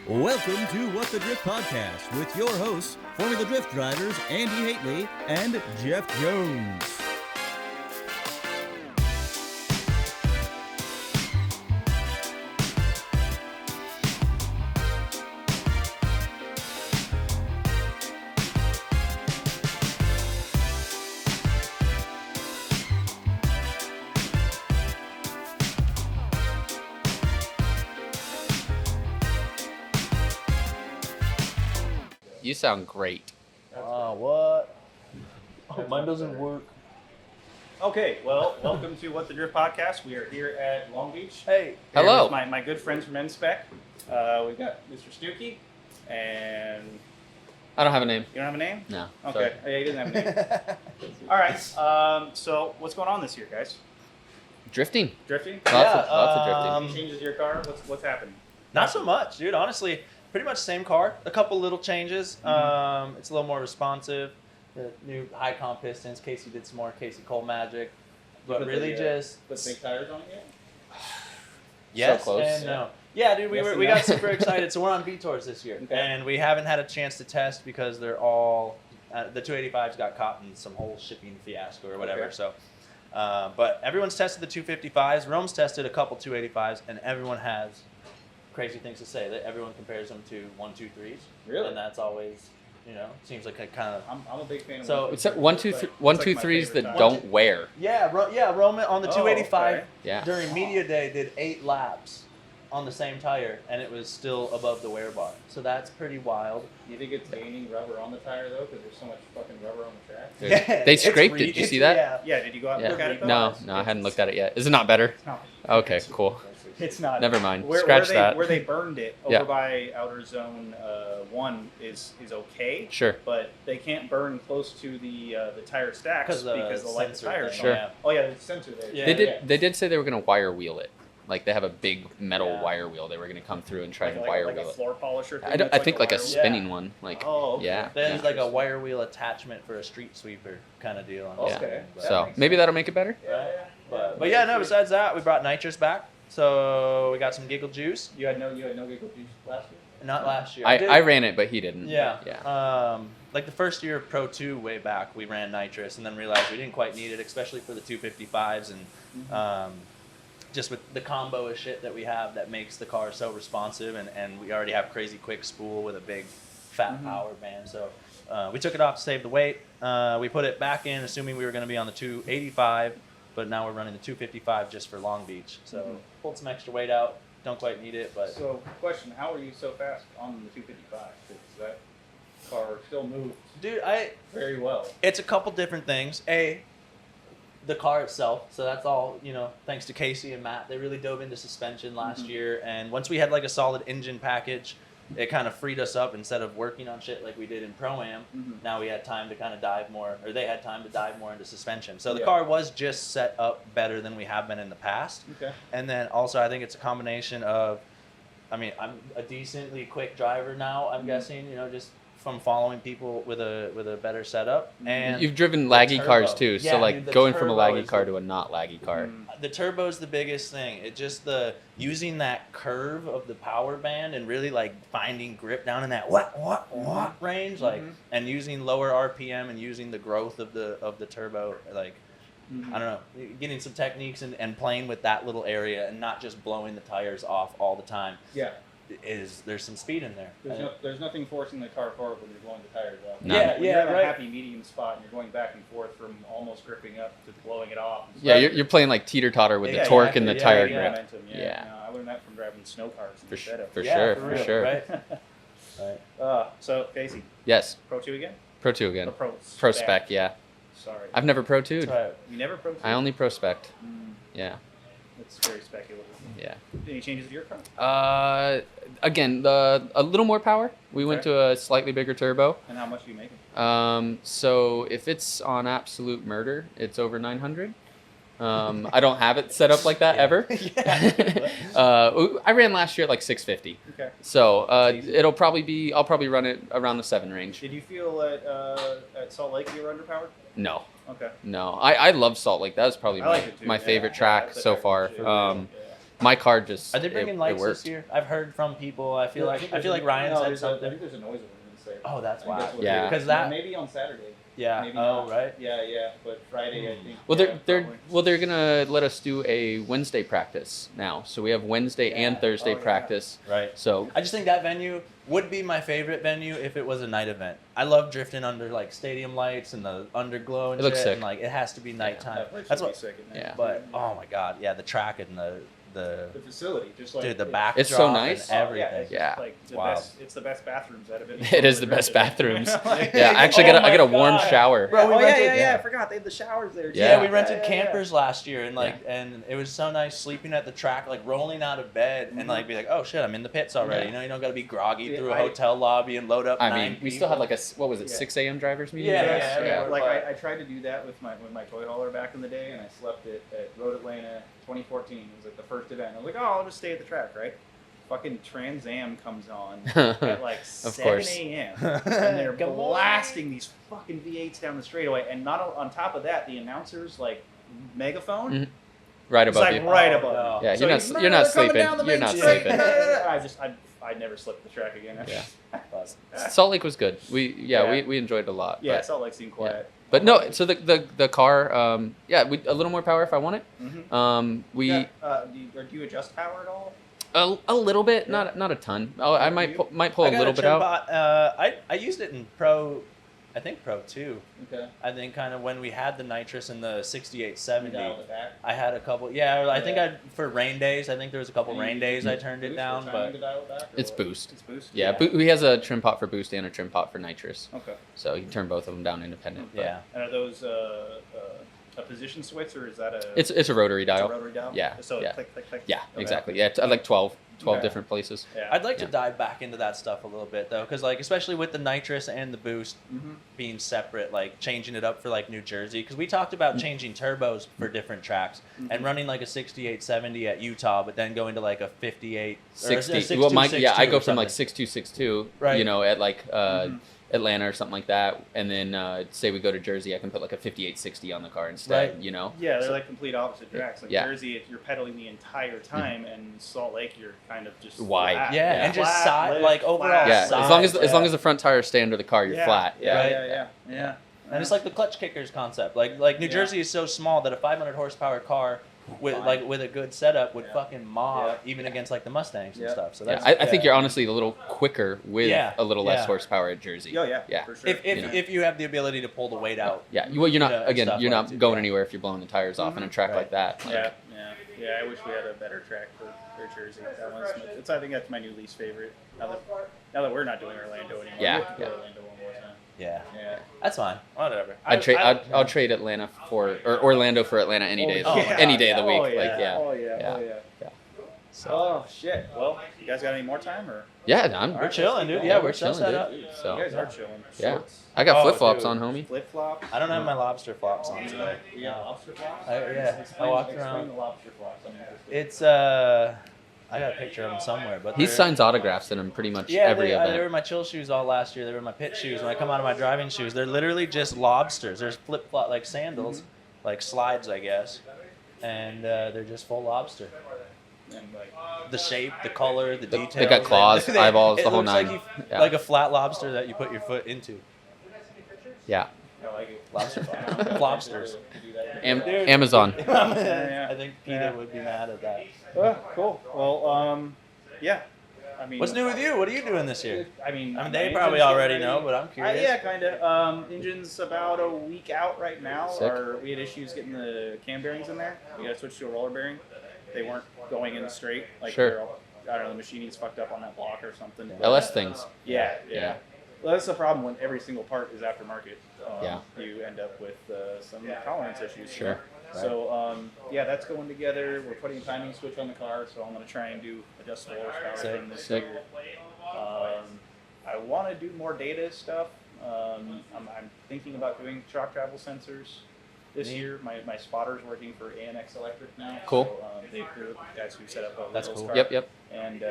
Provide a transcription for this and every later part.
Welcome to What the Drift Podcast with your hosts, Formula Drift drivers Andy Haitley and Jeff Jones. You sound great. What? Oh, mine doesn't work. Okay, well, welcome to What the Drift Podcast. We are here at Long Beach. Hey. Hello. With my good friends from Mspek. We've got Mr. Stuke, and I don't have a name. you don't have a name? No. Okay, yeah, he doesn't have a name. All right, so what's going on this year, guys? Drifting. Drifting? Lots of drifting. Any changes to your car? What's happening? Not so much, dude. Honestly, pretty much same car. A couple little changes. It's a little more responsive. The new high comp pistons. Kasey did some more Kasey Kohl magic. But really just... Put big tires on it yet? Yes So close. and no. Yeah, dude, Yes and we no. got super excited. So we're on V-Tours this year. Okay. And we haven't had a chance to test because they're all... the 285s got caught in some whole shipping fiasco or whatever. Okay. So, but everyone's tested the 255s. Rome's tested a couple 285s. And everyone has crazy things to say. That everyone compares them to 123s. Really? And that's always, seems like a kind of... I'm a big fan of So- It's 123s. one, It's two, my threes favorite that tire. don't wear. Yeah, Roman on the Oh, 285 okay. Yeah. during media day did 8 laps on the same tire, and it was still above the wear bar. So that's pretty wild. You think it's gaining rubber on the tire, though, because there's so much fucking rubber on the track? They it's scraped it. Did you see that? Yeah. Yeah, did you go out and look at it, though? No, I hadn't looked at it yet. Is it not better? No. Okay, cool. It's not. Never mind. Where Scratch they, that. Where they burned it over Yeah. by Outer Zone 1 is okay. Sure. But they can't burn close to the tire stacks because the light sensor tires. thing, Sure. yeah. Oh yeah, the sensor there. Yeah. They did say they were gonna wire wheel it. Like they have a big metal Yeah. wire wheel. They were gonna come through and try Like, and like, wire like wheel a it. floor polisher thing. I that's think like a wire wheel? spinning one. Like Oh, okay. yeah. There's yeah. like a wire wheel attachment for a street sweeper kind of deal on Okay. this thing, but- That So makes maybe sense. that'll make it better. Yeah. But yeah, no. Besides that, we brought nitrous back, so we got some giggle juice. You had no giggle juice last year. Not last year. I ran it, but he didn't. Yeah. Yeah. Like the first year of Pro 2 way back, we ran nitrous and then realized we didn't quite need it, especially for the 255s and just with the combo of shit that we have that makes the car so responsive and we already have crazy quick spool with a big fat power band. So we took it off to save the weight. We put it back in assuming we were going to be on the 285, but now we're running the 255 just for Long Beach. So pulled some extra weight out. Don't quite need it, but... So, question: how are you so fast on the 255? Because that car still moves Dude, very well. it's a couple different things. The car itself. So that's all, thanks to Kasey and Matt. They really dove into suspension last year. And once we had like a solid engine package, it kind of freed us up instead of working on shit like we did in Pro-Am. Now we had time to kind of dive more, or they had time to dive more into suspension. So the Yeah. car was just set up better than we have been in the past. Okay. And then also I think it's a combination of, I'm a decently quick driver now, I'm guessing, just from following people with a better setup. And You've driven the laggy cars turbo. too, so Yeah, like dude, the going from a turbo laggy is car the- to a not laggy car. the turbo's the biggest thing. It just using that curve of the power band and really like finding grip down in that what range, like, and using lower RPM and using the growth of the turbo, like, I don't know, getting some techniques and playing with that little area and not just blowing the tires off all the time. Yeah. There's some speed in there. There's nothing forcing the car forward when you're blowing the tires off. No. Yeah, When you're in a right. happy medium spot and you're going back and forth from almost gripping up to blowing it off. Yeah, you're playing like teeter totter with the Yeah, torque and the yeah, tire yeah. grip. Momentum, Yeah. No, I learned that from driving snow cars For instead of. sure, for real, sure. Right? Right. So Kasey, Yes, Pro 2 again? Pro 2 again. Or Pro Pro Spec? Spec, yeah. Sorry. I've never Pro 2'd. Right. You never Pro 2? I only Pro Spec'd. Yeah, It's very speculative. yeah. Any changes to your car? Again, a little more power. We went Okay. to a slightly bigger turbo. And how much are you making? So if it's on absolute murder, it's over 900. I don't have it set up like that ever. I ran last year at like 650. Okay. So I'll probably run it around the 7 range. Did you feel at Salt Lake you were underpowered? No, Okay. no. I love Salt Lake. That was probably I like it too. my Yeah. favorite Yeah, track that's a so track far. for sure. Yeah. my car just Are they bringing it lights worked. this year? I've heard from people. I feel like Ryan said something. I think there's a noise ordinance there. Oh, that's I think why. what Yeah. it is. Because that. maybe on Saturday. Yeah. Maybe Oh, not. right. Yeah. But Friday, I think. Well, yeah, probably. they're gonna let us do a Wednesday practice now, so we have Wednesday and Thursday Oh, yeah. practice. Right. So I just think that venue would be my favorite venue if it was a night event. I love drifting under like stadium lights and the underglow and It looks shit. sick. And like it has to be nighttime. That place That's would what. be sick, isn't it? Yeah. But oh my god, yeah, the track and the facility, just like dude, the it- backdrop. It's so nice. And Oh, everything. it's just, Yeah. like the Wow. best. It's the best bathrooms that have been. it is the best bathrooms. Like- Yeah, I actually Oh I got a my warm God. shower. Bro, we oh rented- yeah. yeah. I forgot they had the showers there. Too. Yeah, we Yeah. rented Yeah. campers last year, and like, Yeah. and it was so nice sleeping at the track, like rolling out of bed, and like be like, oh shit, I'm in the pits already. Yeah. You know, you don't got to be groggy Yeah, through a I- hotel lobby and load up. I 9 mean, we still had people. like what was it, Yeah. 6 a.m. drivers meeting? Yeah, I guess? yeah. Like But- I tried to do that with my toy hauler back in the day, and I slept at Road Atlanta 2014. It was like the first event. I was like, oh, I'll just stay at the track, right? Fucking Trans Am comes on at like 7 course. a.m. and they're Good morning. blasting these fucking V8s down the straightaway. And not on top of that, the announcer's like megaphone. Mhm. Right It's above like you. right Oh, above. no. you. Yeah, So you're he's not you're not coming sleeping. down the You're main not straight. sleeping. I never slept the track again. Yeah. Salt Lake was good. Yeah. We enjoyed it a lot. Yeah, but, Salt Lake seemed quiet. but no, so the car, a little more power if I want it. Mm-hmm. We do you adjust power at all? a little bit, Yeah. not a ton. Oh, I might pull I a got little bit trim out. pot, I used it in Pro, I think Pro 2. Okay. I think kind of when we had the nitrous in the You 6870. dialed it back. I had a couple. Yeah, I think Yeah. for rain days. I think there was a couple And rain you days I use turned it boost down, or timing but to dial it back, or It's what? boost. It's boost. Yeah, he has a trim pot for boost and a trim pot for nitrous, Okay. so you can turn both of them down independent. but yeah. And are those a position switch, or is that a? It's a rotary it's a dial. rotary dial. Yeah, So yeah. click, click, click. Yeah, Okay. exactly. Yeah, like 12 Okay. different places. Yeah. I'd like to Yeah. dive back into that stuff a little bit though, because like especially with the nitrous and the boost Mhm. being separate, like changing it up for like New Jersey, because we talked about changing turbos for different tracks Mhm. and running like a 6870 at Utah, but then going to like a 58 or a 60. Well, I 6262 go or from like something. 6262, Right. you know, at like Mhm. Atlanta or something like that, and then say we go to Jersey, I can put like a 5860 on the car instead, Right. you know. Yeah, they're So- like complete opposite tracks. Like Yeah. Jersey, you're pedaling the entire time, and Salt Lake, you're kind of just Wide. flat. Yeah, Yeah. and just Flat, side, lift, like overall flat, Yeah, side, as long as the front tires stay under the car, you're Yeah, flat. Yeah, Right. yeah. And it's like the clutch kickers concept. Like New Yeah. Jersey is so small that a 500 horsepower car with Fine. with a good setup would Yeah. fucking mob Yeah. even against like the Mustangs and Yeah. stuff. So Yeah, that's I think you're honestly a little quicker with Yeah, a little less yeah. horsepower at Jersey. Oh yeah. Yeah. For sure. if you know. if you have the ability to pull the weight out. Yeah, you're Yeah, not and stuff you're like not that, going yeah. anywhere if you're blowing the tires off on a track Right. like that. Like, Yeah. I wish we had a better track for Jersey. I think that's my new least favorite. Now that we're not doing Orlando anymore. Yeah, We have to do yeah. Orlando one more time. Yeah, Yeah. that's fine. Whatever. I'll trade Atlanta or Orlando for Atlanta any day, any day of the week. Oh, yeah. Like yeah, Oh yeah. Yeah. Oh yeah. Yeah. So Oh shit. Well, you guys got any more time or? yeah, We're chilling, dude. Yeah, we're chilling, so set dude. up. So You guys are chilling. yeah, I got Oh, flip flops dude. on, homie. Flip flop. I don't have my lobster flops on today. Yeah, lobster flops. Yeah, Explain, I walked explain around. the lobster flops. I'm interested. It's I got a picture of them somewhere, but He they're- signs autographs in them pretty much Yeah, every they event. were my chill shoes all last year. They were my pit shoes. When I come out of my driving shoes, they're literally just lobsters. There's flip flop like sandals, like slides, I guess, and they're just full lobster. And like, The shape, the color, the details. They got claws, eyeballs, it the whole looks like nine. you- Yeah. Like a flat lobster that you put your foot into. Yeah, I like it. Lobster lobsters. Dude. Amazon. Yeah. I think Peter Yeah. would be mad at that. Oh, cool. Well, yeah. I mean, What's new with you? What are you doing this year? I mean, I my mean, they engine's probably getting already ready. know, but I'm curious. Yeah, kind of. Engine's about a week out right now. Sick. We had issues getting the cam bearings in there. We got to switch to a roller bearing. They weren't going in straight. Like Sure. they're all, I don't know, the machining's fucked up on that block or something. LS things. Yeah. Yeah. Well, that's the problem when every single part is aftermarket. Yeah. You end up with some tolerance issues. Sure. So, yeah, that's going together. We're putting a timing switch on the car, so I'm going to try and do adjustable horsepower Sick. thing this Sick. year. I want to do more data stuff. I'm thinking about doing shock travel sensors this Neat. year. My spotter's working for ANX Electric now. Cool. So, they're the guys who set up a That's Will's cool. car. Yep. And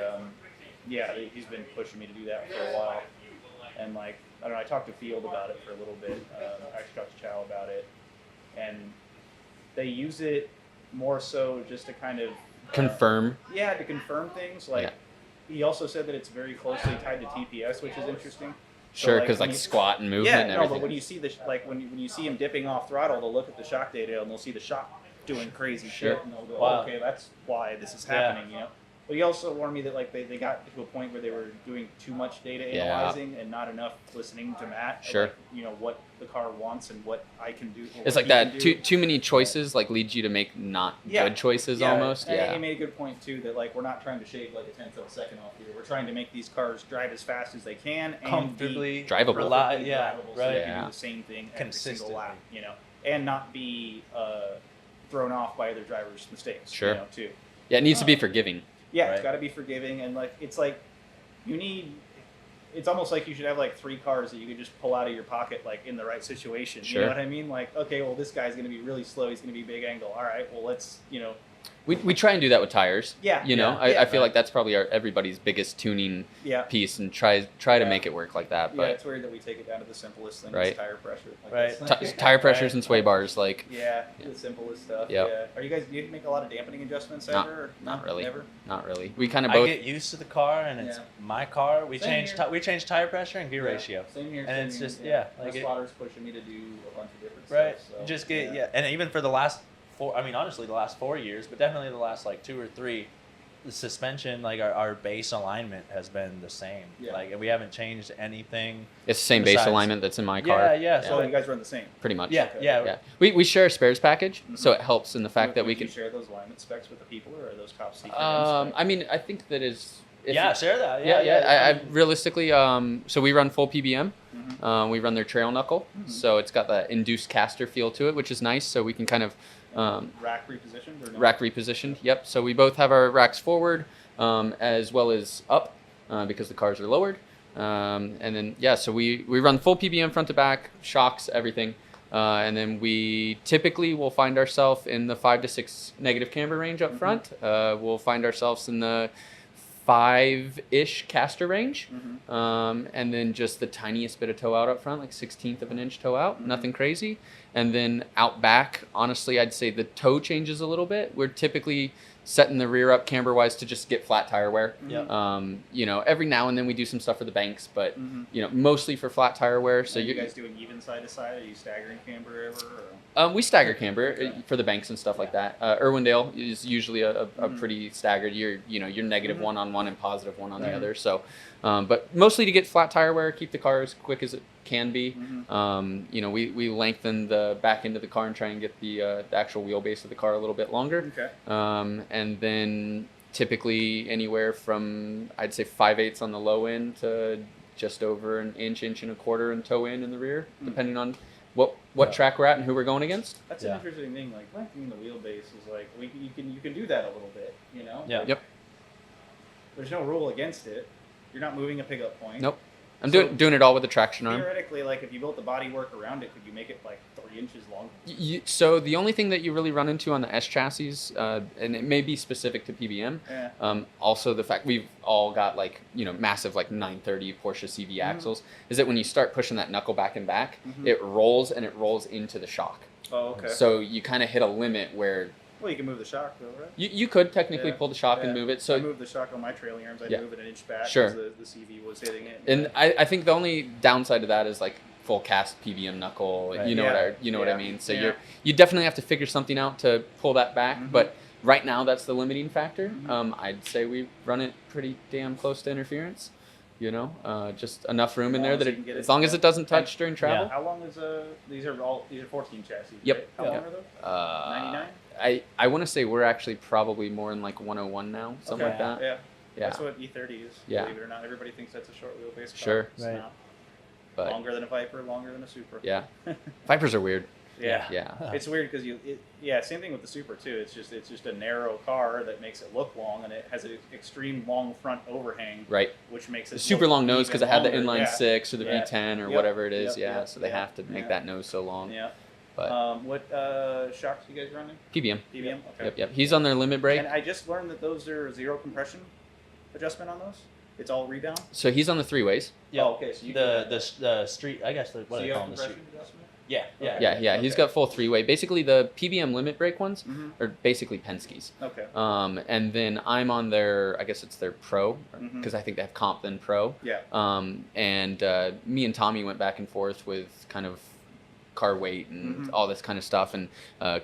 yeah, he's been pushing me to do that for a while. And like, I don't know, I talked to Field about it for a little bit. I actually talked to Chow about it. And they use it more so just to kind of confirm. To confirm things. Like he also said that it's very closely tied to TPS, which is interesting. Sure, because like squat and movement and everything. But when you see when you see him dipping off throttle, they'll look at the shock data and they'll see the shock doing crazy shit, and they'll go, okay, that's why this is happening, you know. But he also warned me that like they got to a point where they were doing too much data analyzing and not enough listening to Matt. Sure. Like, you know what the car wants and what I can do. It's like that. Too many choices like leads you to make not good choices almost. And he made a good point too that like we're not trying to shave like a 10th of a second off here. We're trying to make these cars drive as fast as they can and comfortably be drivable. drivable, so right? they can do the same thing every single lap, you know, and not be thrown off by other drivers' mistakes. Sure. You know, too. Yeah, it needs to be forgiving. Yeah, it's got to be forgiving, and like it's like you need. It's almost like you should have like 3 cars that you could just pull out of your pocket like in the right situation. Sure. You know what I mean? Like, okay, well this guy's going to be really slow. He's going to be big angle. All right, well let's We try and do that with tires. Yeah. You know, I feel like that's probably everybody's biggest tuning piece, and try to make it work like that. But it's weird that we take it down to the simplest thing, right. tire pressure. Right. Tire pressures and sway bars, like. The simplest stuff. Yep. Yeah. Do you make a lot of dampening adjustments ever? Or not really. Never? Not really. We kind of both. I get used to the car, and it's my car. We change tire pressure and gear ratio. Same here. And it's just my spotter's pushing me to do a bunch of different right. stuff. So, just get and even for the last 4, I mean honestly the last 4 years, but definitely the last like 2 or 3, the suspension, like our base alignment has been the same. Like we haven't changed anything. It's the same base alignment that's in my car. So you guys run the same. Pretty much. Yeah. We share a spares package, so it helps in the fact that we can share those alignment specs with the people, or are those top secret? I mean, I think that is. Share that. I realistically, so we run full PBM. We run their trail knuckle, so it's got that induced caster feel to it, which is nice. So we can kind of rack repositioned or no? Rack repositioned. Yep. So we both have our racks forward as well as up because the cars are lowered. And then so we run full PBM front to back, shocks, everything. And then we typically will find ourselves in the 5 to 6 negative camber range up front. We'll find ourselves in the 5-ish caster range, and then just the tiniest bit of toe out up front, like 1/16 of an inch toe out, nothing crazy. And then out back, honestly, I'd say the toe changes a little bit. We're typically setting the rear up camber wise to just get flat tire wear. You know, every now and then we do some stuff for the banks, but you know, mostly for flat tire wear. So you guys doing even side to side? Are you staggering camber ever? We stagger camber for the banks and stuff like that. Irwindale is usually a pretty staggered. You're negative one on one and positive one on the other. So, but mostly to get flat tire wear, keep the car as quick as it can be. You know, we lengthen the back end of the car and try and get the actual wheelbase of the car a little bit longer. And then typically anywhere from I'd say 5/8 on the low end to just over an inch and a quarter in toe in the rear, depending on what track we're at and who we're going against. That's an interesting thing. Like lengthening the wheelbase is like you can do that a little bit. You know. Yep. There's no rule against it. You're not moving a pickup point. Nope. I'm doing it all with the traction arm. Theoretically, like if you built the bodywork around it, could you make it like 3 inches long? So the only thing that you really run into on the S chassis, and it may be specific to PBM, also the fact we've all got like massive like 930 Porsche CV axles, is that when you start pushing that knuckle back and back, it rolls into the shock. Oh, okay. So you kind of hit a limit where. Well, you can move the shock though, right? You could technically pull the shock and move it. So I moved the shock on my trailing arms. I move it an inch back because the CV was hitting it. And I think the only downside to that is like full cast PBM knuckle. Right. You know what I mean. So you definitely have to figure something out to pull that back. But right now that's the limiting factor. I'd say we run it pretty damn close to interference. Just enough room in there that as long as it doesn't touch during travel. How long is these are 14 chassis? Yep. Right? How long are those? 99. I want to say we're actually probably more in like 101 now, something like that. Yeah. That's what E30 is. Yeah. Believe it or not, everybody thinks that's a short wheelbase car. Sure. It's not. But longer than a Viper, longer than a Supra. Yeah. Vipers are weird. Yeah. It's weird because same thing with the Supra too. It's just a narrow car that makes it look long, and it has an extreme long front overhang. Right. Which makes it super long nose because it had the inline 6 or the V10 V10 or whatever it is. So they have to make that nose so long. Yeah. But what shocks you guys running? PBM. PBM. Okay. Yep. He's on their limit brake. And I just learned that those are zero compression adjustment on those. It's all rebound. So he's on the 3-ways. Yeah. Oh, okay. So you the street. I guess what do they call them? compression adjustment. Yeah. He's got full 3-way. Basically, the PBM limit break ones are basically Penske's. Okay. And then I'm on their, I guess it's their Pro, because I think they have Comp then Pro. Yeah. And me and Tommy went back and forth with kind of car weight and all this kind of stuff, and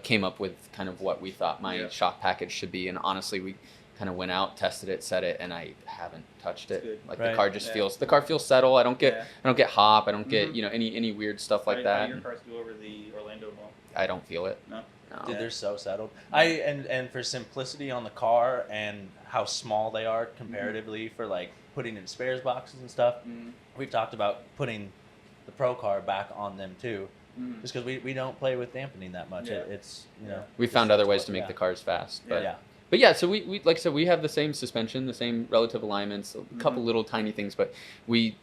came up with kind of what we thought my shock package should be. And honestly, we kind of went out, tested it, set it, and I haven't touched it. Good. Like the car just feels settled. I don't get hop. I don't get any weird stuff like that. How do your cars go over the Orlando wall? I don't feel it. No. Dude, they're so settled. And for simplicity on the car and how small they are comparatively for like putting in spares boxes and stuff, we've talked about putting the Pro car back on them too. Just because we don't play with dampening that much. It's we found other ways to make the cars fast. But yeah, so we like I said, we have the same suspension, the same relative alignments, a couple little tiny things, but we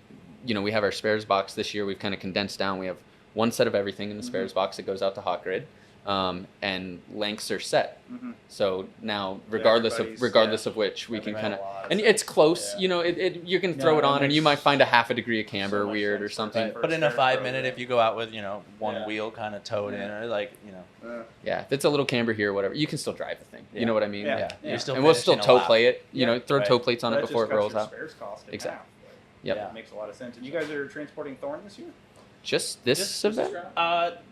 have our spares box this year. We've kind of condensed down. We have one set of everything in the spares box that goes out to hot grid, and lengths are set. So now, regardless of which, we can kind of, and it's close. You can throw it on, and you might find a half a degree of camber weird or something. But in a 5 minute, if you go out with one wheel kind of towed in, or like yeah, if it's a little camber here or whatever, you can still drive the thing. You know what I mean? You're still and we'll still toe play it. Throw Right. toe plates on But it that before just it cuts rolls your out. spares cost in Exactly. half. Yep. That makes a lot of sense. And you guys are transporting Thorn this year? Just this event?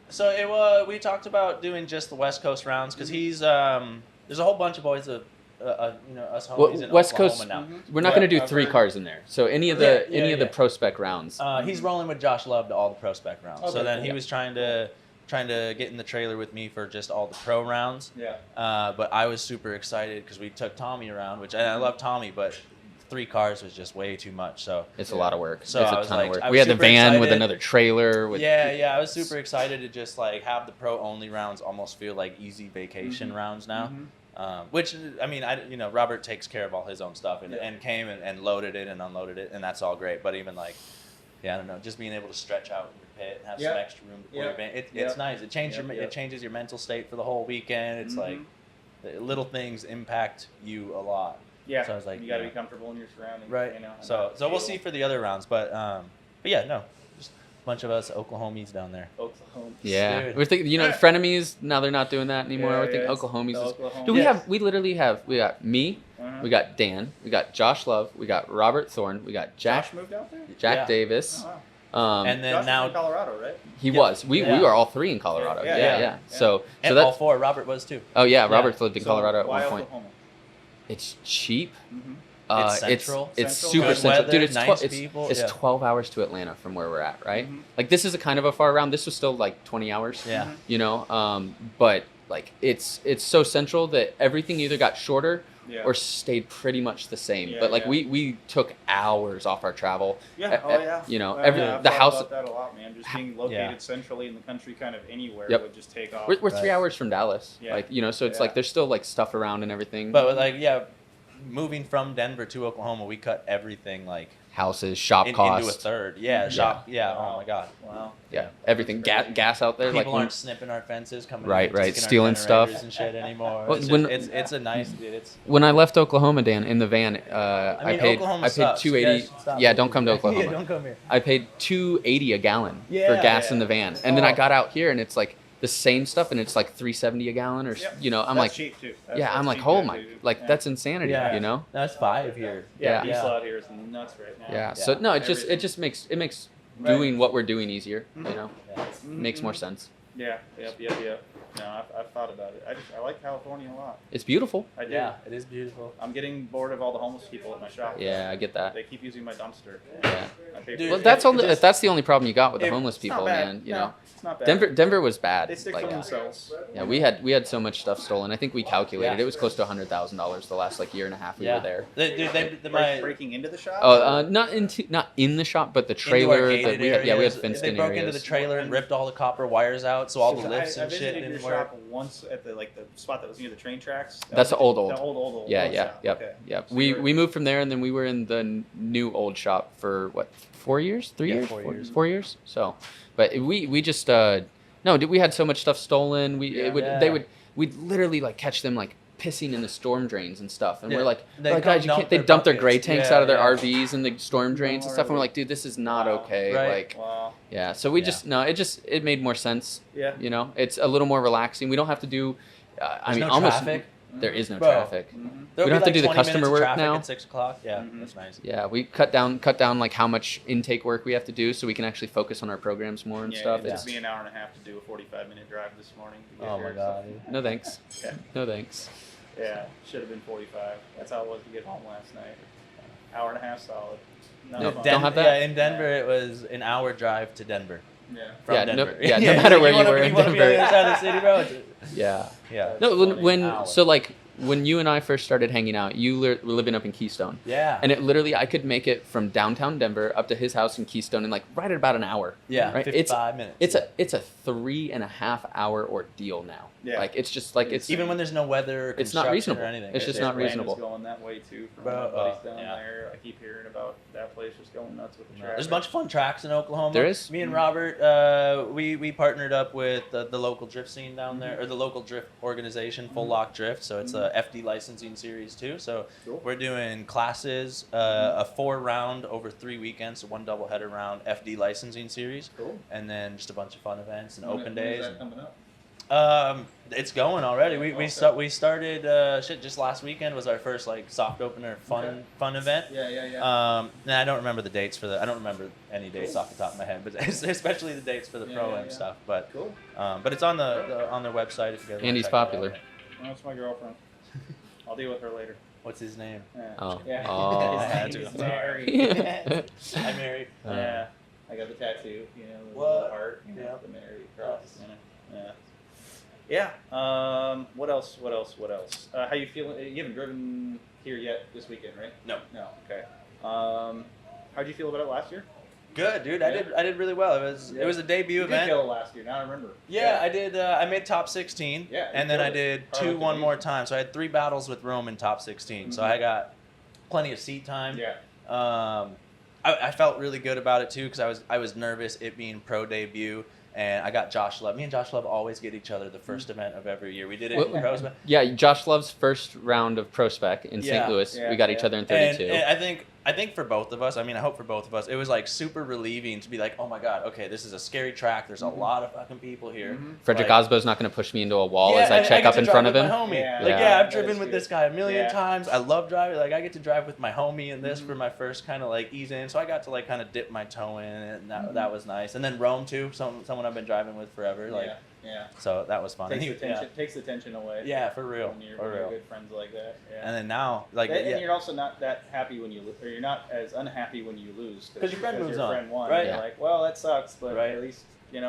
So it was. We talked about doing just the West Coast rounds because he's there's a whole bunch of boys of us homies in West Oklahoma Coast. now. We're not going to do 3 cars in there. So any of the Pro Spec rounds. He's rolling with Josh Love to all the Pro Spec rounds. Okay, so then cool. he was trying to get in the trailer with me for just all the Pro rounds. Yeah. But I was super excited because we took Tommy around, which I love Tommy, but 3 cars was just way too much. So It's a lot of work. So it's I a was ton like- of work. I We was had the super van with excited. another trailer. With I was super excited to just like have the Pro only rounds almost feel like easy vacation rounds now. Which I mean, Robert takes care of all his own stuff and came and loaded it and unloaded it, and that's all great. But even like, I don't know, just being able to stretch out in your pit and have some extra room before your van, it's nice. It changes your mental state for the whole weekend. It's like the little things impact you a lot. Yeah. So I was like, you got to be comfortable in your surroundings. right. So we'll see for the other rounds, but yeah, no, just a bunch of us Oklahomies down there. Oklahoma. Yeah, Dude. we're thinking. Frenemies. Now they're not doing that anymore. Yeah, We're thinking yeah, Oklahomies. Oklahoma. Dude, we literally have. We got me. We got Dan. We got Josh Love. We got Robert Thorne. We got Josh moved out there? Jack Davis. Oh, wow. And then Josh now is in Colorado, right? He was. We were all 3 in Colorado. Yeah. Yeah. So and that. all 4. Robert was too. Oh yeah, Robert's lived in So Colorado at why one point. Oklahoma? It's cheap. It's central. It's Central. super Good central, weather, dude. It's nice 12, people, it's 12 hours to Atlanta from where we're at, right? Like this is a kind of a far round. This was still like 20 hours. Yeah. But like it's so central that everything either got shorter Yeah. or stayed pretty much the same. Yeah, But like yeah. we took hours off our travel. Yeah. Oh, yeah. Every I've the thought house. about that a lot, man. Just being located centrally in the country, kind of anywhere, Yep. would just take off. We're 3 hours from Dallas. Yeah. Like so it's Yeah. like there's still like stuff around and everything. But like moving from Denver to Oklahoma, we cut everything like houses, shop into costs. a third. Yeah, shop. Yeah. Oh my god. Wow. Yeah, everything. Gas out there. People like aren't snipping our fences, coming Right, in, right, taking our stealing stuff. generators and shit anymore. Well, It's, when- it's a nice. It's when I left Oklahoma, Dan, in the van, I paid Oklahoma I paid sucks. You guys $2.80. should stop Yeah, moving don't come to here. Oklahoma. Yeah, don't come here. I paid $2.80 a gallon for Yeah. gas in the van, and then I Oh. got out here, and it's like the same stuff, and it's like $3.70 a gallon, or Yep. I'm That's like, cheap too. I'm like, cheap, oh yeah, my, dude. like Yeah. that's insanity, Yeah. That's $5 here. Yeah, Yeah. diesel out here is nuts right now. Yeah. So no, it just makes Right. doing what we're doing easier. Yeah. Makes more sense. Yeah. Yep. No, I've thought about it. I like California a lot. It's beautiful. I do. Yeah, it is beautiful. I'm getting bored of all the homeless people at my shop. Yeah, I get that. They keep using my dumpster. Yeah. I pay Dude, Well, for that's it. only that's the only problem you got with the It- homeless it's not people, bad. man. No, it's not bad. Denver was bad. They stick like, for themselves. Yeah, we had so much stuff stolen. I think we calculated Yeah. it was close to $100,000 the last year and a half we were there. Breaking into the shop? Not in the shop, but the Into our trailer gated that we had. Yeah, we had areas. fenced They in broke areas. into the trailer and ripped all the copper wires out, so all the lifts I and shit visited your didn't work. shop once at the spot that was near the train tracks. That's the old. The old. Yeah, shop. yep. Okay. So We moved from there, and then we were in the new old shop for what, 4 years, 3 Yeah, years, 4 years. 4 years. So, but we just no, we had so much stuff stolen. We'd literally like catch them like pissing in the storm drains and stuff, and Yeah. we're like, They guys, come you dump can't. They their dump their gray buckets. tanks Yeah, out of their yeah. RVs in the storm drains and stuff, and we're like, dude, this is not okay. Right. Like, Wow. Yeah. So we it made more sense. Yeah. You know, it's a little more relaxing. We don't have to do. There's no almost traffic. there is no Bro. traffic. Mm-hmm. There'll We don't be have to do the 20 minutes customer of work traffic now. at 6 o'clock. Yeah, Mhm. that's nice. Yeah, we cut down like how much intake work we have to do, so we can actually focus on our programs more and Yeah, stuff. it It's took me an hour and a half to do a 45-minute drive this morning. To get Oh here, my god. So, no thanks. yeah. No thanks. Yeah, should have been 45. That's how it was to get home last night. Hour and a half solid. Not No, fun. don't have that? Yeah, in Denver it was an hour drive to Denver. Yeah. From Yeah, no- Denver. yeah, no matter where you wanna- were in wanna be on the Denver. other side of the city, bro. Yeah. Yeah. No, funny. when Hour. so like when you and I first started hanging out, you were living up in Keystone. Yeah. And it literally, I could make it from downtown Denver up to his house in Keystone in like right at about an hour. yeah, right? 55 minutes. It's a 3.5 hour ordeal now. Yeah. Like it's just like it's even when there's no weather or It's not construction reasonable. or anything. It's just There's not Wayne reasonable. is going that way too. From Bro, my buddies down yeah. there. I keep hearing about that place just going nuts with the No, traffic. there's a bunch of fun tracks in Oklahoma. There is? Me and Robert, we partnered up with the local drift scene down there, or the local drift organization, Full Lock Drift. So it's a FD licensing series too. So Cool. we're doing classes, a 4-round over 3 weekends, so 1 doubleheader round FD licensing series, Cool. and then just a bunch of fun events and When- open when is days. that coming up? It's going already. We Okay. we started just last weekend was our first like soft opener fun event. Yeah, yeah, yeah. Nah, I don't remember the dates for I don't remember any dates off the top of my head, but especially the dates for the Yeah, pro yeah, am yeah. stuff. But Cool. but it's on on their website if you guys. wanna Andy's check it out. popular. Well, that's my girlfriend. I'll deal with her later. What's his name? Yeah. Oh. Yeah. Oh. I had His to. name is Mary. Hi, Mary. Yeah. I got the tattoo, the What? little heart, Yeah. the Mary cross. Yeah. Yeah. What else? How you feeling? You haven't driven here yet this weekend, right? No. No. Okay. How'd you feel about it last year? Good, dude. Yeah. I did really well. It was a debut You did event. kill it last year. Now I remember. Yeah, I did. I made top 16. Yeah, you and then I killed it. did Probably 2 like one the more lead. time. So I had 3 battles with Rome in top 16. So Mhm. I got plenty of seat time. Yeah. I felt really good about it too because I was nervous it being pro debut. And I got Josh Love. Me and Josh Love always get each other the first event of every year. We did it Well, in pros. Yeah, Josh Love's first round of Pro Spec in Yeah. St. Louis. Yeah, We got yeah. each other in 32. And I think for both of us, I mean, I hope for both of us, it was like super relieving to be like, oh my God, okay, this is a scary track. There's a lot of fucking people here. Mhm. Frederick like- Osbo's not going to push me into a wall Yeah, as I and check get up to in drive front of with him. my homie. Yeah. Like, Yeah. yeah, I've That driven is with good. this guy a million Yeah. times. I love driving. Like, I get to drive with my homie in this Mhm. for my first kind of like ease in. So I got to like kind of dip my toe in, and that was nice. And then Rome too, someone I've been driving with forever. Like, yeah. so that was fun. Takes And the tension. Takes the tension away. Yeah, for real. When you're, For when you're real. good friends like that. Yeah. And then now, like, and yeah. you're also not that happy when you or you're not as unhappy when you lose 'Cause your friend moves your on, friend won. right? You're Yeah. like, well, that sucks, but Right. at least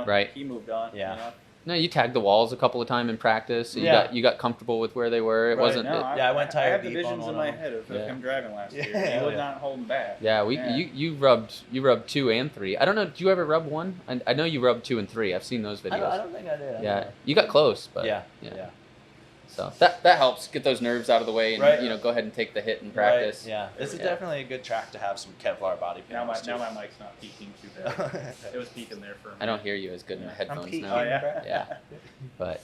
Right. he moved on. Yeah. You know? No, you tagged the walls a couple of times in practice. So Yeah. you got comfortable with where they were. It Right, wasn't. No, it- Yeah, I went tire I have the deep on visions one in of my them. head of Yeah. him driving last year. Yeah, He was yeah. not holding back. yeah, Yeah. you rubbed 2 and 3. I don't know. Do you ever rub 1? I know you rubbed 2 and 3. I've seen those videos. I don't think I did. I don't Yeah, know. you got close, but Yeah. So that helps get those nerves out of the way, and Right. go ahead and take the hit in practice. Right, yeah. This is Yeah. definitely a good track to have some Kevlar body Now panels my too. mic's not peaking too bad. It was peaking there for a minute. I don't hear you as good in the Yeah. headphones peeking. now. Oh yeah. Yeah. But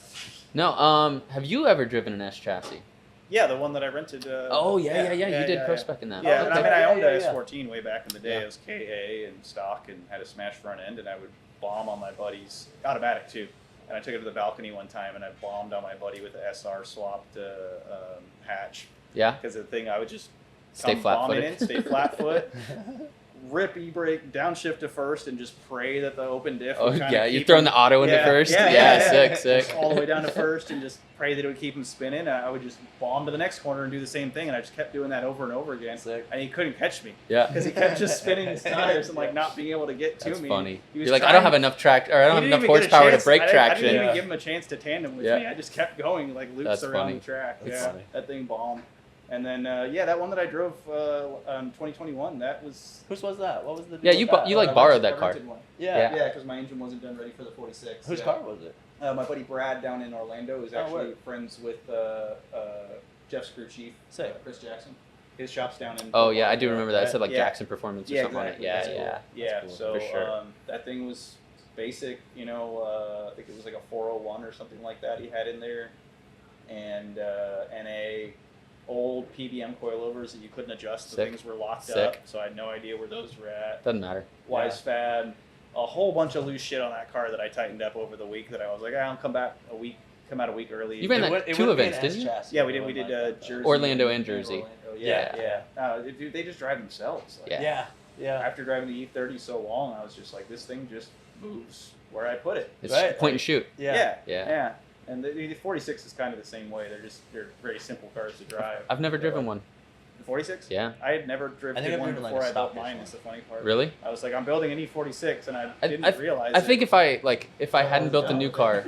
no, have you ever driven an S chassis? Yeah, the one that I rented. Oh yeah. You did yeah, Pro yeah. Spec in that. Yeah, Okay. and I mean, I owned Yeah, a yeah. S14 way back in the day. Yeah. It was KA and stock and had a smashed front end, and I would bomb on my buddy's automatic too. And I took it to the balcony one time, and I bombed on my buddy with the SR swapped hatch Yeah. because the thing I would just Stay come bombing flat-footed. in, stay flat foot, rip e-brake, downshift to first, and just pray that the open diff. Oh would kinda yeah, you're keep throwing him- the auto into first. Sick. Just all the way down to first, and just pray that it would keep him spinning. I would just bomb to the next corner and do the same thing, and I just kept doing that over and over again. Sick. And he couldn't catch me Yeah. because he kept just spinning his tires and like not being able to get to That's me. funny. He was You're like, I trying- don't have enough track, or I don't have He enough didn't even get a horsepower to chance- brake I didn't traction. even Yeah. give him a chance to tandem with Yeah. me. I just kept going like loops That's around funny. the track. That's yeah, funny. that thing bombed. And then that one that I drove on 2021, that was Whose was that? What was the? Yeah, deal you with bu- that? you, like, I borrowed rented- that car. I rented one. Yeah. Yeah, because my engine wasn't done ready for the 46. Whose yeah. car was it? My buddy Brad down in Orlando is Oh, actually word. friends with Jeff's crew chief, Sick. Chris Jackson. His shop's down in. Oh yeah, I do remember that. It said like Yeah. Jackson Performance or Yeah, something exactly. on That's it. cool. Yeah. Yeah, That's cool, so for sure. that thing was basic, I think it was like a 401 or something like that he had in there, and a old PBM coilovers that you couldn't adjust. The Sick. things were locked Sick. up, so I had no idea where those were at. Doesn't matter. Wise Fab, a whole bunch of loose shit on that car that I tightened up over the week that I was like, I'll come out a week early. You ran that two events, didn't you? Yeah, we did. We did Jersey, Orlando and Jersey. Yeah. Dude, they just drive themselves. Like, Yeah. After driving the E30 so long, I was just like, this thing just moves where I put it. It's point and shoot. Yeah. And the 46 is kind of the same way. They're very simple cars to drive. I've never driven one. The 46? Yeah. I had never driven one before I built mine. Is the funny part. Really? I was like, I'm building an E46, and I didn't realize. I think if I hadn't built a new car,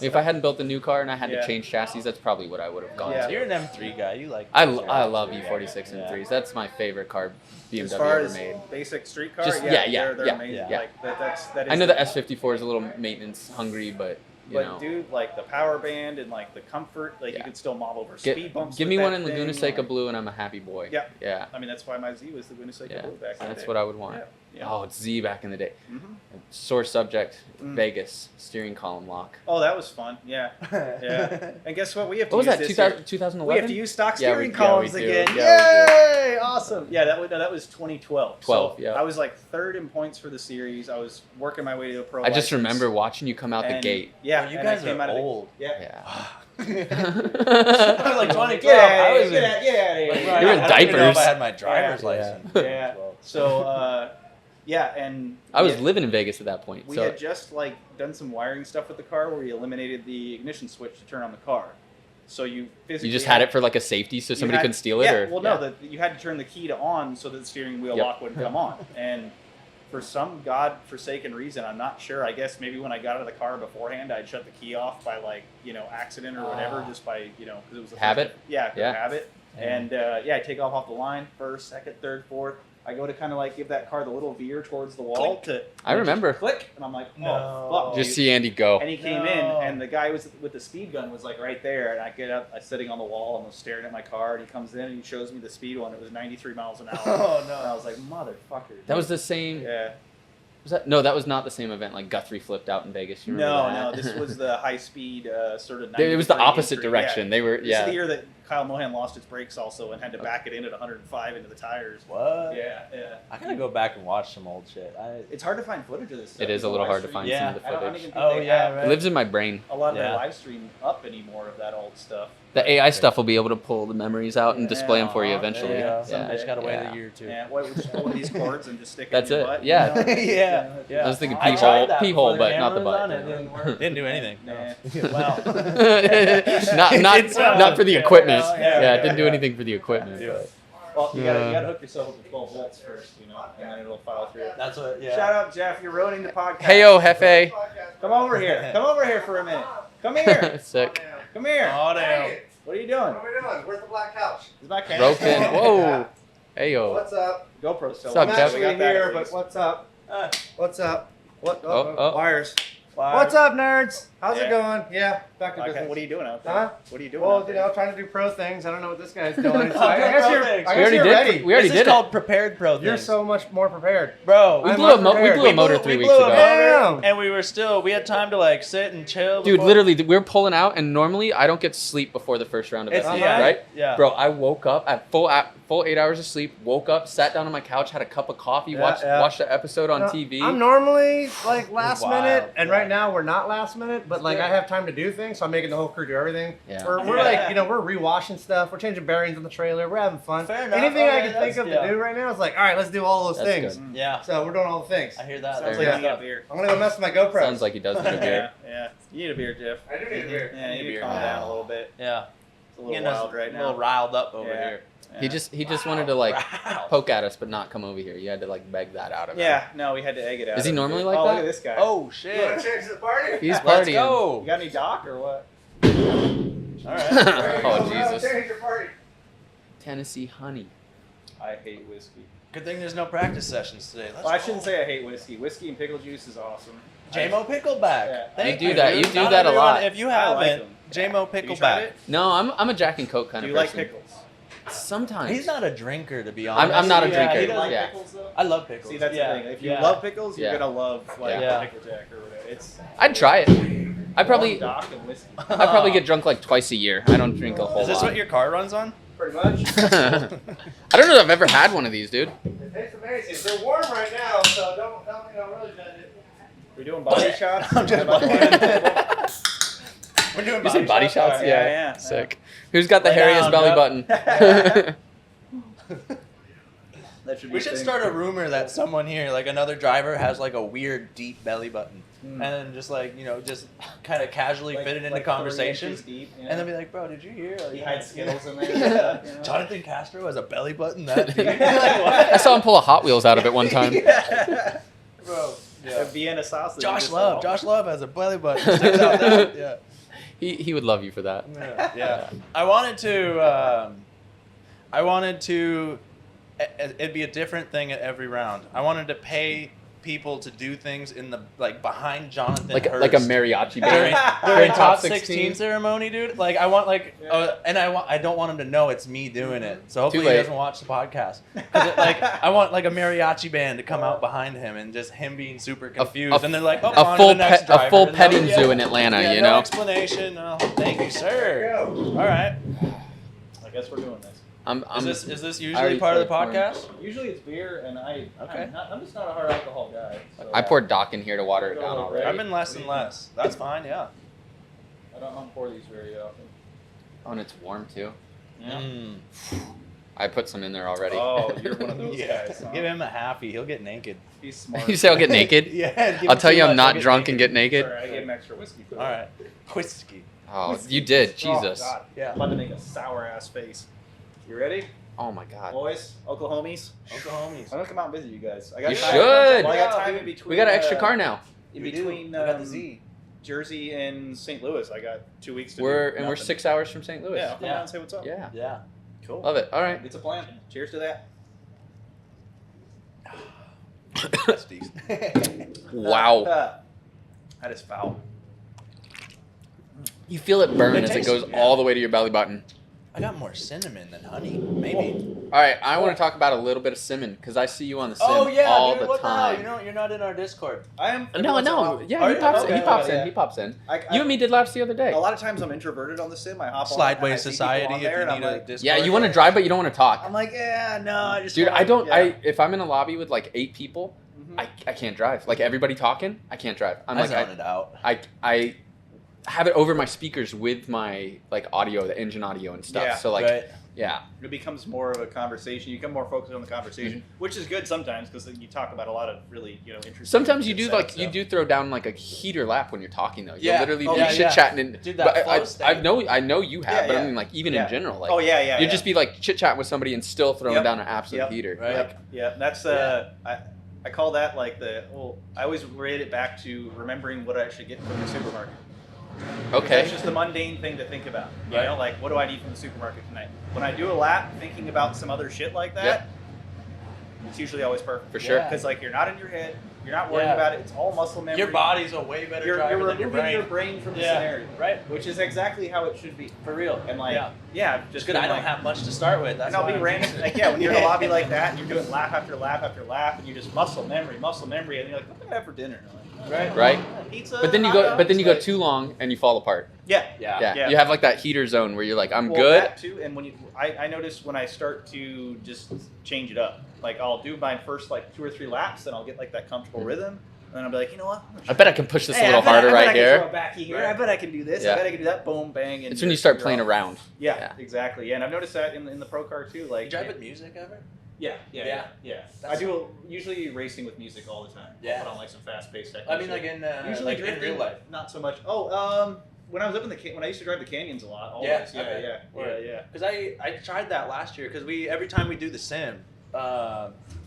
if I hadn't built a new car and I had to change chassis, that's probably what I would have gone So to. you're an M3 guy. You like? I love E46 and 3s. That's my favorite car BMW as far ever as made. basic street car, Just- they're yeah. amazing. Yeah. Like that is I know the S54 is a little maintenance hungry, but you know. dude, like the power band and like the comfort, like you can still mob over speed bumps. Give with me one that in thing, Laguna Seca like- blue, and I'm a happy boy. Yeah. Yeah. I mean, that's why my Z was the Laguna Seca blue back in the That's day. what I would want. Yeah. Oh, it's Z back in the day. Mm-hmm. Sore subject, Vegas, steering column lock. Oh, that was fun. Yeah. And guess what? We have to What was use that, this 2011? We have to use stock Yeah, steering we columns do. again. Yeah, Yay! Awesome. Yeah, that was 2012. 12, so yeah. I was like third in points for the series. I was working my way to a pro I just license. remember watching you come out the And- gate. Yeah, you and I guys came are out of the- old. Yeah. I was like 2012. Get out I of was here! in. Get out of here! Like, You were in I don't even know diapers. if I had my driver's Yeah. license. Yeah. So, and I was living in Vegas at that point. we So had just like done some wiring stuff with the car where we eliminated the ignition switch to turn on the car. So you physically you just had it for like a safety so somebody couldn't steal it? Yeah, Or? well, no, you had to turn the key to on so that the steering wheel Yep. lock wouldn't come on. And for some godforsaken reason, I'm not sure. I guess maybe when I got out of the car beforehand, I'd shut the key off by accident or whatever, just by because it was a Habit? Yeah, habit. Yeah. And I take off the line first, second, third, fourth. I go to kind of like give that car the little veer towards the wall I remember. click, and I'm like, oh No. fuck. Just dude. see Andy go. And he came in, and the guy was with the speed gun was like right there, and I get up, I'm sitting on the wall, and I'm staring at my car, and he comes in and he shows me the speed one. It was 93 miles an hour. Oh, no. And I was like, motherfucker. That was the same. Yeah. No, that was not the same event. Like Guthrie flipped out in Vegas. You remember No, that? this was the high speed sort of. It was the 93 opposite entry. direction. Yeah. They were, This is the yeah. year that Kyle Mohan lost his brakes also and had to back it in at 105 into the tires. What? Yeah. I gotta go back and watch some old shit. It's hard to find footage of this stuff. It is a little hard to find Yeah. some of the I don't footage. even think Oh, they yeah, have right. It lives in my brain. a lot of their Yeah. live stream up anymore of that old stuff. The AI stuff will be able to pull the memories out and display them for you Yeah, eventually. Yeah. Yeah. I just gotta wait Yeah. a year or two. Yeah, what just one of these cords and just stick it That's in your it. butt. Yeah. You know? Yeah. I was thinking I tried that pee before hole, the but not the camera was butt. on, it didn't work. Didn't do anything. Nah. Wow. not for the equipment. yeah, Yeah, yeah, it didn't do yeah. anything for the equipment. Yeah. but- Well, you gotta hook yourself up with 12 volts first, and then it'll file through. That's what. Yeah. Shout out, Jeff. You're ruining the podcast. Heyo, Hefe. Come over here. Come over here for a minute. Come here. Sick. Come here. Oh damn. What are you doing? What are we doing? Where's the black couch? Is my camera Broken. still on? Whoa. Heyo. What's up? GoPro still What's up, on. I'm Jeff? We actually got that here, at but least. what's up? What's up? What? Oh. Wires. Wow. What's up, nerds? How's Yeah. it going? Yeah, back to Okay, business. what are you doing out there? Huh? What are you doing Well, out you there? know, trying to do pro things. I don't know what this guy's doing. So I Pro guess you're, things. I We guess already you're did. ready. We already This did is it. called prepared pro. You're things. so much more prepared. Bro. We I'm blew a unprepared. motor 3 weeks ago. Damn. And we were still. We had time to like sit and chill. Dude, before- literally, we were pulling out, and normally I don't get sleep before the first round of It's SES, yeah. right? Yeah. Bro, I woke up at full 8 hours of sleep, woke up, sat down on my couch, had a cup of coffee, Yeah, watched yeah. the episode on No, TV. I'm normally like last Wild, minute, and yeah. right now we're not last minute, but like I have time to do things, so I'm making the whole crew do everything. Yeah. We're like, we're rewashing stuff, we're changing bearings on the trailer, we're having fun. Fair enough. Anything I Okay, can think of that's- to do right now is like, all right, let's do all those That's things. good. Yeah. So we're doing all the things. I hear that. Sounds Fair like enough. you need a beer. I'm gonna go mess with my GoPro. Sounds like he does need a beer. Yeah. You need a beer, Jeff. I do need a beer. Yeah, you need to beer. calm down a little bit. Yeah. It's a little Getting us wild right a little now. riled up over Yeah. here. He just wanted to like poke at us, but not come over here. You had to like beg that out of him. Yeah, no, we had to egg it out. Is he normally like oh, that? Look at this guy. Oh You wanna shit. change the party? He's Let's partying. go. You got any doc or what? All right. There you Oh, go, bro. Jesus. Change your party. Tennessee honey. I hate whiskey. Good thing there's no practice sessions today. Let's Well, I go. shouldn't say I hate whiskey. Whiskey and pickle juice is awesome. JMO Pickleback. Yeah. Thank You do that. dude. You do Not that a everyone- lot. If you I like haven't, them. JMO Have you tried Pickleback. it? No, I'm a Jack and Coke kind Do of you like person. pickles? Sometimes. He's not a drinker, to be I'm honest. not a Yeah, drinker. he You doesn't- like Yeah. pickles though? I love pickles. See, that's yeah. the thing. If you yeah. love pickles, you're Yeah. gonna love like Yeah. pickle jack or whatever. It's I'd try it. I probably doc and whiskey. I probably get drunk like twice a year. I don't drink a whole Is this lot. what your car runs on? Pretty much. I don't know if I've ever had one of these, dude. It tastes amazing. They're warm right now, so don't really judge it. We're doing body shots. I'm just We're doing You said body shots? Oh, Yeah. yeah. Sick. Who's got the Lay hairiest down, belly Jeff. button? That should be We a should thing. start a rumor that someone here, like another driver, has like a weird deep belly button, and then just like just kind of casually fit it into like conversations, 3 inches deep, and then be like, "Bro, did you hear? Like, He hides Skittles in there. Yeah. You know? Jonathan Castro has a belly button that deep." Like, I saw him pull a Hot Wheels out of it one time. Bro, A Vienna sausage. Josh just Love. all- Josh Love has a belly button. Sticks out that. Yeah. He would love you for that. Yeah. I wanted to. It'd be a different thing at every round. I wanted to pay people to do things in the behind Jonathan Like Hurst a mariachi during, band. during top 16 ceremony, dude. Like I want and I don't want him to know it's me doing it. So hopefully he late. doesn't watch the podcast. 'Cause I want like a mariachi band to come out behind him and just him being super confused. And they're like, on to the next driver. a full And petting no- zoo in Atlanta, yeah, you no know. explanation. No, thank you, sir. All right. I guess we're doing this. Is this I usually already part of the started pouring. podcast? Usually it's beer, and I'm just not a hard alcohol guy. So I poured Doc in here to water it down already. I've been less and less. That's fine. Yeah. I don't pour these very often. Oh, and it's warm too. Yeah. I put some in there already. Oh, you're one of those Yeah. guys. Huh? Give him a happy. He'll get naked. He's smart. You say I'll get naked? Yeah. give I'll him tell too you I'm much, not he'll drunk and get naked. Sorry, I gave him extra whiskey for All right. Whiskey. Oh, you did. Jesus. Oh, God. Yeah. I'm about to make a sour ass face. You ready? Oh my God. Boys, Oklahomies. Oklahomies. I'm gonna come out and visit you guys. I got You time. should. Well, I got time in between. We got an extra car now. In We do. between We got the Z. Jersey and St. Louis. I got 2 weeks to We're do nothing. 6 hours from St. Louis. Yeah, I'll come Yeah. down and say what's up. Yeah. Yeah. Cool. Love it. All right. It's a plan. Cheers to that. Besties. Wow. That is foul. You feel it burn It as it tastes- goes yeah. all the way to your belly button. I got more cinnamon than honey. Maybe. All right. I want to talk about a little bit of cinnamon because I see you on the sim Oh yeah, all dude. the What the hell? time. You're not in our Discord. I am. No, no. Yeah, Are he you? pops. Okay, He pops okay, in. yeah. He pops in. I You and me did laps the other day. A lot of times I'm introverted on the sim. I hop on. Slideways and I see people Society. on If there, you and I'm need a like, Discord. Yeah, you want to drive, but you don't want to talk. I'm like, yeah, no, I just. Dude, wanna- I don't. yeah. If I'm in a lobby with like 8 people, Mhm. I can't drive. Like everybody talking, I can't drive. I'm I like zoned it out. I have it over my speakers with my like audio, the engine audio and stuff. Yeah, so like Right. yeah. It becomes more of a conversation. You become more focused on the conversation, which is good sometimes because you talk about a lot of really interesting. Sometimes you good do setup like you stuff. do throw down like a heater lap when you're talking though. You'll Yeah. literally Oh, be yeah, chit yeah. chatting and Dude, that but flow state. I know you have, Yeah, but I yeah. mean like even Yeah. in general like Oh yeah. you just be like chit chatting with somebody and still throwing Yep. down an absolute Yep. heater. Right. Like Yeah, that's I call that like the I always relate it back to remembering what I should get from the supermarket. okay. That's just the mundane thing to think about. You Right. know, like what do I need from the supermarket tonight? When I do a lap thinking about some other shit like that, Yep. it's usually always perfect. For sure. Yeah. Because like you're not in your head, you're not worrying Yeah. about it. It's all muscle memory. Your body's a way better You're driver than removing your brain. from the Yeah. scenario, Right. which is exactly how it should be. For real. And like, Yeah. just Just because I don't like, have much to start with. That's and I'll why be I'm random. decent. Like, yeah, when you're in a lobby like that, and you're doing lap after lap after lap, and you just muscle memory, and you're like, what can I have for dinner? And I'm like, Right. Pizza. But then you hot go dogs, but then you go like- too long and you fall apart. Yeah. Yeah. Yeah. You have like that heater zone where you're like, I'm Well, good. That too, and when I notice when I start to just change it up, like I'll do my first like 2 or 3 laps, then I'll get like that comfortable rhythm, and then I'll be like, you know what? I bet I can push this Hey, a little I bet harder I bet right I can here. throw it back here. Right. I bet I can do this. Yeah. I bet I can do that. Boom, bang. And It's when you you're- start you're playing off. around. Yeah, Yeah. exactly. Yeah, and I've noticed that in the pro car too. Like, You drive with music ever? yeah. That's I do usually racing with music all the time. Yeah. I'll put on like some fast paced. I mean, like in usually like in drifting, real life. not so much. Oh, when I was up in when I used to drive the canyons a lot. Always. Yeah, Yeah, okay. yeah, yeah. Because I tried that last year because every time we do the sim.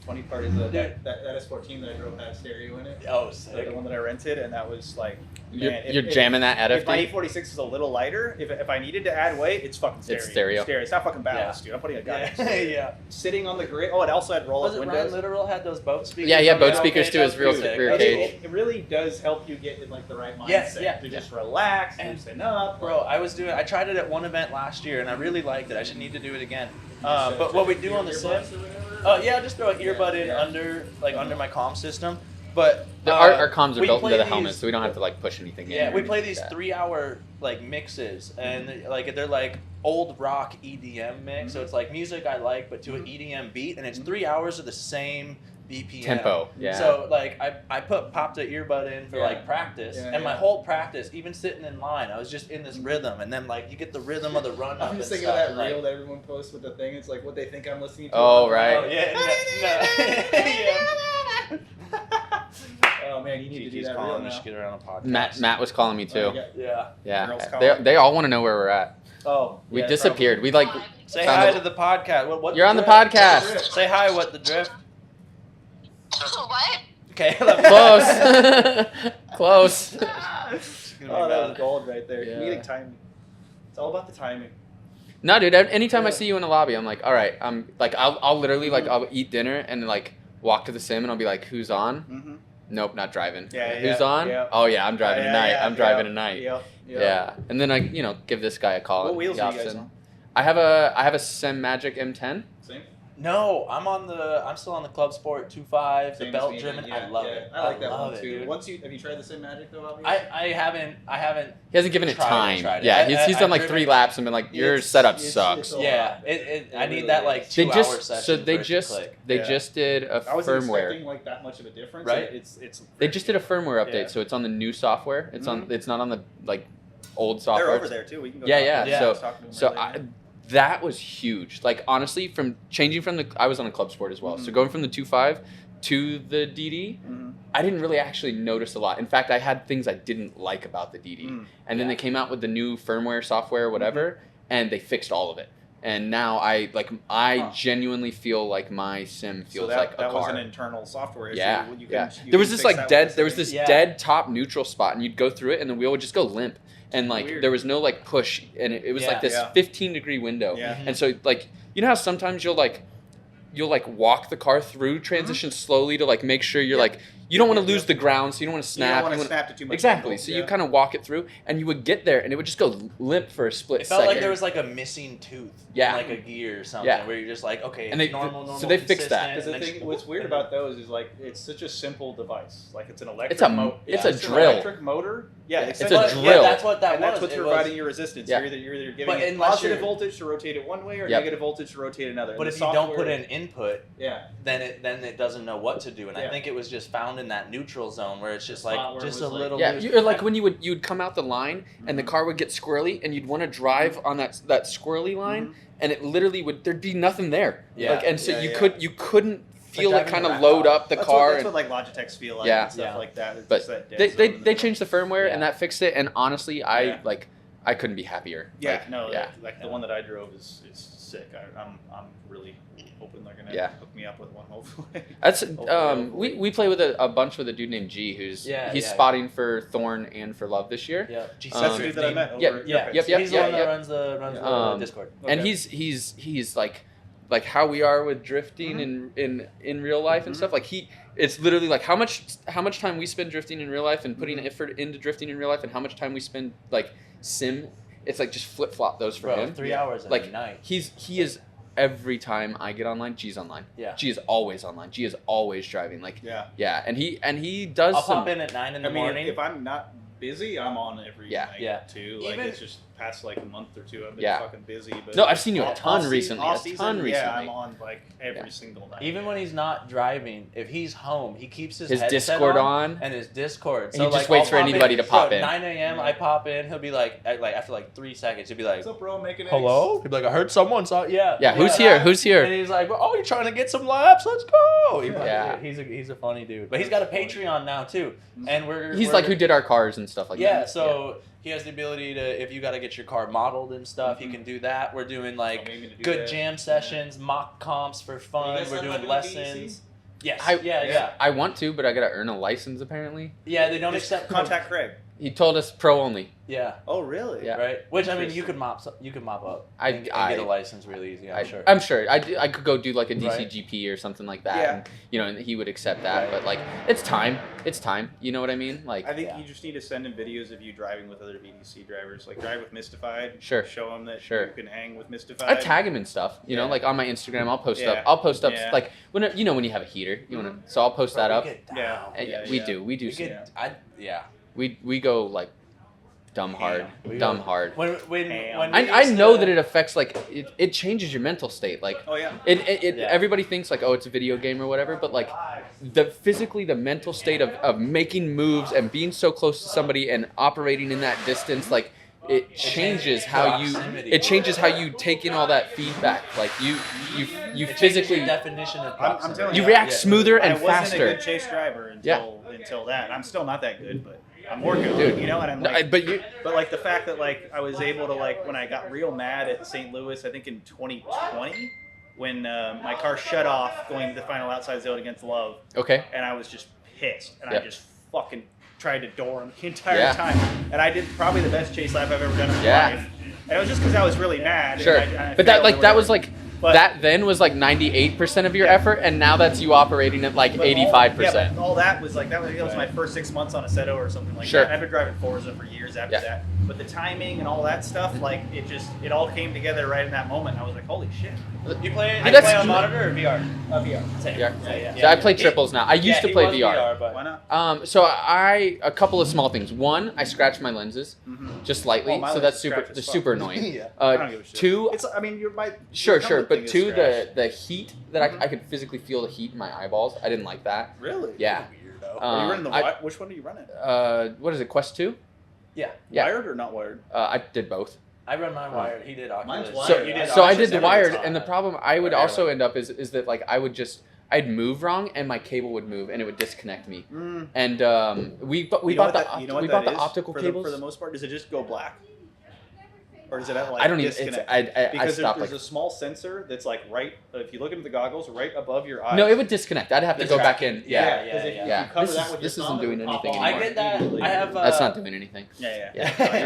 Funny part is that S14 that I drove had stereo in it. Oh, Like sick. the one that I rented, and that was like, You're, man, you're jamming that If my FD. 846 is a little lighter, if I needed to add weight, it's fucking stereo. It's stereo. It's not fucking balanced, dude. I'm putting a guy Yeah. sitting on the grid. Oh, it also had roll-up Was it Ryan windows. Literal had those boat speakers? Yeah, he had on boat the speakers okay, to his that's real sick. rear That's cage. It really does help you get in like the right mindset Yeah, to yeah. just relax, And- loosen up. Bro, I tried it at one event last year and I really liked it. I should need to do it again. But what we do on the sim, yeah, just throw an earbud in under my comm system. But Our comms are we built play into the these- helmet, so we don't have to like push anything in. Yeah, or we play anything these like that. 3-hour like mixes, and like they're like old rock EDM mix. So it's like music I like, but to an EDM beat, and it's 3 hours of the same BPM. Tempo, yeah. So like I popped an earbud in for like practice, and my whole practice, even sitting in line, I was just in this rhythm, and then like you get the rhythm of the run up. I'm just and thinking stuff, of that reel that everyone posts with the thing. It's like what they think I'm listening to. Oh, right. Oh, yeah. No. Oh man, you need to do Gigi's that calling reel me. now. Just get her on a podcast. Matt was calling me too. Yeah. Girls Yeah, calling. they all want to know where we're at. Oh, We yeah, disappeared. We like Say found hi a- to the podcast. What You're on the drift? podcast. Say hi. What the drift? What? Okay. Close. Close. Oh, that was gold right there. Yeah. Comedic timing. It's all about the timing. No, dude. Anytime I Yeah. see you in the lobby, I'm like, all right. I'm like, I'll literally like I'll eat dinner and like walk to the sim and I'll be like, who's on? Mm-hmm. Nope, not driving. Yeah, Who's yeah, on? yeah. Oh yeah, I'm driving tonight. I'm driving tonight. Yep. Yeah, and then I give this guy a call. What and wheels he are you hops guys in. on? I have a Sem Magic M10. Same. No, I'm still on the Club Sport 2.5, the Same belt as me, driven. yeah, I love yeah. it. I like that love one it, too. dude. Have you tried the same Magic though? Obviously. I haven't. He hasn't given it time. Tried it. Yeah, he's done like I've 3 driven- laps and been like, your It's- setup it's- sucks. it's a Yeah, lot. I It need really that is. like They 2 hour just session. so for they it to just click. they Yeah. just did a I wasn't firmware. expecting like that much of a difference. Right? It's. They just did a firmware update, Yeah. so it's on the new software. It's on. It's not on the like old software. They're over there too. We can go. Yeah, talk yeah. to them. Yeah. I was talking to them So earlier. that was huge. Like honestly, from changing from the I was on a Club Sport as well. So going from the 2.5 to the DD, Mhm. I didn't really actually notice a lot. In fact, I had things I didn't like about the DD. And then they came out with the new firmware, software, whatever, and they fixed all of it. And now I genuinely feel like my sim feels so like a that car. was an internal software issue. Yeah, You yeah. can There was this fix like that dead. with There was settings. this Yeah. dead top neutral spot, and you'd go through it, and the wheel would just go limp, and like Weird. there was no like push, and it was Yeah, like this yeah. 15-degree window. Yeah. And so like you know how sometimes you'll walk the car through transition slowly to like make sure you're like you don't want to lose the ground, so you don't want to snap. You don't want to wanna- snap to too much. Exactly. angle. So Yeah. you kind of walk it through, and you would get there, and it would just go limp for a split It felt second. like there was like a missing tooth. Yeah. In like a gear or something. Yeah. Where you're just like, okay, And it's they- normal. so they fixed that. consistent, Because the and then thing, what's weird about those is like it's such a simple device. Like it's an electric. It's a it's an drill. electric motor. Yeah, It's a essentially. drill. Yeah, that's what that And was. that's what's It providing was- your resistance. Yeah. You're either giving But it unless positive you're- voltage to rotate it one way or Yep. negative voltage to rotate another. But And if the you don't put software- in input, yeah, then it doesn't know what to do. And I Yeah. think it was just found in that neutral zone where it's just The spot like where it just was a like- little. Yeah, loose. you're like when you'd come out the line and the car would get squirrely and you'd want to drive on that squirrely line and it literally there'd be nothing there. Yeah. Like, and so Yeah, you yeah. couldn't feel like it kind driving of a load up the that's car. What, that's what like Logitech's feel like Yeah. and stuff Yeah. like that. It's But just that dead they zone in the middle. changed the firmware Yeah. and that fixed it. And honestly, Yeah. I couldn't be happier. Yeah, Like, no, yeah. like the one that I drove is sick. I'm really hoping they're gonna Yeah. hook me up with one. Hopefully. That's Hopefully. we play with a bunch with a dude named G who's Yeah, he's yeah. spotting for Thorn and for Love this year. Yeah. That's the dude that I met. Over Yeah, at Yeah. Fairfax. Yep, He's the one that yep. runs the Um, Discord. And Okay. he's like how we are with drifting in real life and stuff. Like it's literally like how much time we spend drifting in real life and putting effort into drifting in real life and how much time we spend like sim. It's like just flip flop those for Bro, him. 3 hours a Like night. he is every time I get online, G's online. Yeah. G is always online. G is always driving. Like Yeah. and he does I'll some. pop in at 9 in the I mean, morning. if I'm not busy, I'm on every Yeah. night Yeah. too. Like Even- it's just past like a month or two. I've been Yeah. fucking busy. But No, I've seen you a off- ton off recently, Season, a off season, ton Yeah, recently. I'm on like every Yeah. single night. Even when he's not driving, if he's home, he keeps his headset Discord on. and his Discord. And he just waits I'll for pop anybody to pop bro, in. 9 a.m. I pop in. He'll be like after like 3 seconds, he'll be like, What's up, bro? Making "Hello." He'll be like, "I heard someone saw." Yeah. Yeah, who's here? Who's And here? he's like, "Oh, you're trying to get some laps? Let's go." Yeah. He's a funny dude, but he's got a Patreon now too, and He's like who did our cars and stuff like Yeah, that. so he has the ability to, if you got to get your car modeled and stuff, he can do that. We're doing like Maybe to do good that. jam sessions, mock comps for fun. guys We're sign doing up with lessons. Yes. I- yeah. I want to, but I gotta earn a license apparently. Yeah, they don't Just accept contact Craig. He told us pro only. Yeah. Oh, really? Yeah. Right. Which I mean, you could mop up. I- and get a license really easy. I'm sure. I'm sure. I could go do like a Right. DCGP or something like that. Yeah. And, and he would accept that. Right. But like, it's time. It's time. You know what I mean? Like, I think Yeah. you just need to send him videos of you driving with other VDC drivers. Like drive with Mystified. Sure. Show him that Sure. you can hang with Mystified. I tag him and stuff. You know, Yeah. like on my Instagram, I'll post Yeah. up. I'll post up Yeah. like when when you have a heater, you want to. So I'll post that Bro, up. we get down. Yeah. And Yeah, we yeah. do. We do. We get, we go like dumb hard. We Dumb go- hard. When I know that it affects, like, it changes your mental state. Like, Oh yeah. Yeah. everybody thinks, like, oh, it's a video game or whatever, but, like, the mental state of making moves and being so close to somebody and operating in that distance, like, it changes how you take in all that feedback. Like, you It physically, changes your definition of I'm proximity. telling you react smoother I and wasn't a faster. good chase driver until that. I'm still not that good, but I'm working on Dude. it. You know, and I'm No, like, but like the fact that like I was able to like when I got real mad at St. Louis, I think in 2020, when my car shut off going to the final outside zone against Love, okay. and I was just pissed, and Yep. I just fucking tried to door him the entire Yeah. time, and I did probably the best chase lap I've ever done in my Yeah. life. And it was just because I was really mad. Sure, and I but that failed or that was whatever. like But- that then was like 98% of your effort, and now that's you operating at like But all- 85%. Yeah, but all that was like that was my first 6 months on a Seto or something like Sure. that. I've been driving Forza for years after Yeah. that. But the timing and all that stuff, like it all came together right in that moment. I was like, holy shit. You play Dude, that's- on monitor or VR? VR. Same. Yeah. Yeah. So I play triples now. I used to he play was VR. but Why not? So a couple of small things. One, I scratched my lenses just slightly, Oh, my so lens that's is super scratched as fuck. super annoying. Yeah. I don't give a shit. Two, It's I mean your sure, helmet but thing is two, scratched. the heat that I could physically feel the heat in my eyeballs. I didn't like that. Really? Yeah. Weirdo. Are you running the I- which one are you running? What is it? Quest 2? Yeah. Yeah. Wired or not wired? I did both. I run mine wired. He did Oculus. Mine's So, wired. you did so I Oculus. did the Every wired, time. and the problem I would Or also airline. end up is that like I'd move wrong and my cable would move and it would disconnect me. And we You know bought what the that- you know what we that bought the is optical for cables. for the most part. Does it just go black? Or does it have like I don't even. disconnect? I Because stopped there's like. a small sensor that's like right. If you look into the goggles, right above your eyes. No, it would disconnect. I'd have to The go back tracking. in. Yeah. Yeah. 'cause if you Yeah. cover This that is- with this your isn't thumb, doing it would pop anything off anymore. I get that. immediately. I have. That's not doing anything. Yeah.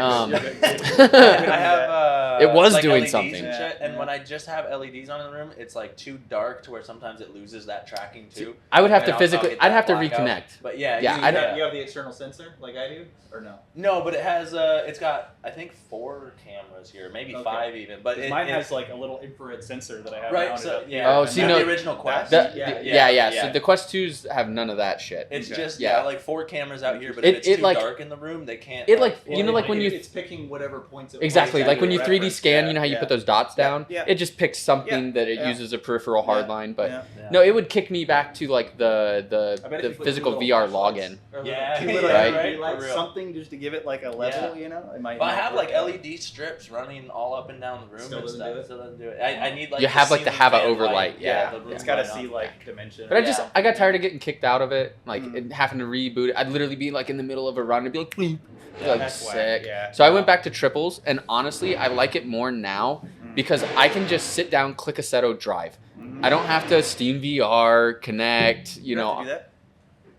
Um, I have. It was like doing LEDs something. And, shit, and Yeah. when I just have LEDs on in the room, it's like too dark to where sometimes it loses that tracking too. I would have And to I'll physically. get I'd that have to blackout. reconnect. But yeah. Yeah, you, I'd- You have the external sensor like I do, or no? No, but it has. It's got I think 4 cameras here, maybe Okay. 5 even. But 'Cause it, mine it, has like a little infrared sensor that I have right. mounted So up yeah. here. Oh, and see, the no, original Quest. Yeah. So yeah. the Quest 2s have none of that shit. It's Okay. just Yeah. like 4 cameras out here, but It- if it's it too like- dark in the room, they can't. it like you know Well, like when you it's picking whatever points it exactly wants like as when your you 3D reference. scan, Yeah, you know how you yeah. put those dots down. Yeah. It just picks something that it Yeah. uses a peripheral hard line, but. Yeah. No, it would kick me back to like I bet the if you put physical 2 little VR flashlights login. or Yeah, two little right. LED lights, For real. something just to give it like a level, you know. It might. But I might have work like out. LED strips running all up and down the room Still and doesn't stuff. do it? Still doesn't do it. I need like You have, like, the ceiling have a fan overlight, light. yeah. the room It's got to light see on. like dimension. But Yeah. I got tired of getting kicked out of it, like Mm. and having to reboot it. I'd literally be like in the middle of a run and be like, "Bleep." Yeah, Like that's whack, sick. yeah. So I went back to triples, and honestly, I like it more now Mm. because I can just sit down, click a Seto, drive. Mhm. I don't have to Steam VR, connect. You don't have know, to do that.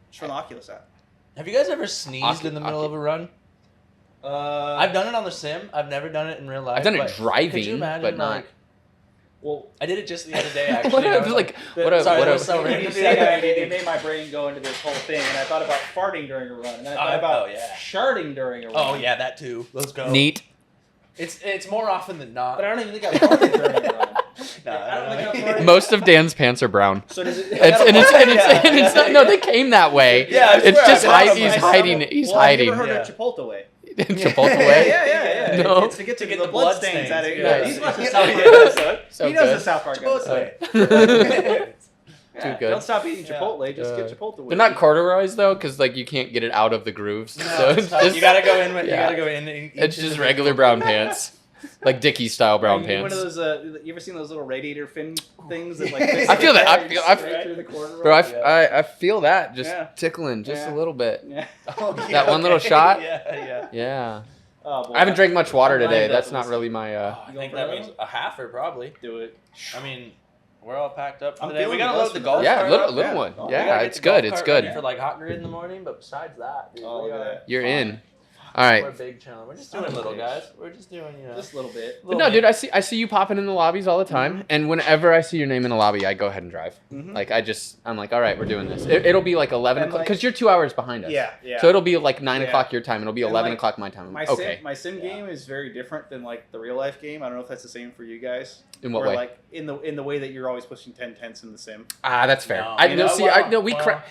It's from the Oculus app. Have you guys ever sneezed in the middle of a run? I've done it on the sim. I've never done it in real life. I've done it but Could driving, you imagine, but not. like, well, I did it just the other day. Actually, What and I a- was like the- what a sorry, what that a was so random. you see, it made my brain go into this whole thing, and I thought about farting during a run, and then I thought about oh, yeah. sharding during a run. Oh yeah, that too. Let's go. neat. It's more often than not. But I don't even think I farted during a run. No, I don't think I farted. Most of Dan's pants are brown. So does it? It's not, no, they came that way. Yeah, I it's swear, just I saw them. he's I saw hiding. them. He's Well, hiding. Have you ever heard Yeah. of Chipotle way? Chipotle Yeah, way. yeah. No. It's to get the the blood blood stains stains, out of yeah. He's watching Yeah. South Park Yeah. episode. So He knows good. the South Park Chipotle. episode. Too good. Don't stop eating Yeah. Chipotle. Just get Chipotle way. They're not corduroys though, because like you can't get it out of the grooves. No, so it's tough. just, You gotta go in. With, yeah. You gotta go in. And it's just regular brown pants, like Dickie style brown One pants. of those. You ever seen those little radiator fin things that like? I feel that. I feel. Right through the corduroy? Bro, Yeah. I feel that just Yeah. tickling just Yeah. a little bit. Yeah. Oh, That one little shot? Yeah. Yeah. Oh, boy. I haven't drank much water I'm today. lined up That's for not this. really my. Oh, I think that means a halfer probably. Do it. I mean, we're all packed up for I'm the day. We feeling gotta the load best the for golf that. Yeah, cart little up. little yeah. one. Oh, We Yeah, gotta get it's the golf good. It's cart good. ready for like hot grid in the morning, but besides that, dude, Oh, we look at are- that. You're fine. in. All right. We're a big challenge. We're just doing little guys. We're just doing Just a little bit. But no, dude, I see you popping in the lobbies all the time, and whenever I see your name in a lobby, I go ahead and drive. Mhm. Like I'm like, all right, we're doing this. It'll be like 11 And, o'clock like- because you're 2 hours behind us. Yeah, yeah. So it'll be like 9 Yeah. o'clock your time. It'll be And, 11 like, o'clock my time. My Okay. sim game is very different than like the real life game. I don't know if that's the same for you guys. In what Where, way? Like in the way that you're always pushing 10/10s in the sim. Ah, that's fair. No. I You no know, see. well, I no we well.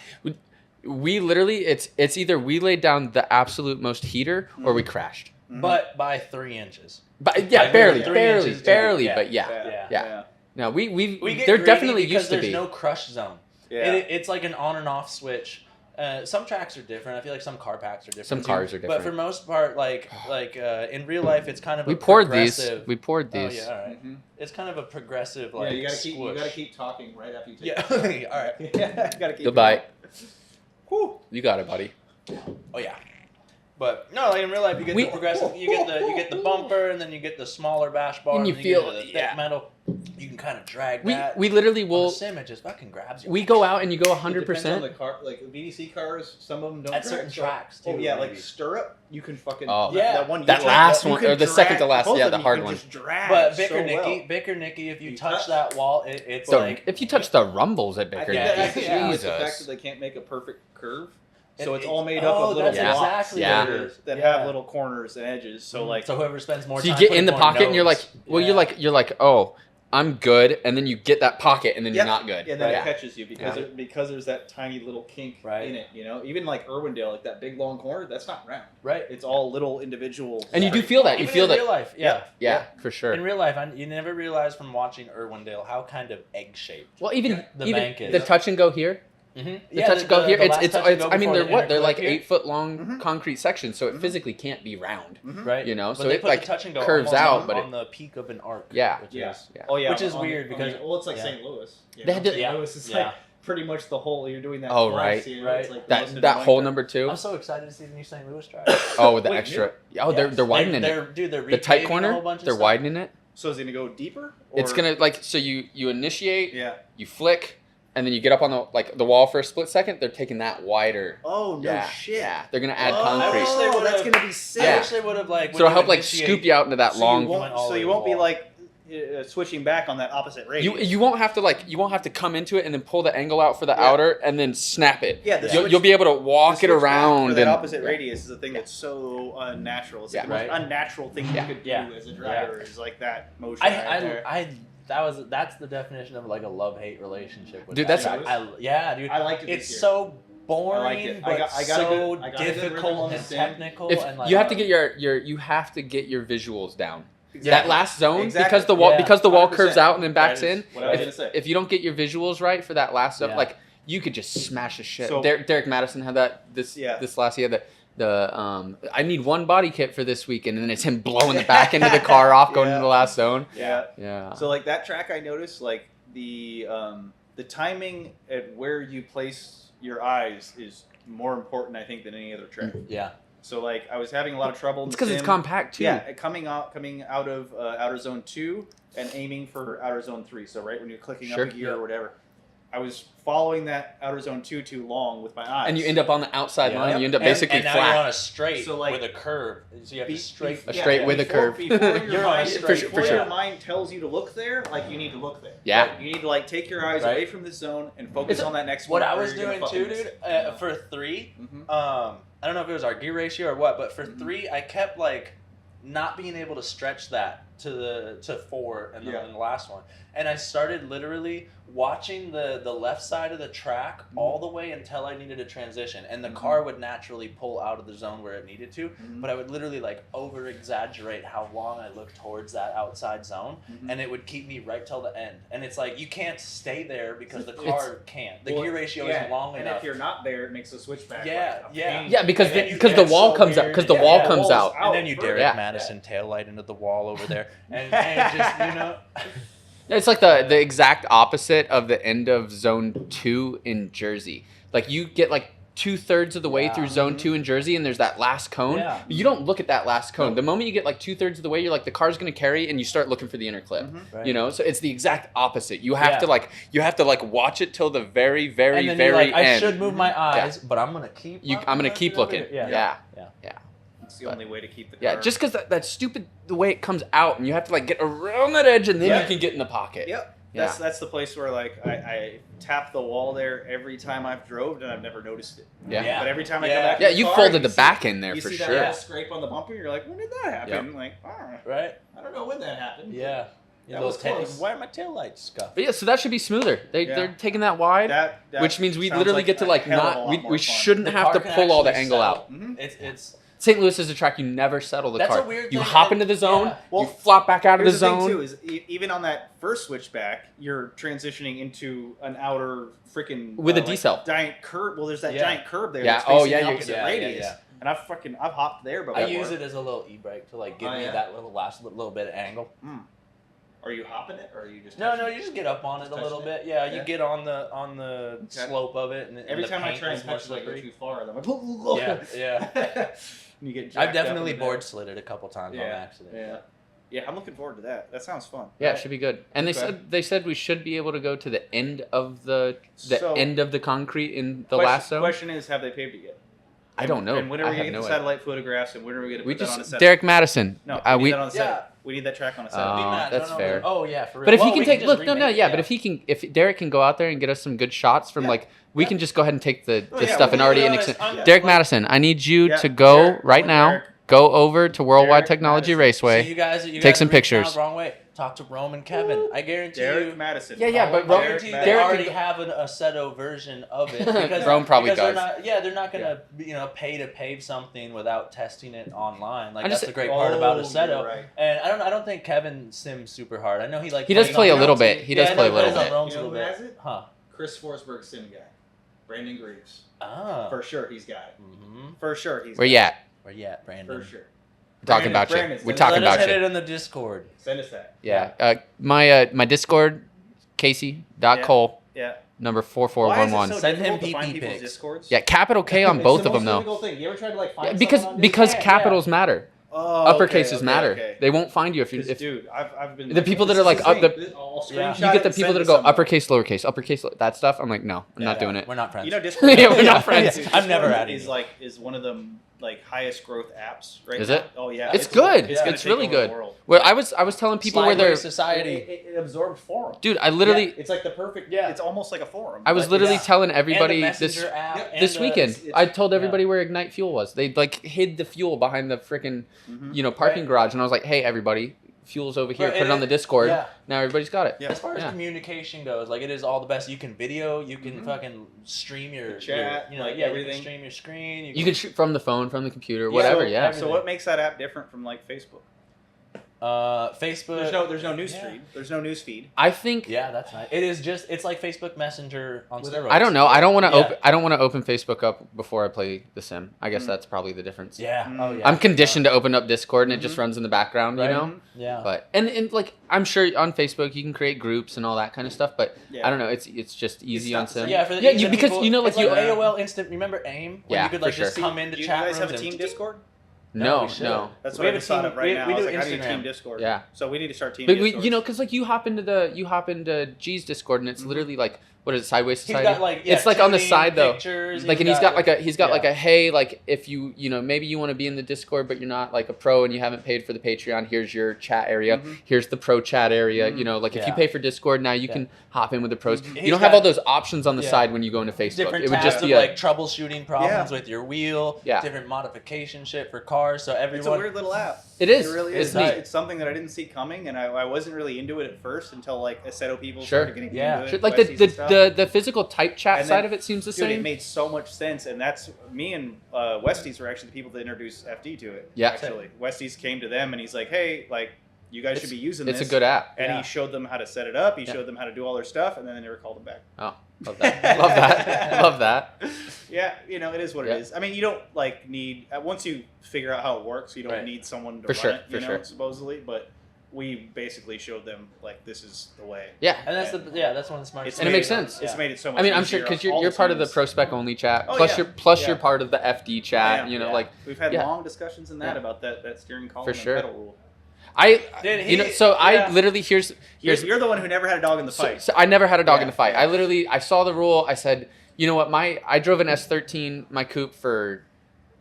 we literally it's either we laid down the absolute most heater or we crashed. but by 3 inches. But yeah, Like, barely, 3 barely, inches barely, deep. but yeah. Yeah. No, we get there greedy definitely because used to there's be. no crush zone. Yeah. It's like an on and off switch. Some tracks are different. I feel like some car packs are different. Some cars are different. But for most part, like in real life, it's kind of We a poured these. progressive. We poured Oh these. yeah, all right. It's kind of a progressive like. Yeah, you squish. gotta keep talking right after you take Yeah. it. All right. Yeah, you gotta keep Goodbye. Whew. You got it, buddy. Oh yeah. But no, like in real life, you get the progressive. You get the bumper, and then you get the smaller bash bar, And you then feel- get the thick yeah. metal. You can kind of drag that. We literally On will. the sim, it just fucking grabs you. We go out and you go It depends on 100%. the car, like the VDC cars. Some of them don't At drag, certain so- tracks, too, Oh yeah, maybe. like stirrup, you can fucking. Oh. Yeah. that one. That you last you one, can or the second to drag last, both yeah, of the them, hard you can one. Just drag But so well. Bicker Nicky, if you You touch touch- that wall, it's So like if you touch the rumbles at I Baker think Yeah, that has Nicky, to do with the fact that Jesus. they can't make a perfect curve, It- so it's it- all made up oh, of little that's Yeah. blocks exactly Yeah. what it is. that Yeah. have little corners and edges. So like, So whoever spends more So you time get in putting the more pocket and you're like, notes. well, Yeah. you're like, oh, I'm good, and then you get that pocket and then yeah, you're not good. and then Yeah. it catches you because Yeah. because there's that tiny little kink Right. in it. You know, even like Irwindale, like that big long corner, that's not round. Right. It's all little individual. And you do feel that. You Even feel in that. real life, yeah. Yeah, for sure. In real life, you never realize from watching Irwindale how kind of egg-shaped. Well, even The bank is. the touch and go here. Mm-hmm. The touch and go here. It's I mean, they're what? They're like here. 8-foot long concrete sections, so it physically can't be round. right? You know, but so they it, put like, the touch and go curves almost out, on, but on the peak of an arc. Yeah. which Yeah. is Oh yeah. Which is on the- weird on the- because- well, it's like yeah. St. Louis. You They know, had to- St. yeah. Louis is Yeah. like pretty much the whole. You're doing that. Oh, twice, right. you know, Right. it's like That most that hole annoying number 2. I'm so excited to see the new St. Louis track. Oh, with the Wait, extra. Oh, Yes. they're widening they're, it. Dude, they're The tight repaving a corner, whole bunch of they're stuff. widening it. So is it gonna go deeper? It's or- gonna like so you initiate, Yeah. you flick, and then you get up on the wall for a split second. They're taking that wider. Oh no yeah, shit. yeah. They're gonna add Oh, concrete. wish they would've- that's gonna be sick. I Yeah. wish they would have like. So it'll help like scoop you out into that So long. you went all won't, so the you way to won't the be wall. like switching back on that opposite radius. You won't have to come into it and then pull the angle out for the outer and then snap it. Yeah, the switch- You'll be able to The walk it switch back around for that and opposite yeah. radius is the thing that's so unnatural. It's Yeah. like the most Right. unnatural thing Yeah. you could do Yeah. as a driver is like that motion. That's the definition of like a love-hate relationship with Dude, that that's- track. Yeah, dude. I liked it It's this year. so boring, I liked it. but I got a so good- I got a good rhythm on difficult the and sim. technical. If and like, you have to get you have to get your visuals down. Exactly. That last zone Exactly. because the wall Yeah. because the wall 100%. curves out and then backs That is in. what I was If, gonna say. if you don't get your visuals right for that last zone, Yeah. like you could just smash the shit. So- Derek Madison had that this last year. I need one body kit for this weekend, and then it's him blowing the back end of the car off going Yeah. into the last zone. Yeah. Yeah. So like that track, I noticed like the timing at where you place your eyes is more important, I think, than any other track. Yeah. So like I was having a lot of trouble. It's because it's compact too. Yeah, coming out of outer zone 2 and aiming for outer zone 3. So right when you're clicking Sure. up a gear or whatever, I was following that outer zone 2 too long with my eyes. And you end up on the outside Yeah. line. You end up And- basically and now flat. you're on a straight So, like, with a curve. So you have to straight. A straight with a curve. Before You're on a straight before for your sure. mind tells you to look there, like you need to look there. Yeah. Like, you need to like take your eyes Right. away from this zone and focus It's- on that next What one. I or was you're gonna doing fucking too, miss dude, it. for 3, Mhm. I don't know if it was our gear ratio or what, but for Mhm. 3, I kept like not being able to stretch that to 4 and Yeah. and the last one. And I started literally watching the left side of the track all the way until I needed a transition. And the car would naturally pull out of the zone where it needed to. But I would literally like over exaggerate how long I looked towards that outside zone. And it would keep me right till the end. And it's like, you can't stay there because the car can't. The Well, gear ratio yeah, isn't long and enough. if you're not there, it makes the switchback. Yeah, like a yeah. pain. Yeah, because And then you- because the it's wall so comes out. weird. Because the Yeah, wall yeah, comes walls out. And then you first. Derek Yeah. Madison taillight into the wall over there. And just, you know. It's like the exact opposite of the end of zone 2 in Jersey. Like you get like 2/3 of the way Yeah. through zone 2 in Jersey, and there's that last cone. Yeah. You don't look at that last cone. The moment you get like 2/3 of the way, you're like the car's gonna carry, and you start looking for the inner clip. Right. You know, so it's the exact opposite. You have Yeah. to like watch it till the very And then you're very like, I end. should move my eyes, but I'm going to keep I'm gonna keep looking. Yeah. It's the only way to keep the car. Yeah, just because that's stupid the way it comes out, and you have to like get around that edge, and then Yeah. you can get in the pocket. Yep. Yeah. That's the place where like I tap the wall there every time I've drove and I've never noticed it. Yeah. Yeah. But every time I Yeah. come back, Yeah, to the you car, folded the see- back in there you for see sure. that little scrape on the bumper. You're like, when did that happen? Yep. Like, Right? I don't know when that happened. Yeah. That was close. Why are my taillights scuffed? But yeah, so that should be smoother. Yeah. They're taking that wide, That which means we sounds literally like get to a like hell of a not lot we more we fun. shouldn't The have car to can pull all the actually angle settle. out. Mhm. It's St. Louis is a track you never settle the That's car. a weird You thing. hop into the zone, Yeah. Well, you flop back out of the Here's the zone. thing too is even on that first switchback, you're transitioning into an outer freaking With a like, decel. giant curb. Well, there's that Yeah. giant curb there. Yeah, That's oh, facing yeah, the you- opposite yeah, radius. yeah. And I've hopped there before. I use it as a little e-brake to like give Oh, me yeah? that last little bit of angle. Are you hopping it or are you just? No, touching no, it? you just get up on it a Touching little it? bit. Yeah, Yeah. you get on the slope of it, and Every the time I paint try is and more touch it, I go slippery. too far. I'm like, Yeah, yeah. You get I've jacked up definitely in the back. board slid it a couple times on accident. Yeah, I'm looking forward to that. That sounds fun. Yeah, it should be good. And Okay. they said we should be able to go to the end of the So- end of the concrete in the last zone. Question is, have they paved it yet? I don't know. And when are I we have going to no get the idea. satellite photographs and when are we going to We put that on a just set? Derek Madison. No, we we need that on a set. Yeah. We need that track on a set. That's fair. Oh yeah, for real. But if Well, he can we take just look, no, remake it, yeah. But if Derek can go out there and get us some good shots from Yeah. we can just go ahead and take the Oh, yeah, stuff we and can already do annex that. it. Yeah. Derek Like- Madison, I need you Yeah, to go Derek, right now. Derek. Go over to Worldwide Derek Technology Madison. Raceway. So you guys Take some are reaching pictures. out the wrong way. Talk to Rome and Kevin. I guarantee Derek you. Madison. Yeah, but I Rome- guarantee they Derek already can- have a Seto version of it. Because, Rome probably because does. They're not gonna pay to pave something without testing it online. Like I that's just- the great part about a Oh, Seto. you're right. And I don't think Kevin sims super hard. I know he He does plays play on a little Rome's- bit. He does I know play a he little plays on bit. Rome's You know a who little has bit. it? Huh? Chris Forsberg sim guy. Brandon Greaves. Oh. For sure he's got it. Mm-hmm. For sure he's Where got you at? Where you at, it. Brandon? For sure. We're talking Brandon, about Brandon, you. We're send talking Let us about hit you. it in the Discord. Send us that. Yeah. My Discord, Kasey.Kohl, Yeah. number Why is it 4411. so Send him difficult to find PP people's pics. Discords? Yeah, capital K on It's both the of them most though. difficult thing. You ever tried to like find Yeah, because someone on because Yeah, capitals matter. Oh, Uppercases okay, matter. okay. They won't find you if you Because, if dude, I've been the people that are like up the I'll Yeah. screenshot you get it the and people send that it go someone. uppercase, lowercase, that stuff. I'm like, no, I'm not Yeah. doing it. We're not friends. You know, Discord. Yeah, we're not friends. Dude, I'm never Discord adding is you. is one of the like highest growth apps right Is now. it? Oh yeah, It's good. It's, gonna It's take really over the good. world. Well, I was telling people where Slideway they're society. It absorbed forum. dude. I literally Yeah, it's like the perfect. Yeah. It's almost like a forum. I was Like, literally it's- telling everybody and the this Messenger app and this the- weekend. it's- I told everybody where Ignite Fuel was. They like hid the fuel behind the freaking parking Right. garage, and I was like, hey everybody, fuel's over here. Right, Put it and on the Discord. yeah. Now everybody's got it. Yeah. As far as Yeah. communication goes, like it is all the best. You can video, you can fucking stream your Chat, your, like you everything. can stream your screen. You can shoot from the phone, from the computer, Yeah, whatever. so Yeah. everything. So what makes that app different from like Facebook? Facebook. There's no news Yeah. feed. There's no news feed. I think. Yeah, that's nice. It is just it's like Facebook Messenger on With- steroids. I don't know. I don't want to Yeah. open. I don't want to open Facebook up before I play the sim. I guess that's probably the difference. Yeah. Mm. Oh yeah. I'm conditioned to open up Discord and it just runs in the background, Right. you know. Yeah. But and like I'm sure on Facebook you can create groups and all that kind of stuff. But Yeah. I don't know. It's just easy not on the sim. same. yeah, for the yeah, instant because people, you know, like it's you. like AOL Instant. Remember AIM? When Yeah, you could for like just sure. come into Do you chat guys have rooms a team and- Discord? No, we should. no. That's We what I have a just thought team- of right we- now. we I was do like, I need Instagram. team Discord. Yeah. So we need to start team But we, Discord. you know, because like you hop into G's Discord and it's literally like what is it, Sideways He's Society? got like it's like on the tuning side though. pictures, Like and he's got like a yeah. like a hey, like if you know maybe you want to be in the Discord but you're not like a pro and you haven't paid for the Patreon, here's your chat area, here's the pro chat area. You know, like if you Yeah. pay for Discord now you can hop in with the pros. He's You don't have got- all those options on the Yeah. side when you go into Facebook. different It would tabs just of be a like troubleshooting problems Yeah. with your wheel, Yeah. different modification shit for cars. So everyone It's a weird little app. it is. It really It's is. neat. It's something that I didn't see coming, and I wasn't really into it at first until like Aceto people Sure. started getting Yeah. into Sure, it. like Westies and stuff. the physical type chat And side then- of it seems the Dude, it same. made so much sense, and that's me and Westies were actually the people that introduced FD to it. Yeah. actually, Westies came to them, and he's like, "Hey, like, you guys should be using It's this." a good app. And Yeah. he showed them how to set it up. He Yeah. showed them how to do all their stuff, and then they never called him back. Oh, love that. Love that. Love that. Yeah, you know, it is what Yeah. it is. I mean, you don't like need once you figure out how it works, you don't Right. need someone to For run sure, it. for You know, sure. supposedly, but we basically showed them like this is the way. Yeah. and that's one of the smartest. And it made makes sense. It's made it so much. I mean, I'm sure easier because on all you're part of the teams. pro spec only chat. Oh, Plus yeah. you're Yeah. part of the FD chat. Yeah, You know, yeah. like We've had Yeah. long discussions in that Yeah. about that steering column For and sure. pedal rule. I Did you know he- so I yeah. literally here's You're the one who never had a dog in the so, fight. so I never had a dog Yeah, in the fight. yeah. I literally I saw the rule. I said, you know what, I drove an S13 my coupe for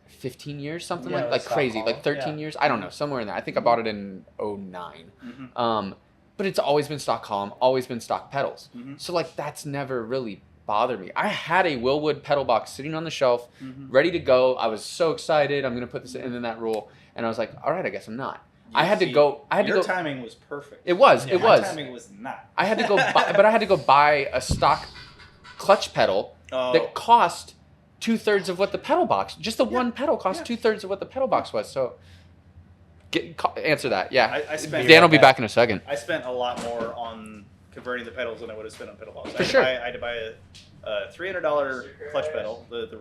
15 years, something Yeah, like Stock crazy, Hollow. like 13 Yeah. years. I don't know, somewhere in there. I think I bought it in 09. Mhm. But it's always been stock column, always been stock pedals. Mhm. So like that's never really bothered me. I had a Willwood pedal box sitting on the shelf, Mhm. ready to go. I was so excited. I'm gonna put this in that rule, and I was like, all right, I guess I'm not. I had to See, go. I had to your go. timing was perfect. It was. Yeah. It My was. timing was not. I had to go, but I had to go buy a stock clutch pedal Oh, that cost 2/3 of what the pedal box. Just the one pedal cost 2/3 of what the pedal box was. So, answer that. Yeah, I spent Dan will be back in a second. I spent a lot more on converting the pedals than I would have spent on pedal box. For sure. I had to buy a $300 clutch pedal. The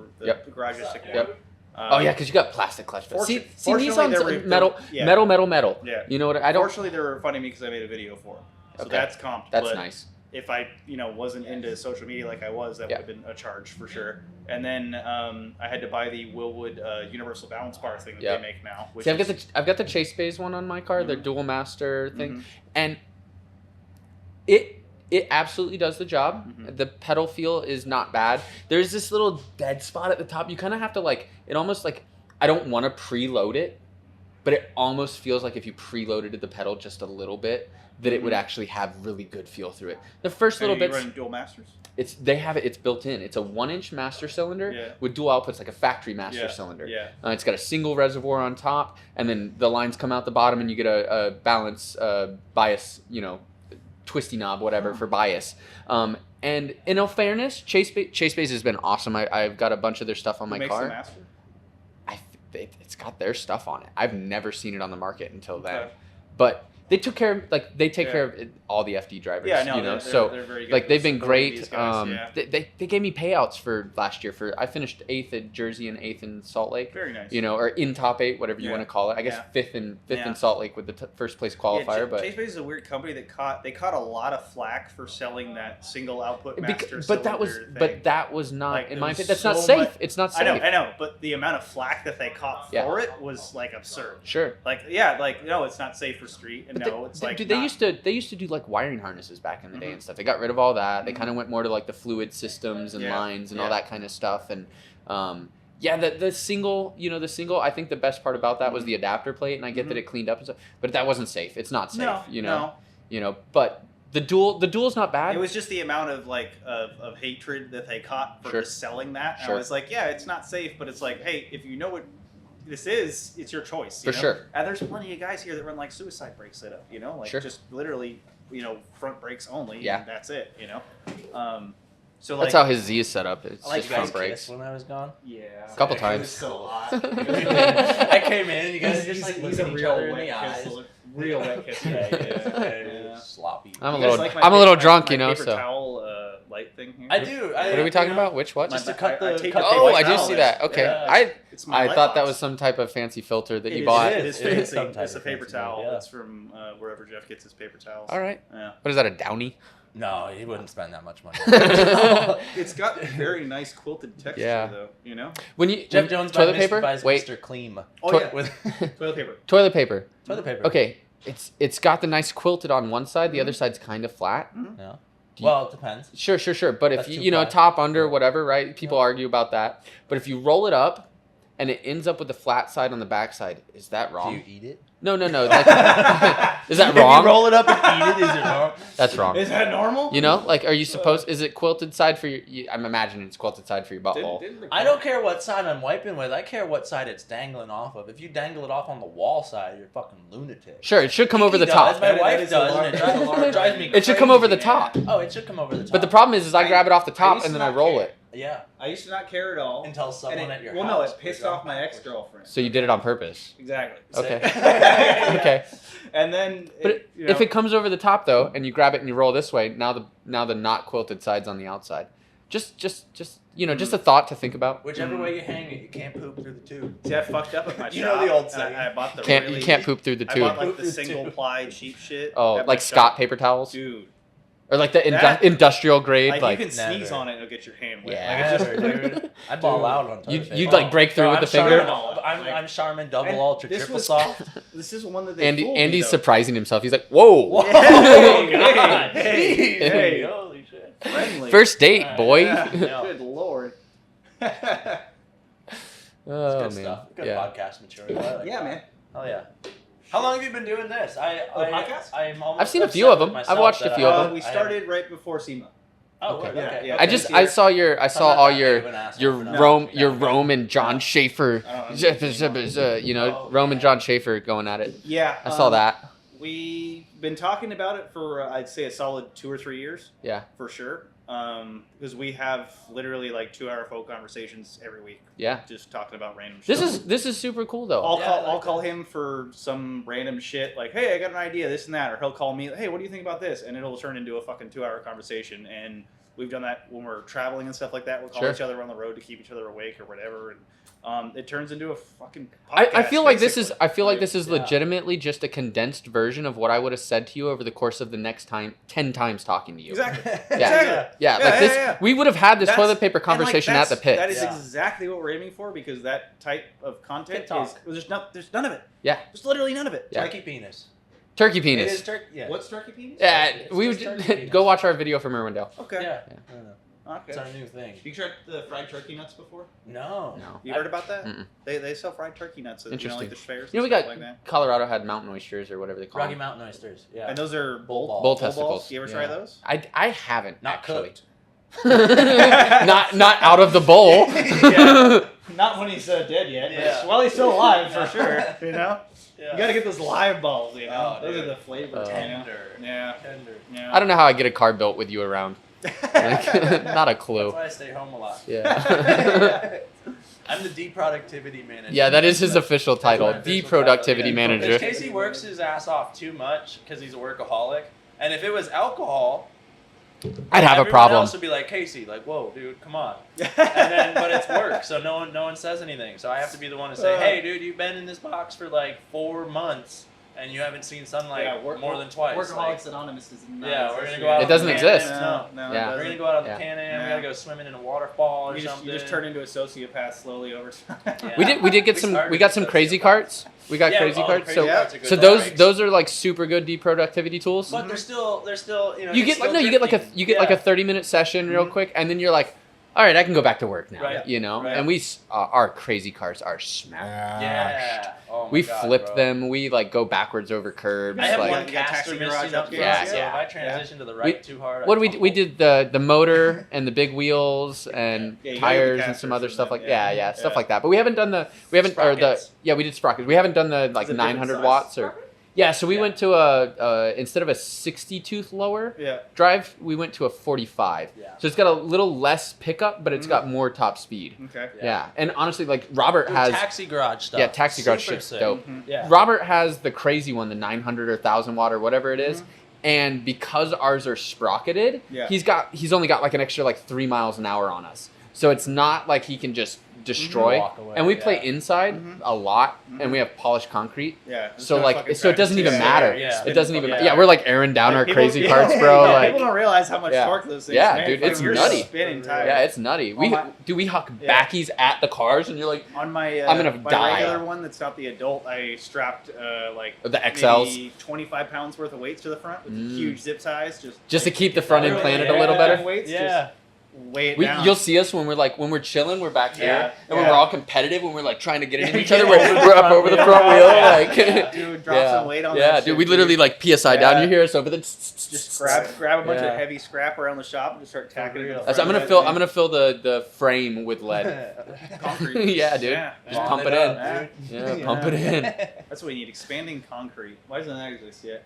garage is sticking. Yep. Oh yeah, because you got plastic clutch pedals. See fortunately, Nissan's metal. Yeah. You know what? I don't. Fortunately, they were funding me because I made a video for them. So Okay. that's comped. That's but nice. If I, wasn't into social media like I was, that would have been a charge for sure. And then I had to buy the Willwood universal balance bar thing that they make now. Which See, I've got the Chase Bays one on my car, the dual master thing, and it absolutely does the job. The pedal feel is not bad. There's this little dead spot at the top. You kind of have to it almost I don't want to preload it, but it almost feels like if you preloaded the pedal just a little bit, that it would actually have really good feel through it. The first little bit. You run dual masters? It's built in. It's a 1-inch master cylinder with dual outputs, like a factory master cylinder. Yeah. It's got a single reservoir on top, and then the lines come out the bottom, and you get a balance bias, twisty knob, whatever, for bias. And in all fairness, Chase Bays has been awesome. I've got a bunch of their stuff on my car. Who makes the master? It's got their stuff on it. I've never seen it on the market until then. Okay. But they took care of they take care of all the FD drivers. Yeah, no, they're very good. They've been great. These guys, They gave me payouts for last year. I finished 8th at Jersey and 8th in Salt Lake. Very nice. Or in top 8, whatever you want to call it. I guess 5th in Salt Lake with the first place qualifier. But Chase Bays is a weird company that caught a lot of flack for selling that single output master. But that was not in my opinion. That's not safe. It's not safe. I know. But the amount of flack that they caught for it was absurd. Sure. No, it's not safe for street, and they used to do wiring harnesses back in the day and stuff. They got rid of all that. They kind of went more to the fluid systems and lines and all that kind of stuff. And the single, I think the best part about that was the adapter plate, and I get that it cleaned up and stuff, but that wasn't safe. It's not safe. No. But the dual's not bad. It was just the amount of of hatred that they caught for just selling that. And I was it's not safe, but it's hey, if you know what this is, it's your choice. For sure. And there's plenty of guys here that run suicide brake setup, just literally, front brakes only. Yeah. And that's it, So that's how his Z is set up. It's just front brakes. brakes. When I was gone, a couple times. So hot. I came in and you guys just he's looking a each real other in wet the eyes. kiss. Real wet kiss. Yeah. Sloppy. I'm a You guys little my drunk, my so. paper towel light thing here. I do. What are we talking about? Which what? Just to I cut the. taped cut it the Oh, white I do towel. see that. Okay, Yeah. It's my I light thought that box. was some type of fancy filter that you It bought. is. It is It's some fancy. type It's a of paper fancy towel. yeah. It's from wherever Jeff gets his paper towels. All right. Yeah. What is that? A Downy? No, he wouldn't spend that much money. It's got very nice quilted texture, Yeah. though. When you Jeff Jones toilet paper? buys Wait, Mr. Clean. Oh Toi- yeah, With toilet paper. toilet paper. toilet paper. Okay, it's got the nice quilted on one side. The other side's kind of flat. Yeah. you- Well, it depends. Sure. But if That's you too flat. top, under, whatever, right? People argue about that. But if you roll it up and it ends up with the flat side on the back side, is that Do wrong? you eat it? No. Like, is that If you wrong? roll it up and eat it, is it wrong? That's wrong. Is that normal? Are you supposed? Is it quilted side for your? I'm imagining it's quilted side for your butthole. I don't care what side I'm wiping with. I care what side it's dangling off of. If you dangle it off on the wall side, you're a fucking lunatic. Sure, it should come over the He top. does, My That wife is does, a and it large- drives me It should come over the crazy. top. Oh, it should come over the top. But the problem is I grab it off the I top used and to then I not roll care. it. Yeah. I used to not care at all. Until someone And at your well, house. no, it put pissed it on off my backwards. ex-girlfriend. So you did it on purpose. Exactly. Okay. Yeah. Okay. And then, But if it comes over the top though, and you grab it and you roll this way, now the not quilted side's on the outside. Just a thought to think about. Whichever way you hang it, you can't poop through the tube. See, I fucked up at my You shop. know the old and saying. I bought the You can't poop through the I tube. bought Poop the through single tube. ply cheap shit. Oh, at my like Scott shop. paper towels, Dude. or like the That- industrial grade, Like, like you can sneeze Never. on it and it'll get your hand wet. Yeah. Like, it's Never, just, dude. I'd ball out on toilet you'd paper. like break through Bro, with I'm the finger. Charmin, I'm Charmin double And ultra this triple was- soft. This is one that they fooled me, Andy's though. surprising himself. He's like, whoa. Hey, hey, hey. Holy shit. Friendly. First date, boy. Yeah. Yeah. Good lord. Oh Good man. stuff. Good Yeah. podcast material. I like Yeah, that. man. Oh yeah. How long have you been doing this? podcast? I'm almost I've seen a upset few of with them. I've myself watched a that few of them. We started right before SEMA. Oh, Okay. okay. Yeah, okay. yeah. I saw I'm not all that your big of an asshole for that. Rome and John Schaefer, I don't know. Rome and John Schaefer going at it. Yeah. I saw that. We've been talking about it for, I'd say, a solid 2 or 3 years. Yeah. For sure. because we have literally like 2-hour phone conversations every week. Yeah. Just talking about random This shit. is super cool though. I'll call him for some random shit like, hey, I got an idea, this and that, or he'll call me, hey, what do you think about this? And it'll turn into a fucking 2-hour conversation. And we've done that when we're traveling and stuff like that. We'll call each other on the road to keep each other awake or whatever. And it turns into a fucking podcast, I feel like this is Yeah. legitimately just a condensed version of what I would have said to you over the course of the next 10 times talking to you. Exactly. Yeah, like this. We would have had this toilet paper conversation at the pit. That is exactly what we're aiming for, because that type of content there's none of it. Yeah. There's literally none of it. Yeah. Turkey penis. Turkey It penis. is turkey. Yeah. What's turkey penis? Yeah, It's we just would turkey penis. go watch our video from Irwindale. Okay. Yeah. Okay. It's our new thing. You tried the fried turkey nuts before? No. You heard about that? Mm-mm. They sell fried turkey nuts at Interesting. like the fairs. You know, we and stuff got like that. Colorado had mountain oysters or whatever they call Rocky them. Mountain oysters. Yeah. And those are Bull Bull balls. testicles. You ever try those? I haven't Not actually. cooked. not out of the bowl. Yeah. Not when he's dead yet. Yeah. But while he's still alive, for sure. You know. Yeah. You got to get those live balls. You know. Oh, those dude. are the flavors. you know? Tender. Yeah. Tender. Yeah. I don't know how I get a car built with you around. Like, not a clue. That's why I stay home a lot. Yeah. I'm the deproductivity manager. Yeah, that is his official title, That's my official de-productivity title. manager. Because Kasey works his ass off too much because he's a workaholic. And if it was alcohol, I'd have a everyone problem. else would be like, Kasey, like, whoa, dude, come on. And then, but it's work, so no one says anything. So I have to be the one to say, hey, dude, you've been in this box for like 4 months and you haven't seen sunlight more than twice. Workaholics Anonymous is not. Yeah, we're gonna go out. It doesn't on the exist. Can-Am. No, Yeah. We're gonna go out on the Yeah. Can-Am. We gotta go swimming in a waterfall or something. You just turn into a sociopath slowly over time. Yeah. We did get some. We got some crazy carts. We got crazy carts. Crazy So carts are good so bikes. those are like super good de-productivity tools. But they're still you know. You get like you get like a 30-minute session real quick, and then you're like, all right, I can go back to work now. Right. You know, Right. and our crazy cars are smashed. Yeah. Oh my We God, flip bro. them. We like go backwards over curbs. I have like, one You got caster taxi garage missing up upstairs? here. Yeah, So yeah. if I transition to the right too hard, what I do we did the motor and the big wheels and Yeah, you gotta get the tires and casters some other and stuff that, like yeah. stuff Yeah. like that. But we haven't done the or the Sprockets. we did sprockets. We haven't done the like Is it different 900 size watts or sprocket? yeah. So we Yeah. went to a instead of a 60 tooth lower Yeah. drive, we went to a 45. Yeah. So it's got a little less pickup, but it's got more top speed. Okay. Yeah, and honestly, like Robert Dude, has taxi garage stuff. yeah, taxi garage Super shit's sick. dope. Yeah. Robert has the crazy one, the 900 or 1000 watt or whatever it is. And because ours are sprocketed, Yeah. he's only got like an extra like 3 miles an hour on us. So it's not like he can just destroy. Walk away, And we play yeah. inside a lot, and we have polished concrete. Yeah. it's So gonna like, fucking so it doesn't crash. even matter. Yeah. It doesn't even. Yeah. Yeah, we're like airing down our People- crazy yeah, parts, bro. yeah, Like, people don't realize how much Yeah. torque those things Yeah, make. dude, Like, it's you're nutty. Spinning tires. yeah, it's nutty. We my- huck Yeah. backies at the cars, and you're like On my I'm gonna my die. regular one that's not the adult, I strapped like The XLs. maybe 25 pounds worth of weights to the front with huge zip ties, just to keep the front end Really? planted a Yeah. little better. Weights, Yeah. just weigh it down. You'll see us when we're chilling, we're back here, Yeah. and when Yeah. we're all competitive, when we're like trying to get into Yeah, each other, yeah. we're up over the front wheel, like Dude, drop some weight on that yeah, shit, dude. We literally like PSI down. Yeah. You hear us over the. just grab a bunch Yeah. of heavy scrap around the shop and just start tacking it. So I'm gonna fill the frame with lead. concrete. Yeah, dude. Yeah. Just Bond pump it up, in. dude. Yeah, Yeah. pump it in. That's what we need. Expanding concrete. Why doesn't that exist yet?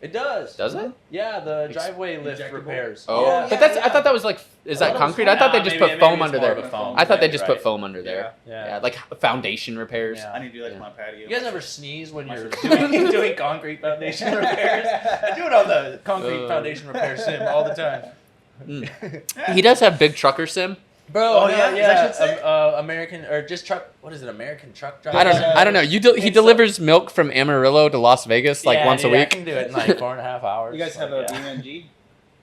It does. Does it? Yeah, the driveway lift injectable? repairs. Oh, Yeah. but I thought that was like, is that concrete? I thought they just put foam under there. I thought they just put foam under there. Yeah, like foundation repairs. Yeah. I need to do that Yeah. to my patio. You guys ever sneeze when you're Mushroom. doing concrete foundation repairs? I do it on the concrete foundation repair sim all the time. He does have big trucker sim. Bro, Oh, yeah? Is that shit sick? American or just truck. What is it? American truck driver. I don't know. He delivers milk from Amarillo to Las Vegas like once a I week. can do it in like 4.5 hours. You guys have Like, a yeah. BeamNG?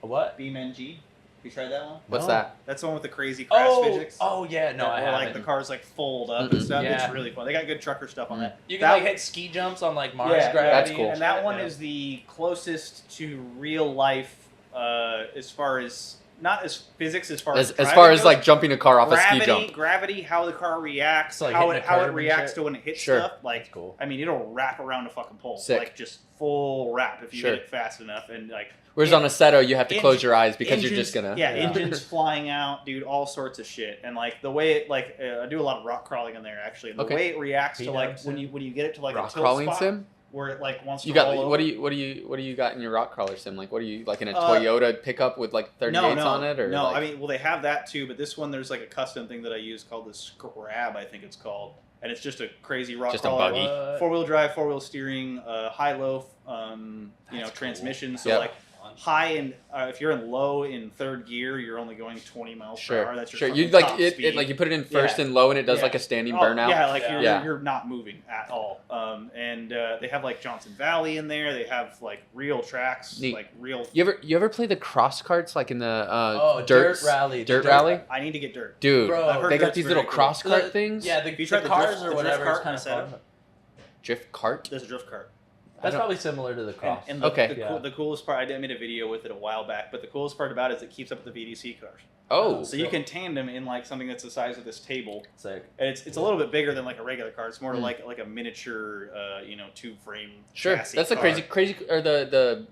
A what? BeamNG? You tried that one? What's No. that? That's the one with the crazy crash physics. Oh yeah, no, I where haven't. like the cars like fold up Mm-mm. and stuff. Yeah. It's really fun. They got good trucker stuff on that. You can That- like hit ski jumps on like Mars Yeah, gravity. that's cool. And that one Yeah. is the closest to real life as far as not as physics as far as As driving far as goes. like jumping a car off a ski jump. Gravity, how the car reacts, So, like, how hitting it a how curb it and reacts shit? to when it hits Sure. stuff. Like, That's cool. I mean, it'll wrap around a fucking pole, Sick. like just full wrap if you Sure. hit it fast enough, and like. Whereas on a Seto, you have to close Engine- your eyes because you're engines- just gonna. yeah, engines flying out, dude, all sorts of shit, and like the way it I do a lot of rock crawling in there actually, and the Okay. way it reacts to like P-dubs, when you get it to like Rock a tilt crawling spot. sim. where it like wants to You got roll over. what do you got in your rock crawler sim? Like what are you like in a Toyota pickup with like 38s on it or no? like... I mean, well, they have that too, but this one there's like a custom thing that I use called the Scrab, I think it's called, and it's just a crazy rock just a crawler. buggy. 4-wheel drive, 4-wheel steering, high-low, transmission. So like high and if you're in low in third gear, you're only going 20 miles per hour. That's your You fucking like top it speed. like you put it in first and low and it does like a standing burnout. Yeah, like you're not moving at all. And they have like Johnson Valley in there. They have like real tracks, like real. You ever play the cross carts like in the dirt rally? Dirt rally? I need to get dirt, dude. Bro, they got these little cross cart things. Yeah, the cars or whatever. It's kind of fun. Drift cart. There's a drift cart. That's probably similar to the cross. And the coolest part, I made a video with it a while back, but the coolest part about it is it keeps up with the VDC cars. Oh. So you can tandem in like something that's the size of this table. Sick. And it's a little bit bigger than like a regular car. It's more like a miniature, tube frame. Chassis That's car. the crazy or the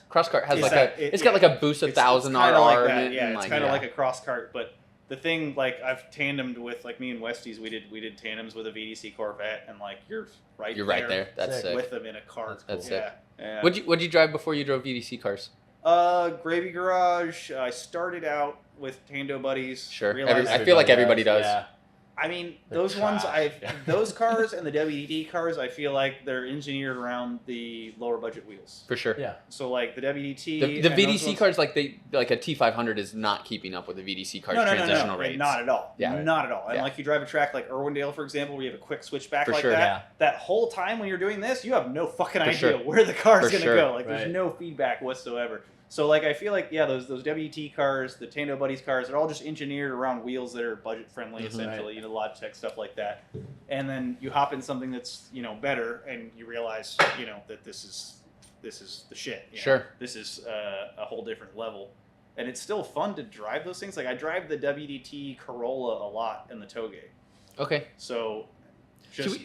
cross cart has it's got like a boost 1,000 RR like in it. Yeah, it's kind of like a cross cart, but the thing, like I've tandemed with, like me and Westies, we did tandems with a VDC Corvette, and like you're right there. That's sick. With them in a cart. That's sick. Yeah. What'd you drive before you drove VDC cars? Gravy Garage. I started out with Tando Buddies. Sure. I feel like everybody does. Yeah. I mean, those ones, those cars and the WDT cars, I feel like they're engineered around the lower budget wheels. For sure. Yeah. So like the WDT, the VDC cars, like a T500 is not keeping up with the VDC cars transitional rates. Not at all. Yeah. Not at all. And like you drive a track like Irwindale, for example, where you have a quick switchback like that. Yeah. That whole time when you're doing this, you have no fucking idea where the car's going to go. Like there's no feedback whatsoever. So like I feel like those WT cars, the Tando Buddies cars, they're all just engineered around wheels that are budget friendly essentially, Logitech stuff like that. And then you hop in something that's, better and you realize, that this is the shit. Sure. This is a whole different level. And it's still fun to drive those things. Like I drive the WDT Corolla a lot in the Toge. Okay. So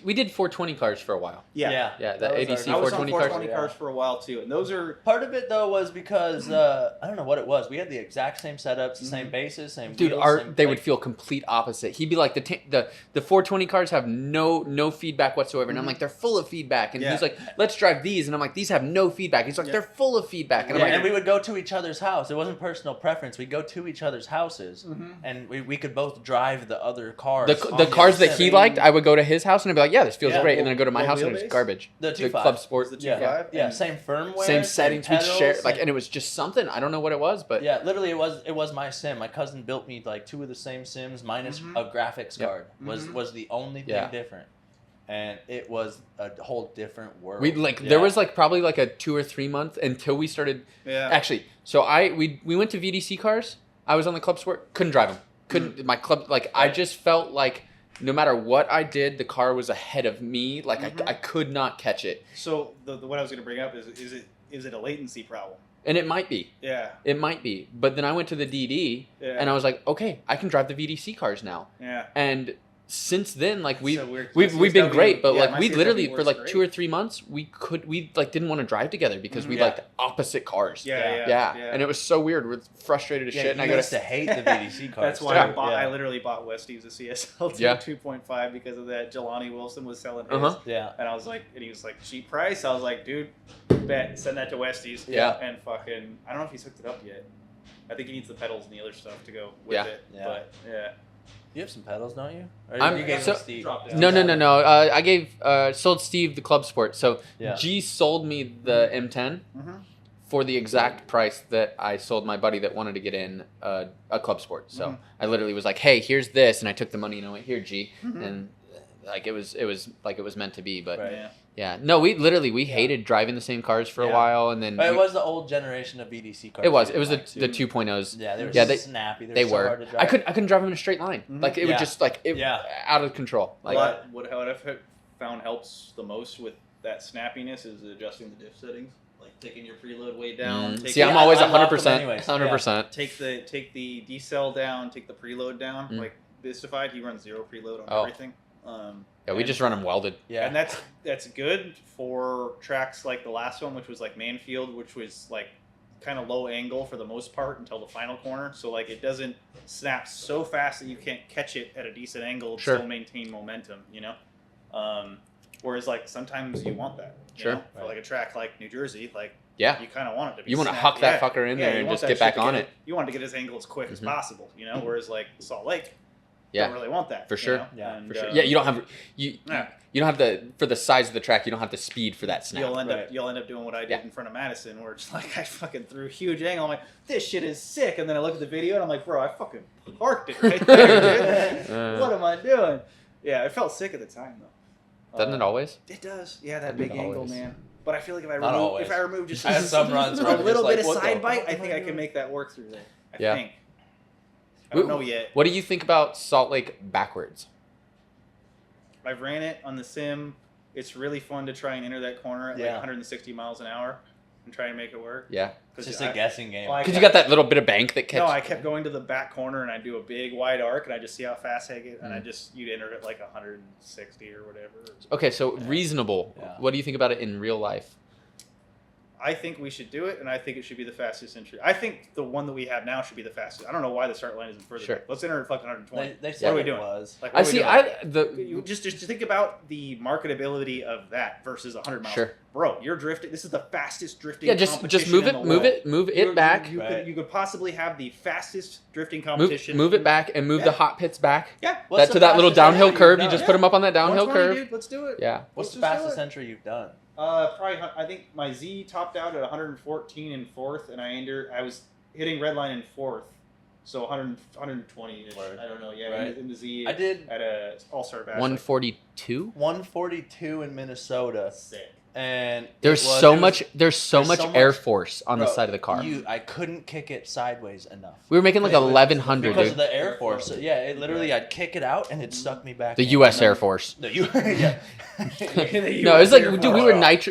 we did 420 cars for a while. Yeah. The ADC 420 cars. I was on 420 cars for a while too, and those are part of it though was because I don't know what it was. We had the exact same setups, the same bases, same wheels, they would feel complete opposite. He'd be like the 420 cars have no feedback whatsoever, and I'm like they're full of feedback, and he's like let's drive these, and I'm like these have no feedback. He's like they're full of feedback, and I'm like, and we would go to each other's house. It wasn't personal preference. We'd go to each other's houses, and we could both drive the other cars. The cars that he liked, I would go to his house and I'd be like, yeah, this feels great, and then I go to my house and it's garbage. The Club Sport, the 2.5, yeah, same firmware, same settings, we share, and it was just something. I don't know what it was, but yeah, literally it was my sim. My cousin built me like 2 of the same sims minus a graphics card. Was the only thing different, and it was a whole different world. There was probably a 2 or 3 month until we started. Yeah. Actually, so we went to VDC cars. I was on the Club Sport, couldn't drive them. Couldn't my club I just felt like. No matter what I did, the car was ahead of me. I could not catch it. So what I was going to bring up is it a latency problem? And it might be. Yeah. It might be. But then I went to the DD and I was like, okay, I can drive the VDC cars now. Yeah. And since then, we've been great, but we literally for 2 or 3 months we didn't want to drive together because we liked opposite cars. Yeah. And it was so weird. We're frustrated as shit. And I used to hate the VDC cars. That's why I literly bought Westie's a CSL 2.5 because of that. Jelani Wilson was selling his. Yeah. And I was like, and he was like, cheap price. I was like, dude, bet, send that to Westie's. Yeah. And fucking, I don't know if he's hooked it up yet. I think he needs the pedals and the other stuff to go with it. Yeah. But yeah. You have some pedals, don't you? Or you gave Steve? No. I gave sold Steve the Club Sport. So G sold me the M10 for the exact price that I sold my buddy that wanted to get in a Club Sport. So I literally was like, "Hey, here's this," and I took the money and I went, "Here, G," and it was meant to be. But no, we hated driving the same cars for a while, and then but it was the old generation of VDC cars. It was the 2.0s. Yeah, they were snappy. They were so hard to drive. I couldn't drive them in a straight line. It would just out of control. What I've found helps the most with that snappiness is adjusting the diff settings. Like taking your preload way down. I'm always 100%. 100%. Take the decel down. Take the preload down. Like Bistified, he runs 0 preload on everything. We just run them welded. Yeah, and that's good for tracks like the last one, which was like Manfield, which was kind of low angle for the most part until the final corner. So it doesn't snap so fast that you can't catch it at a decent angle and still maintain momentum. Whereas like sometimes you want that. You Sure. know? For like a track like New Jersey, like Yeah. you kind of want it to be. You want to snappy. huck that fucker in there you and want just that get shit back to on get it. You want to get his angle as quick as possible, you know. Whereas like Salt Lake, Yeah. don't really want that For you sure. know? Yeah, And, For sure. Yeah, you don't have you don't have the for the size of the track. You don't have the speed for that snap. You'll end up doing what I did Yeah. in front of Madison, where it's like I fucking threw a huge angle. I'm like, this shit is sick, and then I look at the video and I'm like, bro, I fucking parked it right there, dude. What am I doing? Yeah, it felt sick at the time though. Doesn't it always? It does. Yeah, that Doesn't big it angle, always? man. But I feel like Not always. if I remove just I have some runs where a I'm little just bit like, of what the side bite, fuck I am think I I can doing? make that work through there. I Yeah. think. I don't know yet. What do you think about Salt Lake backwards? I've ran it on the sim. It's really fun to try and enter that corner at like 160 miles an hour and try and make it work. Yeah. It's just a guessing game. Well, Because you got that little bit of bank that catch. No, I kept going to the back corner and I do a big wide arc and I just see how fast I get and you'd enter it like 160 or whatever. Okay, so reasonable. Yeah. What do you think about it in real life? I think we should do it, and I think it should be the fastest entry. I think the one that we have now should be the fastest. I don't know why the start line isn't further. Sure. back. Let's enter at fucking 120. They What said are we it doing? was. Like, I what are we see. doing? You just think about the marketability of that versus 100 miles. Sure. Bro, you're drifting. This is the fastest drifting. Yeah, just competition move in it, the move world. it, move it back. You could possibly have the fastest drifting Move, competition. move it back and move the hot pits back. Yeah. That to that little downhill curve. You just put them up on that downhill 120, curve. dude. Let's do it. Yeah. What's the Let's just do fastest it. entry you've done? Probably. I think my Z topped out at 114 in fourth, and I was hitting red line in fourth, so 120 ish. Word. I don't know. Yeah, Right. in the Z. I did at a all-star bash. 142. 142 in Minnesota, Sick. and There's it was- so it was- much. There's so much air force on the Bro, side of the car. I couldn't kick it sideways enough. We were making like 1100, Because dude. of the Air Force. Yeah, it literally, I'd kick it out and it sucked me back. The in. U.S. And then- Air Force. The U. Yeah. No, it's like, dude,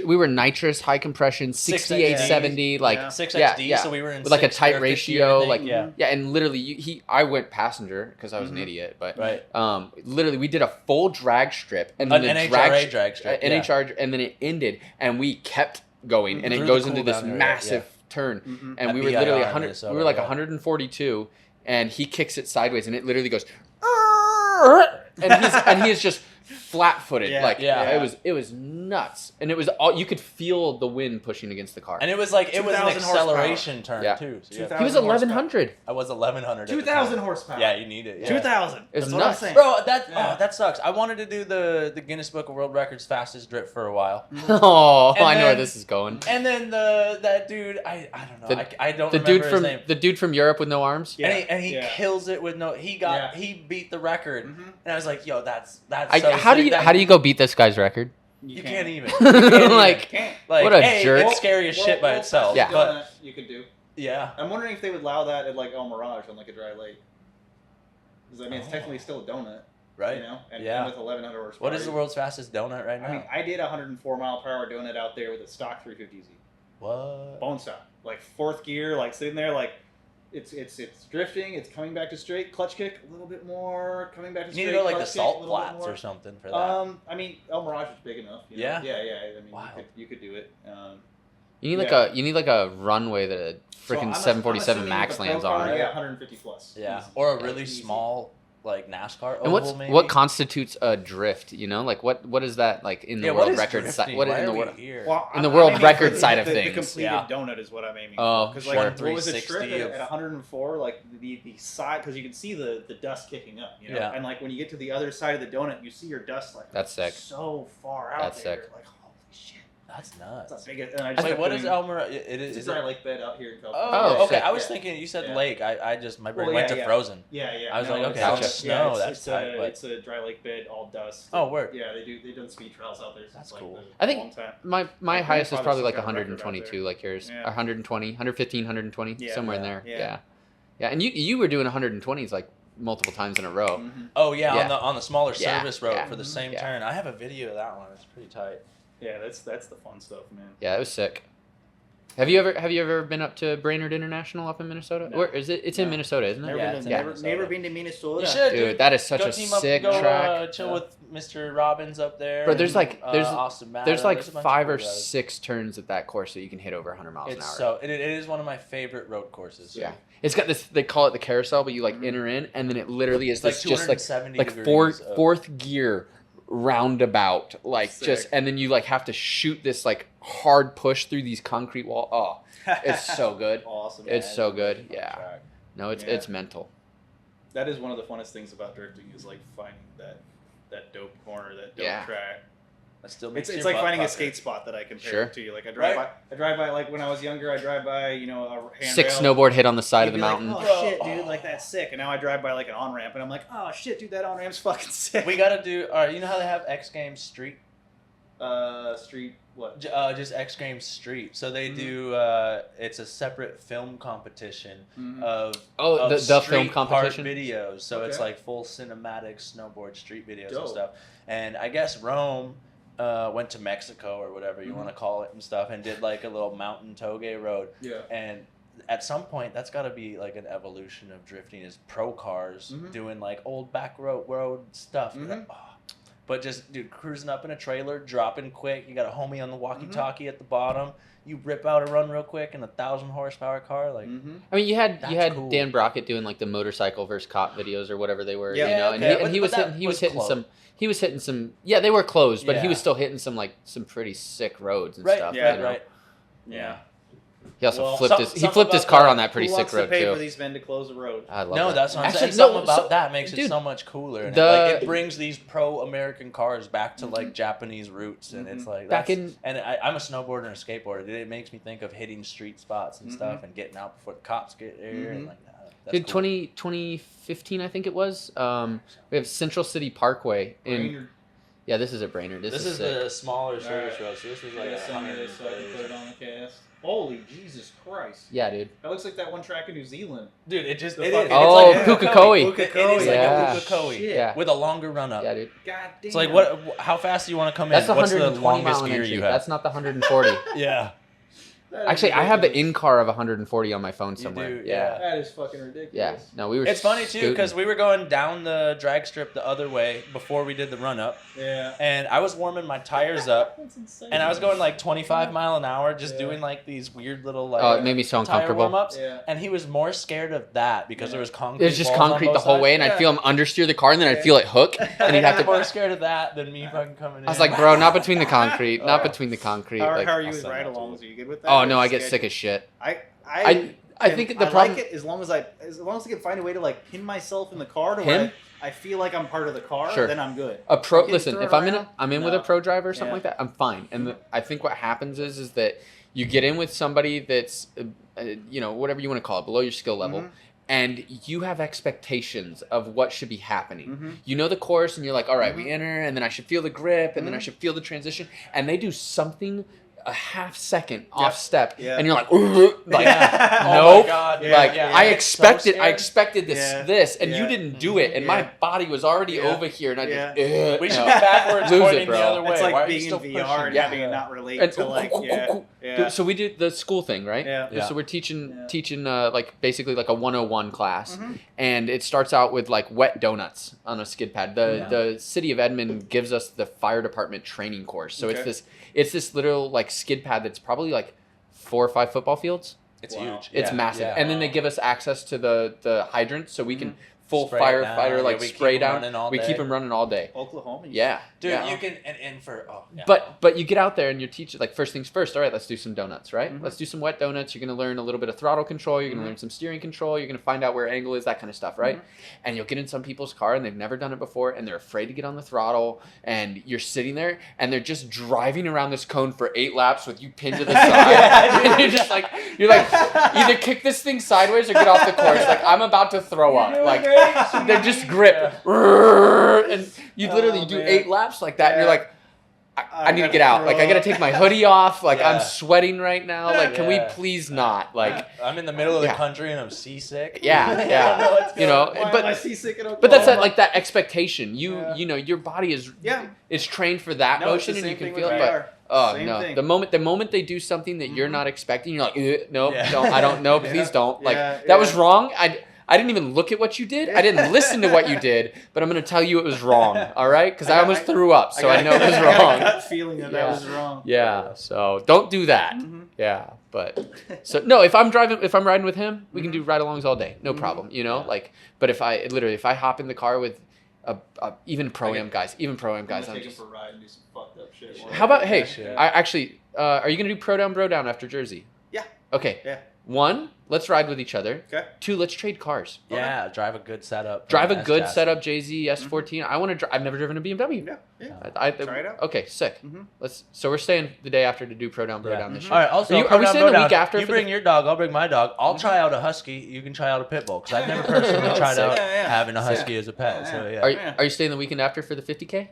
we were nitrous, high compression, 68, 6XD, 70, like 6XD, so we were in with like a 6 tight or 50 ratio, everything, like yeah. and literally, I went passenger because I was an idiot, but Right. literally we did a full drag strip and then An the NHRA drag strip, yeah. NHR, and then it ended, and we kept going, and it Through goes the into cool this down area, massive yeah. turn, and At we were BIR literally in 100, Minnesota, we were like yeah. 142, and he kicks it sideways, and it literally goes, and he is just flat-footed, Yeah, like yeah. it was nuts, and it was all you could feel the wind pushing against the car. And it was like, it was an 2,000 horsepower. acceleration turn, Yeah. too. So, 2,000 he was 1100. I was 1100. at the 2,000 time. horsepower. Yeah, you need it. Yeah. 2,000. It's That's what I'm nuts. saying. Bro, Yeah. that sucks. I wanted to do the Guinness Book of World Records fastest drip for a while. Oh, And I know where then- this is going. And then that dude, I don't know. I don't The remember dude his from name. the dude from Europe with no arms. Yeah. And he Yeah. kills it with no. He beat the record, and I was like, "Yo, that's so How do sick. you go beat this guy's record? You can't even. Like, Like, what a hey, jerk. It's scary as shit by itself. Yeah. But you could do. yeah, I'm wondering if they would allow that at like El Mirage on like a dry lake. Because I mean, it's technically still a donut, right. you know, and Yeah. with 1100 horsepower. What is the world's fastest donut right now? I mean, I did a 104 mile per hour donut out there with a stock 350Z, What? bone stock, like fourth gear, like sitting there, like it's drifting, it's coming back to straight, clutch kick a little bit more, coming back to You straight. need to go like the clutch kick, a salt little bit flats more. or something for that. I mean, El Mirage is big enough. You know? Yeah? Yeah. I mean, Wow. you could do it. You need Yeah. you need like a runway that a So freaking I'm 747 assuming Max with the pro lands car, on. Yeah, 150 plus. Yeah, Easy. or a Yeah, really easy. small like NASCAR And oval, maybe. what constitutes a drift? You know, like what is that like in the what world is record drifting? side? What Why in the are we world? here? Well, In the I'm world aiming record for side of the things. completed Yeah. donut is what I'm aiming Oh, for. Because sure. like, what was a 360 trip of- at 104? Like the side, because you can see the dust kicking up. You know? Yeah. And like when you get to the other side of the donut, you see your dust like That's sick. so far out That's there. sick. Like holy shit, That's that's nuts. a big. And I just Wait, kept what is doing- Elmer? It is. It's Is a it? dry lake bed out here in California. Oh, okay. sick. I was Yeah. thinking you said Yeah. lake. I just my brain Well, went yeah, to yeah. frozen. Yeah. I was like, okay, Gotcha. it's snow. That's tight. But It's a dry lake bed, all dust. oh, word. Yeah, they've done speed trials out there. Since That's like cool. the I think long time. My My highest is probably grandfather's like got a record out 122, there. like yours. Yeah. 120, 115, 120, Yeah, somewhere in yeah, there. yeah. Yeah. Yeah, and you were doing 120s like multiple times in a row. Mhm. Oh yeah, Yeah. on the smaller Yeah, service road yeah. for the same Yeah. turn. I have a video of that one. It's pretty tight. Yeah, that's the fun stuff, man. Yeah, it was sick. Have you ever been up to Brainerd International up in Minnesota? No. Or is it? It's in No. Minnesota, isn't it? Never, Yeah, been, it's to, in never, Minnesota. never been to Minnesota. You should, Dude, that is such Go a team up, sick go, track. chill Yeah. with Mr. Robbins up there. Bro, there's and, like- there's- Austin Matto. There's like a bunch of 5 or cool guys. 6 turns at that course that you can hit over 100 miles It's an hour. so it is one of my favorite road courses. Yeah, it's got this. They call it the carousel, but you like enter in, and then it literally is It's like this just like 270 like degrees of- fourth gear roundabout, like Sick. just, and then you like have to shoot this like hard push through these concrete wall. Oh, it's so good. Awesome. It's so good. Fun Yeah. track. No, it's Yeah. it's mental. That is one of the funnest things about drifting is like finding that dope corner, that dope Yeah. track. That still makes It's your like butt finding a pucker. skate spot that I compare Sure. it to. Like I drive Right. by like when I was younger, I drive by, a handrail. Sick snowboard hit on the side of the You'd be mountain. Like, oh shit, dude, like that's sick. And now I drive by like an on ramp, and I'm like, oh shit, dude, that on ramp's fucking sick. We gotta do. All right, you know how they have X Games Street? Street what? Just X Games Street. So they Mhm. do. It's a separate film competition Mhm. of The street film park competition. videos. So it's Okay. like full cinematic snowboard street videos and Dope. stuff. And I guess Rome went to Mexico or whatever you Mhm. want to call it and stuff, and did like a little mountain toge road. Yeah. And at some point, that's got to be like an evolution of drifting. Is pro cars Mhm. doing like old back road stuff. Mhm. But just, dude, cruising up in a trailer, dropping quick. You got a homie on the walkie-talkie at the bottom. You rip out a run real quick in a 1,000 horsepower car. Like, Mm-hmm. I mean, you had That's cool. Dan Brockett doing like the motorcycle versus cop videos or whatever they were, Yeah. you know, and okay, he was but hitting, that he was was hitting close. some, he was hitting some, yeah, they were closed, but he Yeah. was still hitting some pretty sick roads and right, stuff. yeah, you know? right. Yeah. He also Well, flipped his something flipped his about car that. on that pretty Who sick wants to road pay too. for these men to close the road? I love No, that. that's what I'm Actually, saying. Something no, about so- that makes it dude, so much cooler. And the- it brings these pro-American cars back to like Japanese roots, and it's Mhm. like Back that's- in- And I'm a snowboarder and a skateboarder. It makes me think of hitting street spots and stuff, and getting out before the cops get there, and like that's Dude, cool. 2015, I think it was. We have Central City Parkway in. Brainerd. Yeah, this is at Brainerd. This is sick. the smaller service Alright. road. So this is like Yeah, send me this so I can put it on the cast. Holy Jesus Christ! Yeah, dude. That looks like that one track in New Zealand. Dude, it just The it is. fucking- It's Oh, like Pukekohe. It is Yeah. like a Pukekohe Shit. Yeah. with a longer run up. Yeah, dude. God damn. It's like what? How fast do you want to come That's in? the What's the 120 longest mile an gear entry. you have? That's not the 140. Yeah. That is Actually, I have the ridiculous. in-car of 140 on my phone somewhere. do, yeah. That is fucking ridiculous. Yeah. No, we were. It's funny too scooting. because we were going down the drag strip the other way before we did the run up, Yeah. and I was warming my tires up, That's insane. and I was going like 25 mile an hour, just Yeah. doing like these weird little like Oh, it made me so tire uncomfortable. warm-ups, Yeah. and he was more scared of that because there was concrete. It was just walls on concrete the both whole sides. way, and I'd Yeah. feel him understeer the car, and then I'd feel it hook, and he'd have He was more to. scared of that than me fucking coming in. I was like, bro, not between the concrete, not between the concrete. How, like, how are you I'll with send that to ride-alongs? Are you good with that? oh Or no, you I get scared? sick as shit. I think the I problem. like it as long as I can find a way to like pin myself in the car to Him? where I feel like I'm part of the car. Sure. Then I'm good. A pro, Getting listen. thrown If I'm around? in with a No. pro driver or something Yeah. like that, I'm fine. And I think what happens is that you get in with somebody that's, whatever you want to call it, below your skill level, Mhm. and you have expectations of what should be happening. Mhm. You know the course, and you're like, all right, Mhm. we enter, and then I should feel the grip, and then I Mhm. should feel the transition, and they do something a half second off step, Yeah. and you're like, "Ugh," like Yeah. Oh nope. my God, Yeah. Like yeah. I It's so expected scared. this, and Yeah. you didn't do it, and my Yeah. body was already Yeah. over here, and I Yeah. just We should no. be backwards, Lose it, pointing bro. the other way. It's like Why are you being still in VR pushing? and Yeah. having it not relate And- to like yeah. Dude, so we did the school thing, right? Yeah. So we're teaching Yeah. like basically like a 101 class, Mhm. and it starts out with like wet donuts on a skid pad. The city of Edmond gives us the fire department training course. So Okay. it's this little like skid pad that's probably like 4 or 5 football fields. It's Wow. huge. It's Yeah, massive, yeah. and then they give us access to the hydrants, so we can full Spray it down. firefighter Yeah, like we keep spray 'em down. running all We day. keep them running all day. Oklahomies. Yeah, Dude, yeah. you can and for yeah. But you get out there and you're teaching like first things first. All right, let's do some donuts, right? Mhm. Let's do some wet donuts. You're gonna learn a little bit of throttle control. You're gonna Mhm. learn some steering control. You're gonna find out where angle is, that kind of stuff, right? And you'll get in some people's car and they've never done it before and they're afraid to get on the throttle. And you're sitting there and they're just driving around this cone for 8 laps with you pinned to the side. And you're just like either kick this thing sideways or get off the course. Like I'm about to throw up. Like they just grip and you literally do man. 8 laps like that and you're Yeah. like I need to get out. Like I gotta take my hoodie off. Like I'm Yeah. sweating right now. Like can we Yeah. please not? Like I'm in the middle of the Yeah. country and I'm seasick. yeah, I don't know yeah. what's You going know, on. Why but am I seasick in Oklahoma? but that's that like that expectation. Yeah. You know your body is Yeah. it's trained for that No, it's the motion and same you can thing feel with it. But VR. oh Same no, thing. the moment they do something that you're Mhm. not expecting, you're like nope, Yeah. don't. I don't know. Yeah. Please don't. Like Yeah, that was yeah. wrong. I didn't even look at what you did. I didn't listen to what you did. But I'm gonna tell you it was wrong. All right? Because I almost threw up, so I know it was I got a wrong. gut feeling that Yeah. was wrong. Yeah, so don't do that. Mhm. Yeah, but so no, if I'm riding with him, we can Mhm. do ride-alongs all day, no Mhm. problem. You know, Yeah. like, but if I hop in the car with even pro-am guys. Even pro-am guys. I'm I'm gonna take just... him for a ride and do some fucked up shit. How about, hey, shit. I actually, are you going to do pro down, bro down after Jersey? Yeah. Okay. Yeah. 1, let's ride with each other. Okay. 2, let's trade cars. Yeah, drive a good setup. Drive a good S-chassis. setup JZ S14. I want to I've never driven a BMW. Yeah. Try it out. Okay, sick. Mhm. So we're staying the day after to do pro down, bro down this year. All right. Also, Are we staying the week after? You for bring the- your dog. I'll bring my dog. I'll try out a husky. You can try out a pit bull because I've never personally tried sick. out Yeah. having a husky as a pet. Yeah. So yeah. Are you staying the weekend after for the 50K?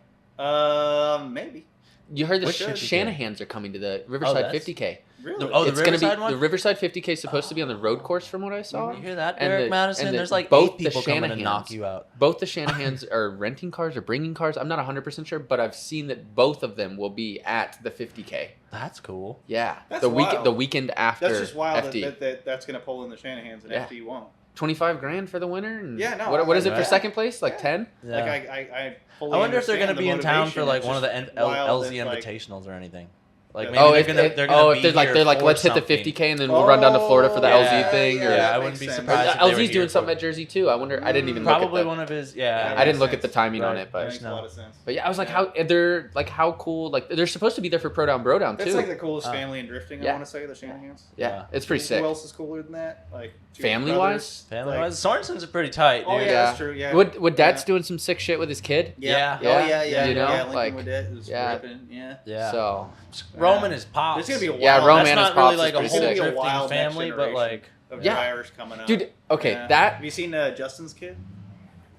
Maybe. You heard the Which 50K? Shanahan's are coming to the Riverside that's- 50K. Really? Oh, the It's gonna Riverside be one? the Riverside 50K is supposed to be on the road course from what I saw. You hear that, And Derek the- Madison? and the- There's like both 8 the people coming to Shanahans- knock you out. Both the Shanahan's are renting cars or bringing cars. I'm not 100% sure, but I've seen that both of them will be at the 50K. That's cool. Yeah, That's the wild. weekend after That's just wild FD. that's going to pull in the Shanahan's and Yeah. FD won't. 25 grand for the winner. And Yeah, no, What is it I- for yeah. second place? Like Yeah. 10? Yeah. Like I fully I wonder if they're going to understand be the in town for motivation. like It's one of the just wild LZ that, like- invitationals or anything. Like Yeah. maybe Oh, they're if gonna, it- they're gonna be if they're here like for let's hit the something. 50K and then we'll run down to Florida for the yeah, LZ thing. yeah, or I that wouldn't makes be sense. surprised. if they LZ's were doing here something for at Jersey too. I wonder. I didn't even look probably at the, one of his. Yeah, I didn't makes look at the sense. timing on Right. it, but Makes a lot of sense. yeah, I was like, Yeah. how cool. Like they're supposed to be there for pro down, bro down That's too. like the coolest family in drifting. yeah. I want to say the Shanahan's. Yeah, it's pretty sick. Who else is cooler than that? Like two Family brothers? wise, Family Like- wise, Sorensen's are pretty tight. Oh Dude. yeah, Yeah. that's true. Yeah. Would Dad's Yeah. doing some sick shit with his kid? Yeah. Oh yeah, you know, Lincoln like, Woodette is yeah. ripping. Yeah. Yeah. So Roman is pops. There's gonna be a Yeah, wild. Roman That's and his not really pops like is a pretty whole sick. drifting It's gonna be a wild next family, but generation. like of Yeah. drivers coming up. dude, okay, Yeah. that Have you seen Justin's kid,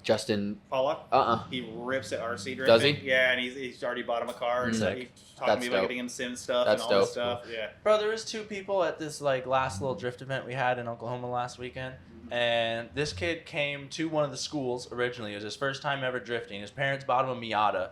Justin. Pollock? He rips at RC drifting. Does he? Yeah, and he's already bought him a car. And Sick. he's talking That's to me about dope. getting him sim stuff That's and all this dope. stuff. Yeah. Bro, there was 2 people at this like last little drift event we had in Oklahoma last weekend, and this kid came to one of the schools originally. It was his first time ever drifting. His parents bought him a Miata,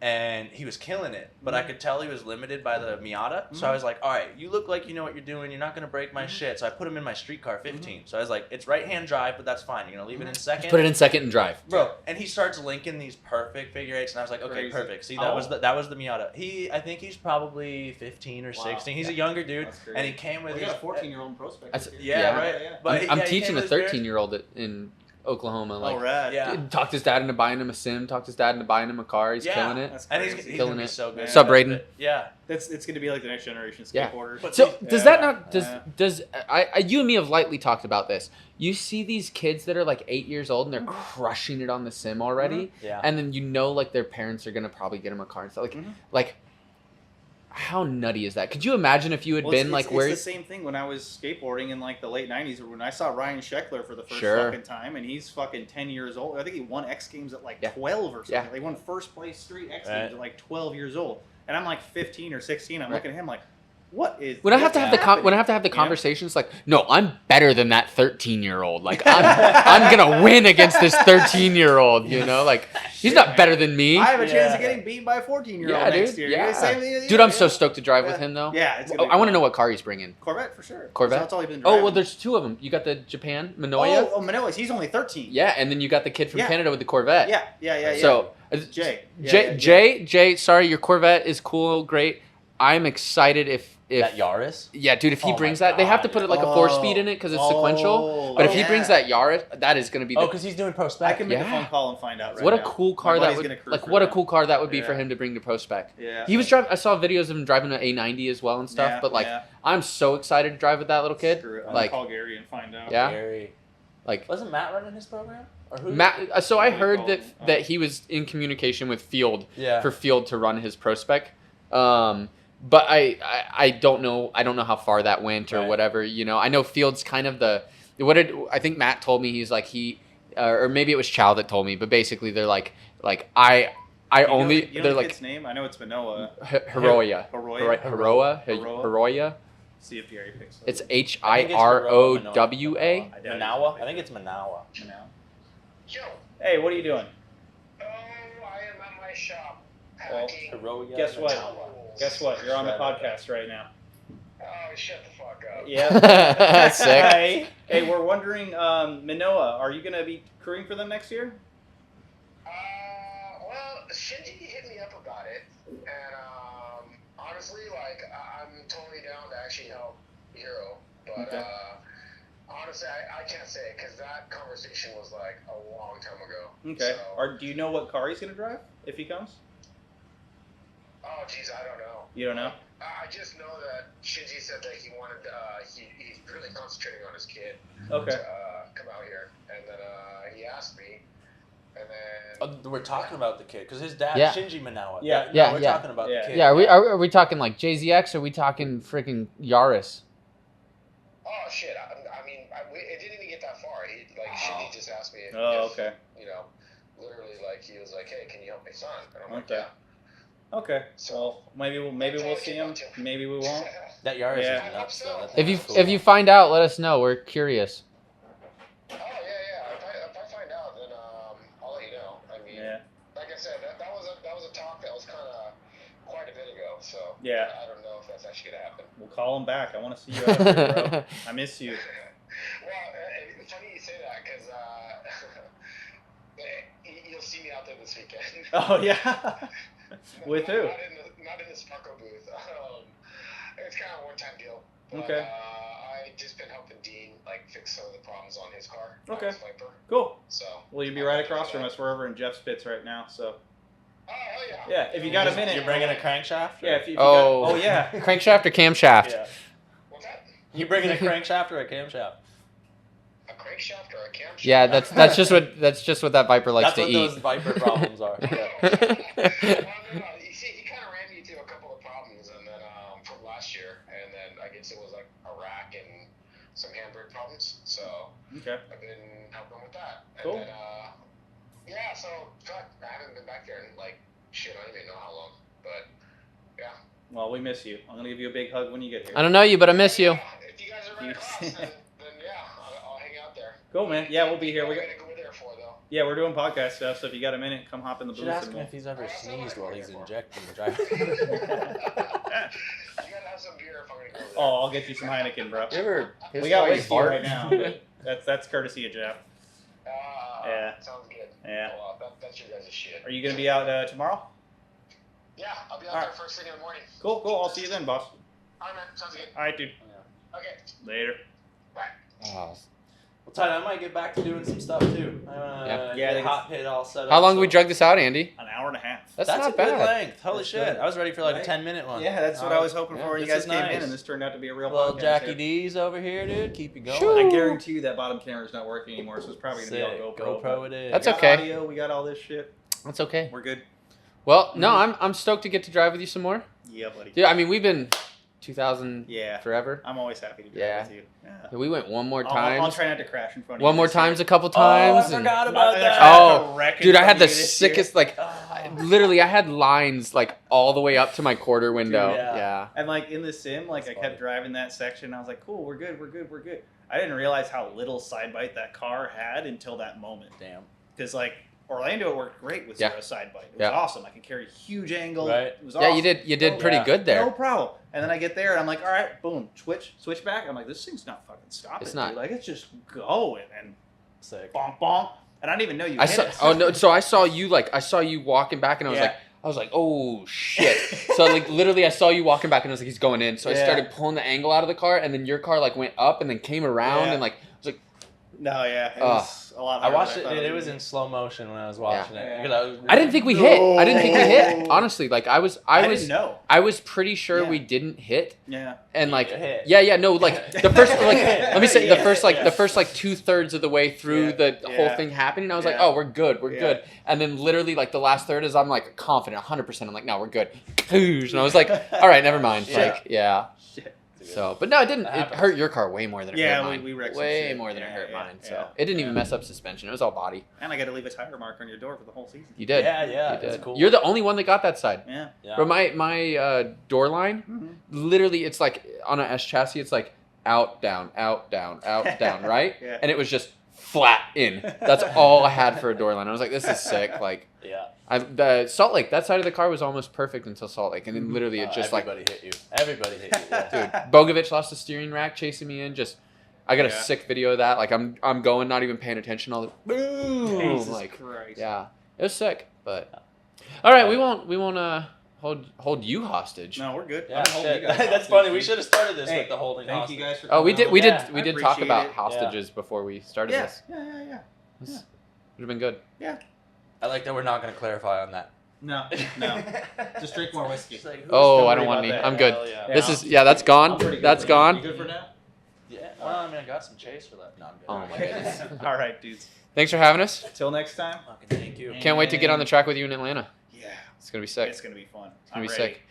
and he was killing it. But I could tell he was limited by the Miata, so I was like, "All right, you look like you know what you're doing. You're not gonna break my shit." So I put him in my streetcar 15. So I was like, "It's right-hand drive, but that's fine. You're gonna leave it in second." Put it in second and drive. Bro, and he starts linking these perfect figure eights, and I was like, okay, Crazy. perfect. See, How that was old? the Miata. I think he's probably 15 or Wow. 16. He's a Yeah. younger dude, That's and crazy. he came with We his got a 14-year-old prospect. That's- Yeah, Yeah. right. Yeah. But I'm he came teaching a with his parents. 13-year-old in Oklahoma. Like, Oh, rad. Yeah. talked his dad into buying him a sim. Talked his dad into buying him a car. He's Yeah. killing it. That's And crazy. he's Killing gonna be it. so good. What's up, Braden? Yeah. It's going to be like the next generation Yeah. skateboarders. But So see- does Yeah. that not Yeah. does I you and me have lightly talked about this. You see these kids that are like 8 years old and they're crushing it on the sim already, Yeah. and then you know like their parents are gonna probably get them a car and stuff. Like how nutty is that? Could you imagine if you had Well, been it's, like it's, where? it's the same thing when I was skateboarding in like the late 90s or when I saw Ryan Sheckler for the first Sure. fucking time and he's fucking 10 years old. I think he won X Games at like Yeah. 12 or something. Yeah. They won first place street X Right. Games at like 12 years old. And I'm like 15 or 16. I'm Right. looking at him like, what is When I have to have the happening? when I have to have the You know? conversations like, no, I'm better than that 13-year-old. Like I'm gonna win against this 13-year-old. You know, like he's not better than me. I have a chance Yeah. of getting beat by a 14-year-old Yeah, next dude. year. Yeah. You know, same thing, Dude, I'm yeah. so stoked to drive Yeah. with him though. Yeah, it's Oh, gonna be I want to fun. know what car he's bringing. Corvette for sure. Corvette? That's all he's been Oh driving. well, there's 2 of them. You got the Japan Manoia. Oh, Manoas. He's only 13. Yeah, and then you got the kid from Yeah. Canada with the Corvette. Yeah. So Jay. Jay, sorry, your Corvette is cool, great. I'm excited if That Yaris. yeah, dude, if he Oh my brings that, they have to God, put it like a 4-speed in it because it's sequential. But if he brings that Yaris, that is gonna be. Oh, The, because he's doing pro I spec. can make a Yeah. phone call and find out right what a now. cool My car that buddy's would gonna crew like. for What a that. cool car that would be for Yeah. him to bring to Pro Spec. Yeah. He was driving. I saw videos of him driving an A90 as well and stuff. Yeah, but like, yeah. I'm so excited to drive with that little kid. Screw it. I'm Like, gonna call Gary and find out. yeah, Gary. like. Wasn't Matt running his program? Or who? Matt, so I What do you heard call that him? that he was in communication with Field Yeah. for Field to run his Pro Spec. But I don't know how far that went or Right. whatever. You know, I know Field's kind of I think Matt told me he's like or maybe it was Chow that told me, but basically they're like I You know only the- you know they're the like kid's name? I know it's Manoa. Heroia. Heroia. Heroia. See if Gary picks up. It's I think it's HIROWA. Manawa. I think it's Manawa. Yo, Hey, what are you doing? I am at my shop. Well, Hacking. Heroia. Guess what? Towels. Guess what? You're on the podcast right now. Oh, shut the fuck up. Yeah. Sick. Hey, we're wondering, Manoa, are you gonna be crewing for them next year? Well, Shinji hit me up about it, and honestly, like, I'm totally down to actually help Hero, but Okay. honestly, I can't say it because that conversation was like a long time ago. Okay. So, Or do you know what car he's gonna drive if he comes? oh, geez, I don't know. You don't know? I just know that Shinji said that he wanted, he's really concentrating on his kid Okay. to come out here. And then he asked me, and then... We're talking about the kid because his dad, Yeah. Shinji Manawa. Yeah. No, Yeah, we're yeah. talking about Yeah. the kid. Yeah, are we talking like JZX or are we talking freaking Yaris? Oh, shit. I mean, it didn't even get that far. Shinji just asked me if, Okay. you know, literally, like, he was like, hey, can you help my son? And I'm like, Okay. yeah. Okay. So maybe we'll see him. Maybe we won't. That Yaris Yeah. is nuts, though. That If you thing's cool. if you find out, let us know. We're curious. Oh, yeah. If I find out, then I'll let you know. I mean, Yeah. like I said, that was a talk that was kind of quite a bit ago. So Yeah. I don't know if that's actually gonna happen. We'll call him back. I want to see you out there, bro. I miss you. Well, it's funny you say that because you'll see me out there this weekend. Oh yeah. With who? Not in the Sparko booth. It's kind of a one-time deal. But, Okay. I just been helping Dean fix some of the problems on his car. Okay. On his Viper. Cool. So. Well, you'll be right across from us. We're over in Jeff's Pits right now. So. Oh hell yeah. Yeah. If you got a minute. You're bringing a crankshaft? Yeah. If you Oh. got, oh yeah. Crankshaft or camshaft? Yeah. What's that? You bringing a crankshaft or a camshaft? A crankshaft or a camshaft? Yeah, that's just what that Viper likes That's what to those eat. Viper problems are. Yeah. Well, no. You see, he kind of ran me into a couple of problems, and then from last year, and then I guess it was like a rack and some handbrake problems. So Okay. I've been helping with that. And Cool. then, yeah. So fuck, I haven't been back there in shit. I don't even know how long, but yeah. Well, we miss you. I'm gonna give you a big hug when you get here. I don't know you, but I miss you. If you guys are right across, then yeah, I'll hang out there. Cool, man. Yeah, we'll be here. What are you gonna go there for though? Yeah, we're doing podcast stuff. So if you got a minute, come hop in the Should booth. ask and him we'll... if he's ever sneezed while he's injecting the driver. You gotta have some beer if I'm gonna go there. Oh, I'll get you some Heineken, bro. His We got voice whiskey fart? right now. But that's courtesy of Jeff. Yeah. Sounds good. Yeah. Well, that's your guys' shit. Are you gonna be out tomorrow? Yeah, I'll be out All there right. first thing in the morning. Cool. I'll see you then, boss. Alright, man. Sounds good. All right, dude. Okay. Later. Bye. Oh. Well, Ty, I might get back to doing some stuff too. Yeah. Yeah, I Get think hot pit all set up. How long have we so- drug this out, Andy? An hour and a half. That's That's not a good bad. length. Holy That's shit. good. I was ready for like Right? a 10-minute one. Yeah, that's what I was hoping yeah, for when you this guys is came nice. in, and this turned out to be a real Little podcast Jackie here. D's over here, dude. Keep you going. Shoo. I guarantee you that bottom camera's not working anymore, so it's probably gonna Sick. be all GoPro. GoPro it is. That's We got okay. Audio, we got all this shit. That's okay. We're good. Well, no, I'm stoked to get to drive with you some more. Yeah, buddy. Dude, I mean, we've been 2000 Yeah. forever. I'm always happy to drive Yeah. with you. Yeah. We went one more I'll time. try not to crash in front of you. One more this year. times a couple Oh, I times. and- forgot Not about gonna that. try Oh, not to wreck in dude, I front had of the you this year. sickest, like, literally, I had lines, like, all the way up to my quarter window. Dude, yeah. Yeah. And like in the sim, like That's I funny. kept driving that section. I was like, cool, we're good. I didn't realize how little side bite that car had until that moment. Damn. Because like Orlando, it worked great with Yeah. zero side bite. It was Yeah. awesome. I could carry huge angle. Right. It was Yeah, awesome. you did Oh, pretty yeah. good there. No problem. And then I get there and I'm like, all right, boom, switch back. I'm like, this thing's not fucking stopping. It's not. Dude. Like it's just going and Sick. bonk bonk. And I didn't even know you I hit saw. it. Oh no! So I saw you walking back, and I Yeah. was like, oh shit! So like literally, I saw you walking back, and I was like, he's going in. So I Yeah. started pulling the angle out of the car, and then your car like went up, and then came around, Yeah. and like I was like, No, yeah, it was a lot. I harder watched than it, thought dude. It would was be. in slow motion when I was watching it. Because I didn't think we hit. I didn't think we hit. Honestly, like I was didn't know. I was pretty sure Yeah. we didn't hit, Yeah. and like You hit. yeah, no, like the first like let me say Yeah. the first 2/3 of the way through Yeah. the whole Yeah. thing happening, I was like, Yeah. oh, we're good, Yeah. good, and then literally like the last third is I'm like confident, 100%. I'm like, no, we're good, and I was like, all right, never mind. Yeah. Like yeah. Shit. So, but no, it didn't. That It happens. hurt your car way more than it Yeah, hurt we- mine. we wrecked some way shit. more than it Yeah, hurt yeah, mine. So yeah. it didn't even Yeah. mess up suspension. It was all body. And I got to leave a tire mark on your door for the whole season. You did. Yeah, You it's did. cool. You're the only one that got that side. Yeah. Yeah. But my door line, Mhm. literally, it's like on a S chassis, it's like out, down, out, down, out, down, right? Yeah. And it was just flat in. That's all I had for a door line. I was like, this is sick. Like, Yeah. the Salt Lake, that side of the car was almost perfect until Salt Lake, and then literally it just like, everybody hit you. Everybody hit you. Yeah. dude, Bogovich lost the steering rack chasing me in. Just, I got a Yeah. sick video of that. Like I'm going, not even paying attention. All the boom, Jesus like Christ. yeah, it was sick. But all right, we won't hold you hostage. No, we're good. Yeah, I'm holding shit. you guys That's hostage, funny. We dude. should have started this Hey, with the holding Thank hostage. you guys for Oh, we coming did. We Yeah, did. We I did talk appreciate about it. hostages before we started Yeah, this. yeah. Would have been good. Yeah. I like that we're not going to clarify on that. No. Just drink more whiskey. It's like, who's Oh, gonna I worry don't want about any. that? I'm good. Hell yeah. This is that's I'm gone. pretty good That's for now. gone. You good for now? Yeah. Well, I mean, I got some chase for that. No, I'm good. Oh my goodness. All right, dudes. Thanks for having us. Till next time. Fucking thank you. Can't wait to get on the track with you in Atlanta. Yeah. It's gonna be sick. It's gonna be fun. It's gonna be ready. sick.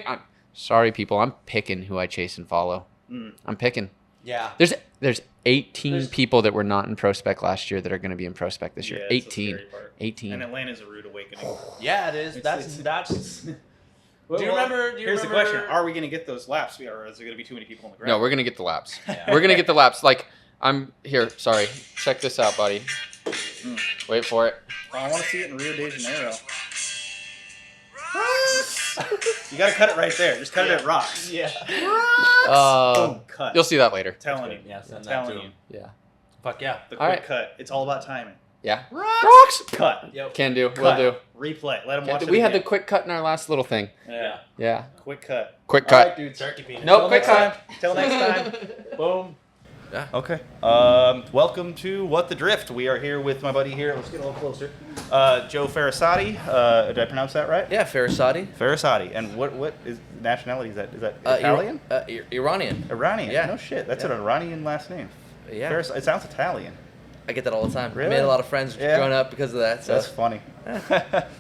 I'm sorry, people. I'm picking who I chase and follow. I'm picking. Yeah. There's 18 There's- people that were not in Prospect last year that are going to be in Prospect this year. Yeah, that's the 18. scary part. 18. And Atlanta's a rude awakening. Yeah, it is. It's- That's. Do you remember? Here's the question: are we going to get those laps, or is there going to be too many people on the ground? No, we're going to get the laps. Yeah. We're going to get the laps. Like, I'm here. Sorry. Check this out, buddy. Wait for it. I want to see it in Rio de Janeiro. You got to cut it right there. Just cut it at rocks. Yeah. Boom, cut. You'll see that later. Telling you. Yeah, send I'm that telling to you. him. Yeah. Fuck yeah. The All quick right. cut. It's all about timing. Yeah. Rocks! Cut. Yep. Can do. Cut. Will do. Replay. Let them watch it We had the again. quick cut in our last little thing. Yeah. Yeah. Quick cut. Quick All cut. right, dude. Turkey penis. Nope, quick cut. Till next time. Boom. Yeah. Okay. Welcome to What the Drift. We are here with my buddy here. Let's get a little closer. Joe Farasati. Did I pronounce that right? Yeah, Farasati. Farasati. And what is nationality? Is that Italian? Iranian. Iranian. Yeah. No shit. That's Yeah. an Iranian last name. Yeah. It sounds Italian. I get that all the time. Really? I made a lot of friends Yeah. growing up because of that. So. That's funny.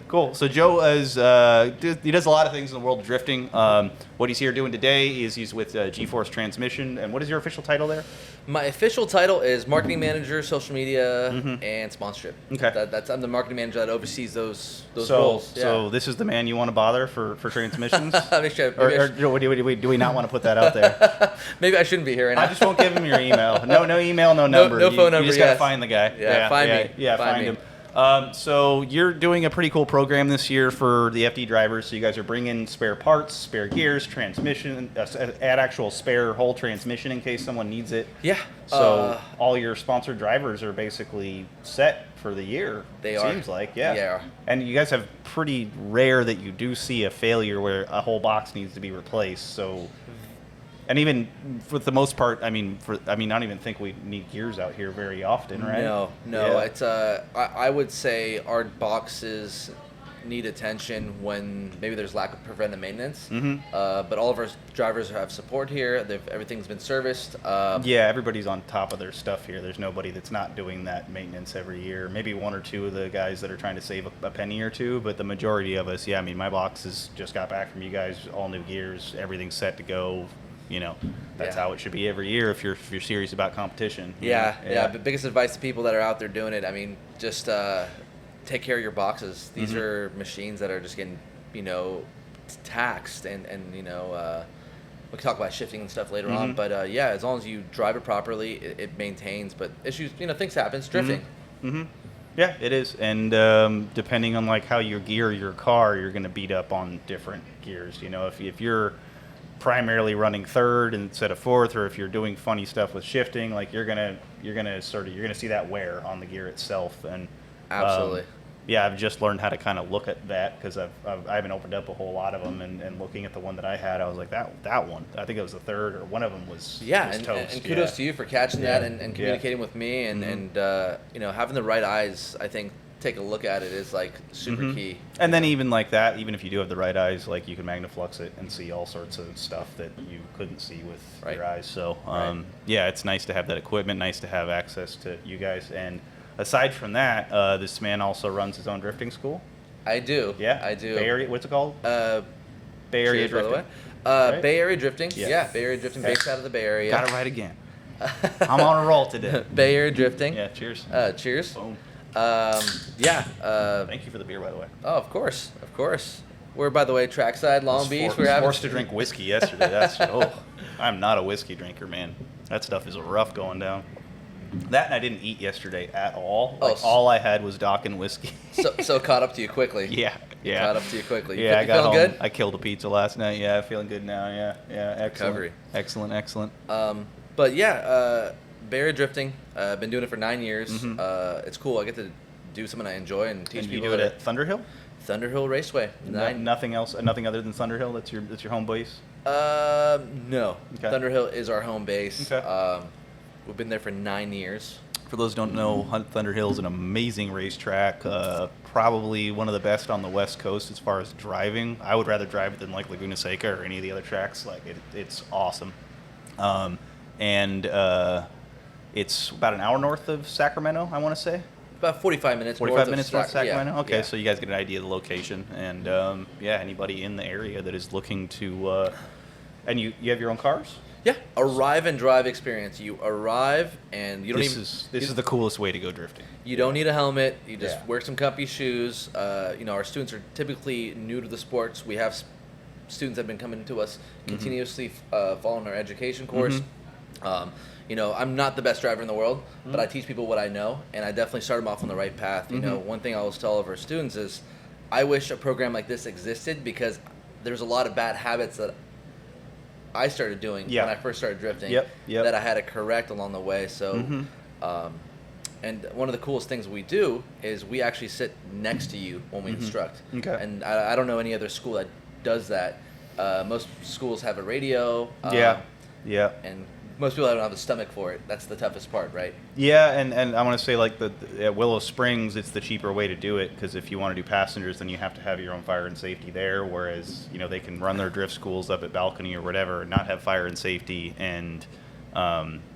Cool. So Joe is he does a lot of things in the world of drifting. What he's here doing today is he's with GeForce Transmission. And what is your official title there? My official title is marketing manager, social media, and sponsorship. Okay. I'm the marketing manager that oversees those So roles. Yeah. so this is the man you want to bother for transmissions? Make sure, or do we not want to put that out there? maybe I shouldn't be here right now. I just won't give him your email. No email, no number. no phone number, You just gotta yes. find the guy. Yeah, find me. Yeah, Find find me. him. So you're doing a pretty cool program this year for the FD drivers. So you guys are bringing spare parts, spare gears, transmission, add actual spare whole transmission in case someone needs it. Yeah. So all your sponsored drivers are basically set for the year. They are. Seems like, yeah. Yeah. And you guys have pretty rare that you do see a failure where a whole box needs to be replaced. So, and even for the most part, I don't even think we need gears out here very often, right? No. Yeah. It's I would say our boxes need attention when maybe there's lack of preventive maintenance. But all of our drivers have support here. Everything's been serviced. Yeah, everybody's on top of their stuff here. There's nobody that's not doing that maintenance every year. Maybe one or two of the guys that are trying to save a penny or two, but the majority of us, my boxes just got back from you guys, all new gears, everything's set to go. That's how it should be every year if you're serious about competition. Yeah. The biggest advice to people that are out there doing it, just take care of your boxes. These are machines that are just getting, taxed, and we can talk about shifting and stuff later on. But as long as you drive it properly, it maintains. But issues, things happen. It's drifting. Yeah, it is. And depending on how you gear your car, you're going to beat up on different gears. If you're primarily running third instead of fourth, or if you're doing funny stuff with shifting, you're gonna see that wear on the gear itself. And Absolutely. I've just learned how to kind of look at that because I haven't opened up a whole lot of them, and looking at the one that I had, I was like, that one, I think it was the third, or one of them was toast. And kudos to you for catching that and Yeah. communicating with me, and having the right eyes. I think take a look at it is super key. And then even that, even if you do have the right eyes, you can magnaflux it and see all sorts of stuff that you couldn't see with your eyes. So it's nice to have that equipment, nice to have access to you guys. And aside from that, this man also runs his own drifting school. I do. Yeah, I do. Bay Area, what's it called? Bay Area Cheers, by the Drifting. way. Right? Bay Area Drifting. Yeah. Yeah, Bay Area Drifting, based out of the Bay Area. Got it right again. I'm on a roll today. Bay Area Drifting. Yeah, cheers. Cheers. Boom. Thank you for the beer, by the way. Oh, of course. We're, by the way, trackside, Long Beach. I was forced to drink whiskey yesterday. I'm not a whiskey drinker, man. That stuff is rough going down. That, and I didn't eat yesterday at all. All I had was Dock and whiskey. so caught up to you quickly. Yeah. Caught up to you quickly. I got home. Good? I killed a pizza last night. Yeah, feeling good now. Yeah. Excellent. Recovery. Excellent. Bay Area Drifting. I've been doing it for 9 years. It's cool. I get to do something I enjoy and teach And you people. do it at Thunderhill? Thunderhill Raceway. Nothing else. Nothing other than Thunderhill. That's your home base. No. Okay. Thunderhill is our home base. Okay. We've been there for 9 years. For those who don't know, Thunderhill is an amazing racetrack. Probably one of the best on the West Coast as far as driving. I would rather drive it than like Laguna Seca or any of the other tracks. Like it's awesome. And it's about an hour north of Sacramento, I want to say. About 45 minutes. 45 minutes north of Sacramento? Yeah. Okay, Yeah. so you guys get an idea of the location. And, anybody in the area that is looking to... and you have your own cars? Yeah, arrive and drive experience. You arrive and you don't This is the coolest way to go drifting. You don't need a helmet. You just Yeah. wear some comfy shoes. Our students are typically new to the sports. We have students that have been coming to us continuously following our education course. I'm not the best driver in the world, but I teach people what I know, and I definitely start them off on the right path. One thing I always tell all of our students is I wish a program like this existed because there's a lot of bad habits that I started doing when I first started drifting that I had to correct along the way. So, and one of the coolest things we do is we actually sit next to you when we instruct. Okay. And I don't know any other school that does that. Most schools have a radio. And most people don't have the stomach for it. That's the toughest part, right? Yeah, and I want to say like at Willow Springs, it's the cheaper way to do it because if you want to do passengers, then you have to have your own fire and safety there. Whereas they can run their drift schools up at Balcony or whatever, and not have fire and safety and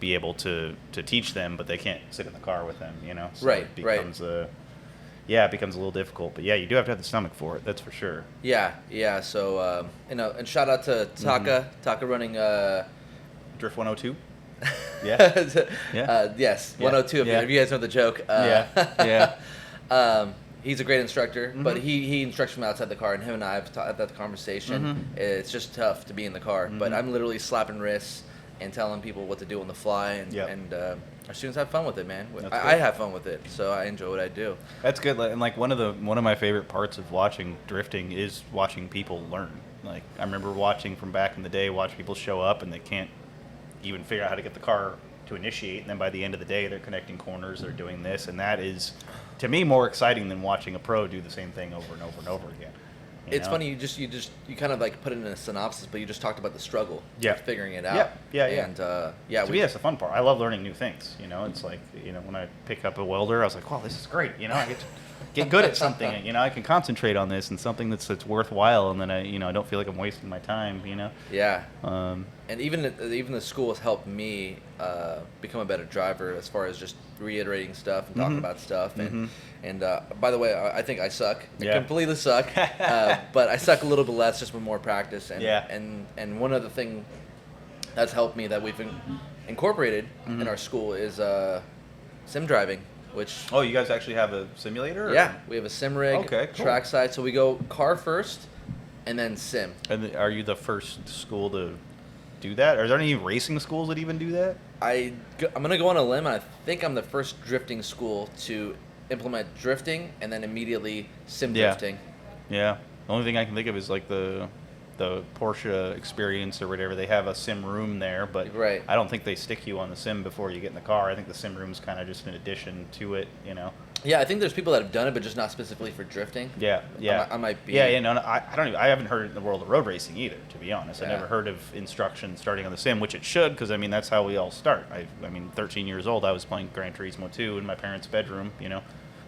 be able to teach them, but they can't sit in the car with them. So Right. It becomes it becomes a little difficult. But yeah, you do have to have the stomach for it. That's for sure. Yeah. So and shout out to Taka. Taka running. Drift 102. Yeah. Yes, 102. If you guys know the joke. He's a great instructor, but he instructs from outside the car, and him and I have had that conversation. It's just tough to be in the car, but I'm literally slapping wrists and telling people what to do on the fly, and our students have fun with it, man. I have fun with it, so I enjoy what I do. That's good. And like one of my favorite parts of watching drifting is watching people learn. Like I remember watching from back in the day, watch people show up and they can't even figure out how to get the car to initiate, and then by the end of the day they're connecting corners, they're doing this, and that is to me more exciting than watching a pro do the same thing over and over and over again. It's funny, you kind of like put it in a synopsis, but you just talked about the struggle of figuring it out. And to me that's the fun part. I love learning new things. It's like when I pick up a welder, I was like, wow, this is great. I get to get good at something. I can concentrate on this and something that's worthwhile, and then I don't feel like I'm wasting my time. And even the school has helped me become a better driver as far as just reiterating stuff and talking about stuff. And by the way, I think I suck. I completely suck. But I suck a little bit less just with more practice. And one other thing that's helped me that we've incorporated in our school is sim driving. You guys actually have a simulator? Yeah, we have a sim rig, trackside. So we go car first, and then sim. And are you the first school to do that? Are there any racing schools that even do that? I'm gonna go on a limb, and I think I'm the first drifting school to implement drifting and then immediately sim drifting. Yeah. The only thing I can think of is like the Porsche Experience or whatever. They have a sim room there, but I don't think they stick you on the sim before you get in the car. I think the sim room's kind of just an addition to it, Yeah, I think there's people that have done it, but just not specifically for drifting. Yeah. I might be. No, I haven't heard it in the world of road racing either, to be honest. I never heard of instruction starting on the sim, which it should, because that's how we all start. 13 years old, I was playing Gran Turismo 2 in my parents' bedroom,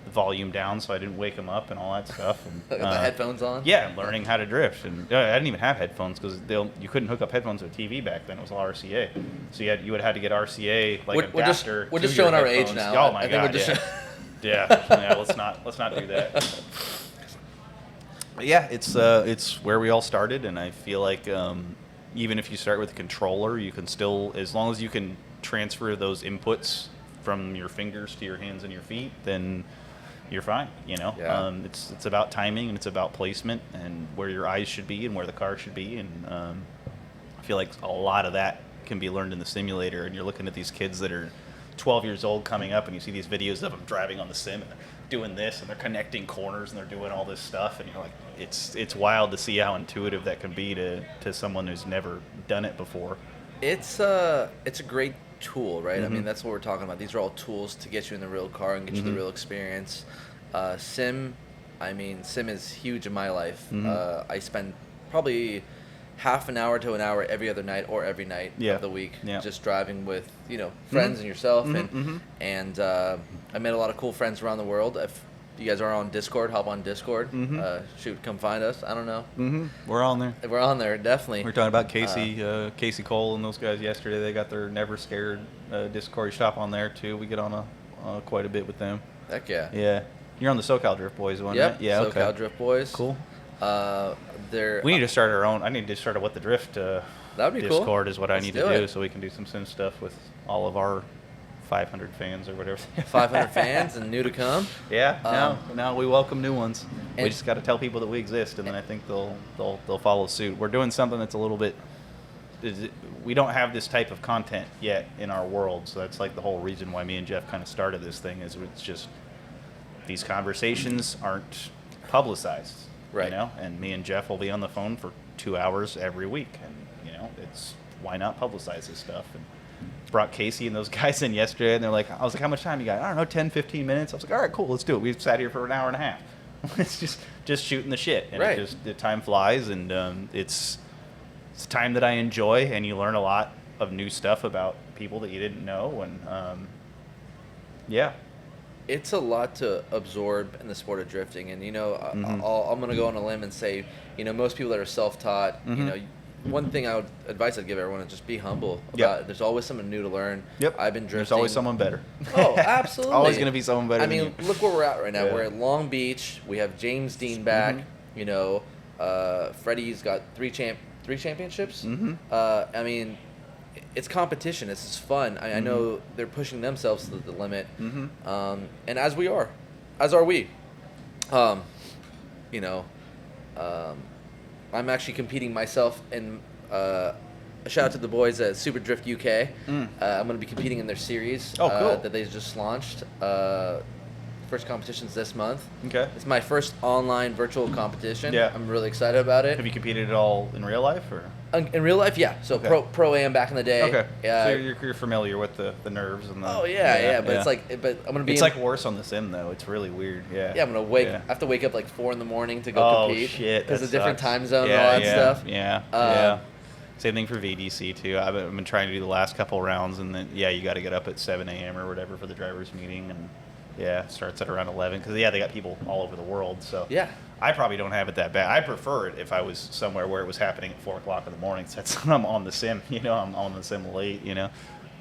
the volume down so I didn't wake them up and all that stuff. And, the headphones on? Yeah, learning how to drift. And I didn't even have headphones because you couldn't hook up headphones to a TV back then. It was all RCA. So you would have to get RCA adapter. We're just showing our age now. Oh my god! Let's not do that. But yeah, it's where we all started, and I feel like even if you start with a controller, you can still, as long as you can transfer those inputs from your fingers to your hands and your feet, then you're fine. It's about timing and it's about placement and where your eyes should be and where the car should be, and I feel like a lot of that can be learned in the simulator. And you're looking at these kids that are 12 years old coming up, and you see these videos of them driving on the sim and they're doing this and they're connecting corners and they're doing all this stuff, and you're like, it's wild to see how intuitive that can be to someone who's never done it before. It's a great tool, right? That's what we're talking about. These are all tools to get you in the real car and get you the real experience. Sim I mean, sim is huge in my life. Mm-hmm. I spend probably half an hour to an hour every other night or every night of the week just driving with, friends and yourself. And I met a lot of cool friends around the world. If you guys are on Discord, hop on Discord. Shoot, come find us. I don't know. We're on there. We're on there, definitely. We were talking about Kasey Kohl and those guys yesterday. They got their Never Scared Discord shop on there, too. We get on quite a bit with them. Heck yeah. Yeah. You're on the SoCal Drift Boys one, Yep, right? Yeah, SoCal okay. Drift Boys. Cool. We need to start our own. I need to start a What the Drift that'd be Discord cool. is what Let's I need do to do it. so we can do some sim stuff with all of our 500 fans or whatever. 500 fans and new to come. Yeah, now we welcome new ones. We and- just got to tell people that we exist, and then I think they'll follow suit. We're doing something that's a little bit. We don't have this type of content yet in our world, so that's like the whole reason why me and Jeff kind of started this thing. Is it's just these conversations aren't publicized, right? And me and Jeff will be on the phone for 2 hours every week, and it's why not publicize this stuff. And brought Kasey and those guys in yesterday, and I was like, how much time you got? I don't know, 10, 15 minutes. I was like, all right, cool, let's do it. We've sat here for an hour and a half. It's just shooting the shit, and right. the time flies, and it's time that I enjoy, and you learn a lot of new stuff about people that you didn't know, and yeah. It's a lot to absorb in the sport of drifting, and I'm going to go on a limb and say, most people that are self-taught, one thing advice I'd give everyone is just be humble about it. There's always something new to learn. Yep. I've been drifting. There's always someone better. Oh, absolutely. Always going to be someone better. I mean, than you. look where we're at right now. Yeah. We're at Long Beach. We have James Dean back. Freddie's got three championships. I mean, it's competition. It's just fun. I know they're pushing themselves to the limit, and as are we. I'm actually competing myself in. A shout out to the boys at Super Drift UK. I'm going to be competing in their series cool. that they just launched. First competition's this month. Okay. It's my first online virtual competition. Yeah. I'm really excited about it. Have you competed at all in real life, or? In real life, yeah. So Okay. pro am back in the day. Okay. Yeah. So you're familiar with the nerves and the. Oh yeah. But it's like, but I'm gonna be. It's like worse on the sim though. It's really weird. Yeah. Yeah, I'm gonna wake. Yeah. I have to wake up like 4 a.m. to go compete. Oh shit! Because that of different sucks. time zone Yeah, and all that stuff. Yeah. Same thing for VDC too. I've been trying to do the last couple rounds, and then you got to get up at 7 a.m. or whatever for the drivers' meeting, and it starts at around 11 because they got people all over the world. So yeah. I probably don't have it that bad. I prefer it if I was somewhere where it was happening at 4 o'clock in the morning. So that's when I'm on the sim. I'm on the sim late.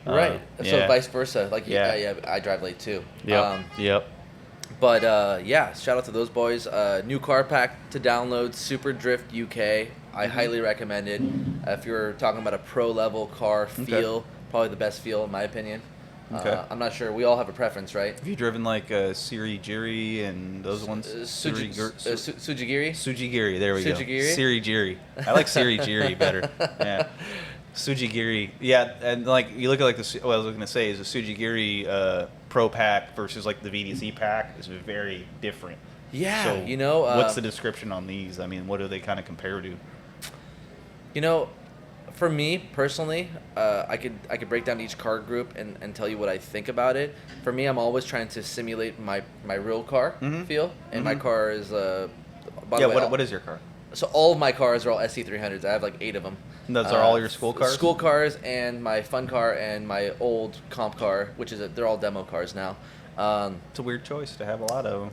Right. So vice versa. Like Yeah. I drive late too. Yep. But shout out to those boys. New car pack to download, Super Drift UK. I highly recommend it. If you're talking about a pro level car feel, probably the best feel in my opinion. Okay. I'm not sure. We all have a preference, right? Have you driven like Siri Jiri and those ones? Sujigiri? Sujigiri, there we go. Sujigiri? Siri Jiri. I like Siri Jiri better. Yeah. Sujigiri. Yeah, and like you look at like what I was going to say is the Sujigiri Pro pack versus like the VDC pack is very different. Yeah, So what's the description on these? I mean, what do they kind of compare to? For me personally, I could break down each car group and tell you what I think about it. For me, I'm always trying to simulate my real car feel, and my car is by the way, what is your car? So all of my cars are all SC300s. I have like 8 of them. And those are all your school cars? School cars and my fun car and my old comp car, which is they're all demo cars now. It's a weird choice to have a lot of them.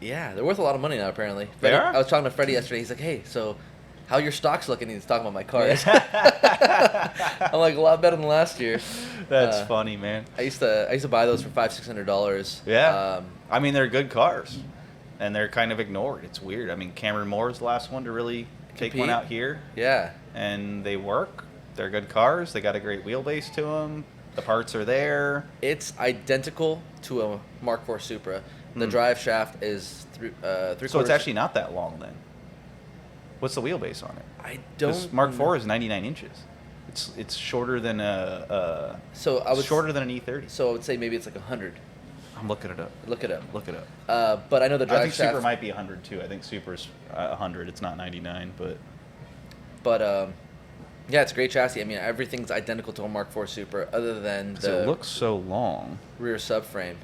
Yeah, they're worth a lot of money now apparently. They Freddie, are? I was talking to Freddie yesterday. He's like, "Hey, so how your stock's looking?" He's talking about my cars. I'm like, a lot better than last year. That's funny, man. I used to buy those for $500-$600. Yeah. I mean, they're good cars, and they're kind of ignored. It's weird. I mean, Cameron Moore's the last one to really take one out here. Yeah. And they work. They're good cars. They got a great wheelbase to them. The parts are there. It's identical to a Mark IV Supra. The drive shaft is three-quarters. So it's actually not that long then. What's the wheelbase on it? I don't. 'Cause Mark IV is 99 inches. It's shorter than a. So I was shorter than an E30. So I would say maybe it's like 100. I'm looking it up. Look it up. Look it up. But I know the drive I think shaft. Supra might be 100 too. I think Supra's 100. It's not 99, but. But yeah, it's a great chassis. I mean, everything's identical to a Mark IV Supra, other than the it looks so long. rear subframe.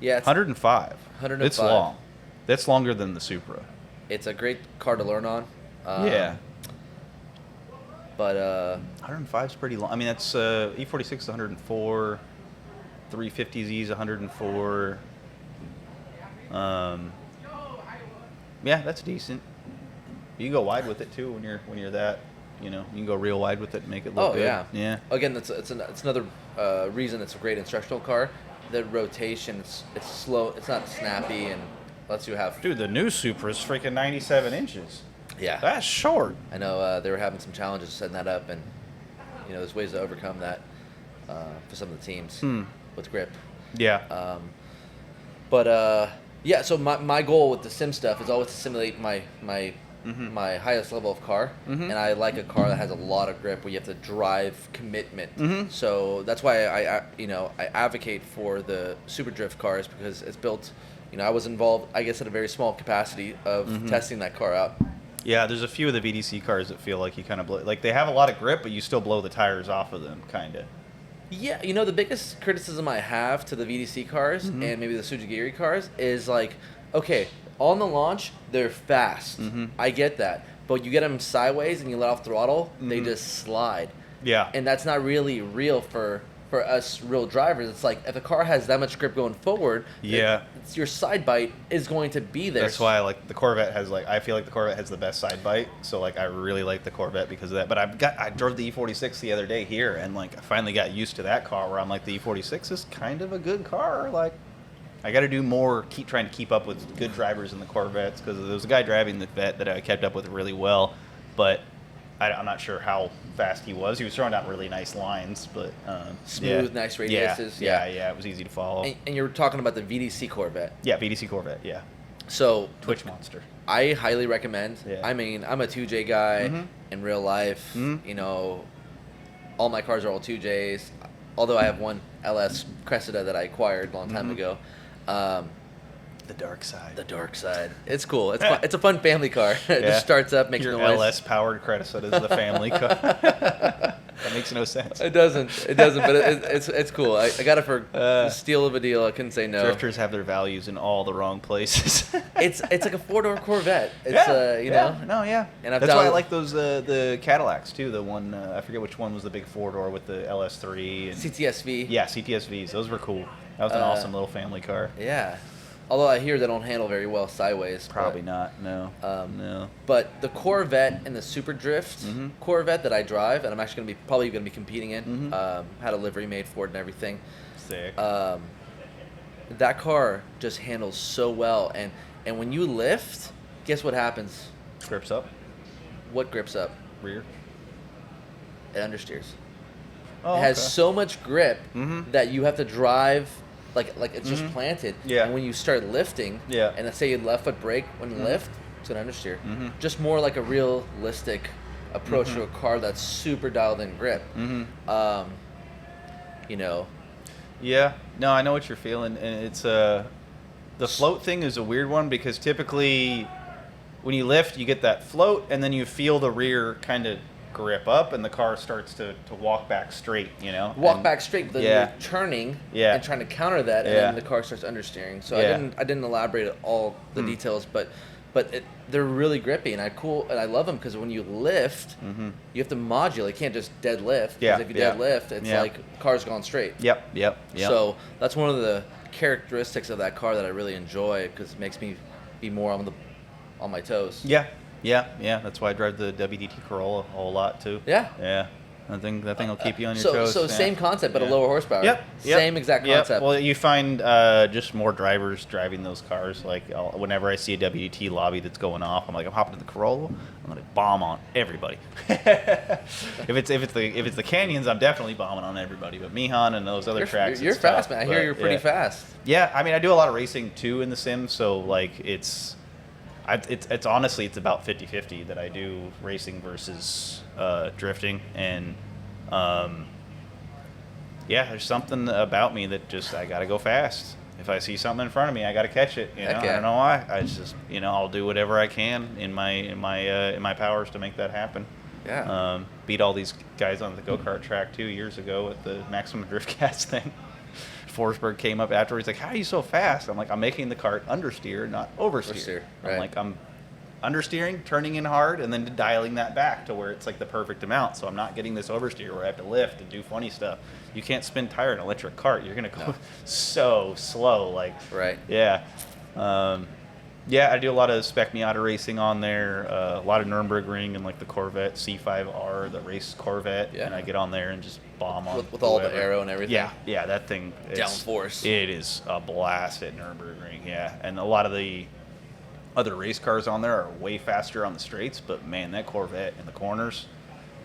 Yeah, it's 105. 105. It's long. That's longer than the Supra. It's a great car to learn on. Yeah. But 105 is pretty long. I mean, that's E46 is 104, 350Z is 104. Yeah, that's decent. You can go wide with it too when you're that. You know, you can go real wide with it and make it look good. Yeah. Again, it's another reason it's a great instructional car. The rotation, it's slow. It's not snappy and lets you have. Dude, the new Supra is freaking 97 inches. Yeah. That's short. I know they were having some challenges setting that up, and there's ways to overcome that for some of the teams with grip. Yeah. Yeah. So my goal with the sim stuff is always to simulate my highest level of car, and I like a car that has a lot of grip where you have to drive commitment. So that's why I advocate for the Super Drift cars, because it's built. I was involved, I guess, at a very small capacity of testing that car out. Yeah, there's a few of the VDC cars that feel like you kind of blow, like they have a lot of grip, but you still blow the tires off of them, kind of. Yeah, the biggest criticism I have to the VDC cars and maybe the Sujigiri cars is like, okay, on the launch, they're fast. I get that. But you get them sideways and you let off throttle, they just slide. Yeah. And that's not really real for us real drivers. It's like if a car has that much grip going forward, your side bite is going to be there. That's why the Corvette has I feel like the Corvette has the best side bite. So I really like the Corvette because of that. But I drove the E46 the other day here, and I finally got used to that car where I'm like, the E46 is kind of a good car. I got to do more, trying to keep up with good drivers in the Corvettes, because there was a guy driving the Vet that I kept up with really well, but I'm not sure how fast he was. He was throwing down really nice lines, but smooth, nice radiuses. Yeah, it was easy to follow. And you were talking about the VDC Corvette. Yeah, VDC Corvette. Yeah. So Twitch monster. I highly recommend. Yeah. I mean, I'm a 2J guy in real life. All my cars are all 2Js. Although I have one LS Cressida that I acquired a long time ago. The dark side. The dark side. It's cool. It's fun. It's a fun family car. It just starts up, makes Your noise. LS powered Cressida is the family car. That makes no sense. It doesn't. But it's cool. I got it for a steal of a deal. I couldn't say no. Drifters have their values in all the wrong places. It's like a 4-door Corvette. It's yeah. And I've that's why I like those the Cadillacs too. The one I forget which one was the big 4-door with the LS3 and CTSV. Yeah, CTSVs. Those were cool. That was an awesome little family car. Yeah. Although I hear they don't handle very well sideways. Probably not. No. No. But the Corvette and the Super Drift Corvette that I drive, and I'm actually probably gonna be competing in. Had a livery made for it and everything. Sick. That car just handles so well, and when you lift, guess what happens? Grips up. What grips up? Rear. It understeers. Oh, it has so much grip that you have to drive like it's just planted. Yeah. And when you start lifting, and let's say you left foot brake when you lift, it's gonna understeer. Just more like a realistic approach to a car that's super dialed in grip. Yeah. No, I know what you're feeling, and it's the float thing is a weird one, because typically when you lift, you get that float, and then you feel the rear kind of grip up, and the car starts to walk back straight, back straight, but then you're turning and trying to counter that, and then the car starts understeering. So I didn't elaborate all the details, but they're really grippy, and I love them, because when you lift, you have to modulate. You can't just deadlift, because if you deadlift, it's like car's gone straight. Yep. So that's one of the characteristics of that car that I really enjoy, because it makes me be more on my toes. Yeah. That's why I drive the WDT Corolla a whole lot too. Yeah. That thing will keep you on your toes. So same concept, but a lower horsepower. Yep. Same exact concept. Well, you find just more drivers driving those cars. Whenever I see a WDT lobby that's going off, I'm like, I'm hopping to the Corolla. I'm gonna bomb on everybody. if it's the canyons, I'm definitely bombing on everybody. But Mihan and those other tracks, you're fast, man. I hear you're pretty fast. Yeah, I mean, I do a lot of racing too in the sim, so it's honestly, it's about 50-50 that I do racing versus drifting, and there's something about me that just, I gotta go fast. If I see something in front of me, I gotta catch it. I don't know why. I just, I'll do whatever I can in my powers to make that happen. Yeah. Beat all these guys on the go-kart track 2 years ago with the maximum drift cast thing. Forsberg came up afterwards. He's like, how are you so fast? I'm like, I'm making the cart understeer, not oversteer. Right. I'm like, I'm understeering, turning in hard, and then dialing that back to where it's like the perfect amount. So I'm not getting this oversteer where I have to lift and do funny stuff. You can't spin tire in an electric cart. You're going to go so slow. Like, Right. Yeah. Yeah, I do a lot of Spec Miata racing on there, a lot of Nürburgring and like the Corvette C5R, the race Corvette, Yeah. and I get on there and just bomb on With all the whoever. aero and everything. Yeah, that thing. Downforce. It is a blast at Nürburgring, yeah. And a lot of the other race cars on there are way faster on the straights, but man, that Corvette in the corners,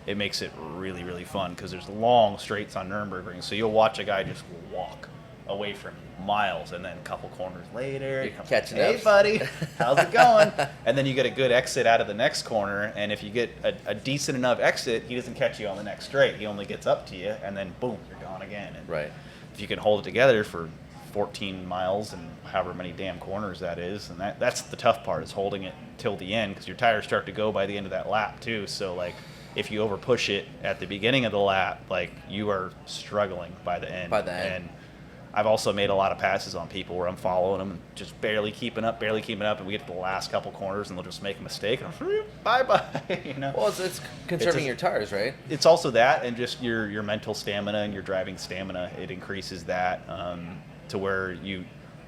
it makes it really, really fun because there's long straights on Nürburgring. So you'll watch a guy just walk away from you miles, and then a couple corners later, You're catching hey, up. buddy, how's it going? And then you get a good exit out of the next corner, and if you get a decent enough exit, he doesn't catch you on the next straight. He only gets up to you, and then boom, you're gone again. And Right. if you can hold it together for 14 miles and however many damn corners that is, and that's the tough part, is holding it till the end, because your tires start to go by the end of that lap too. So like, if you over push it at the beginning of the lap, like, you are struggling by the end. And I've also made a lot of passes on people where I'm following them and just barely keeping up, and we get to the last couple corners and they'll just make a mistake and bye-bye, you know? Well, it's conserving your tires, right? It's also that, and just your mental stamina and your driving stamina. It increases that to where you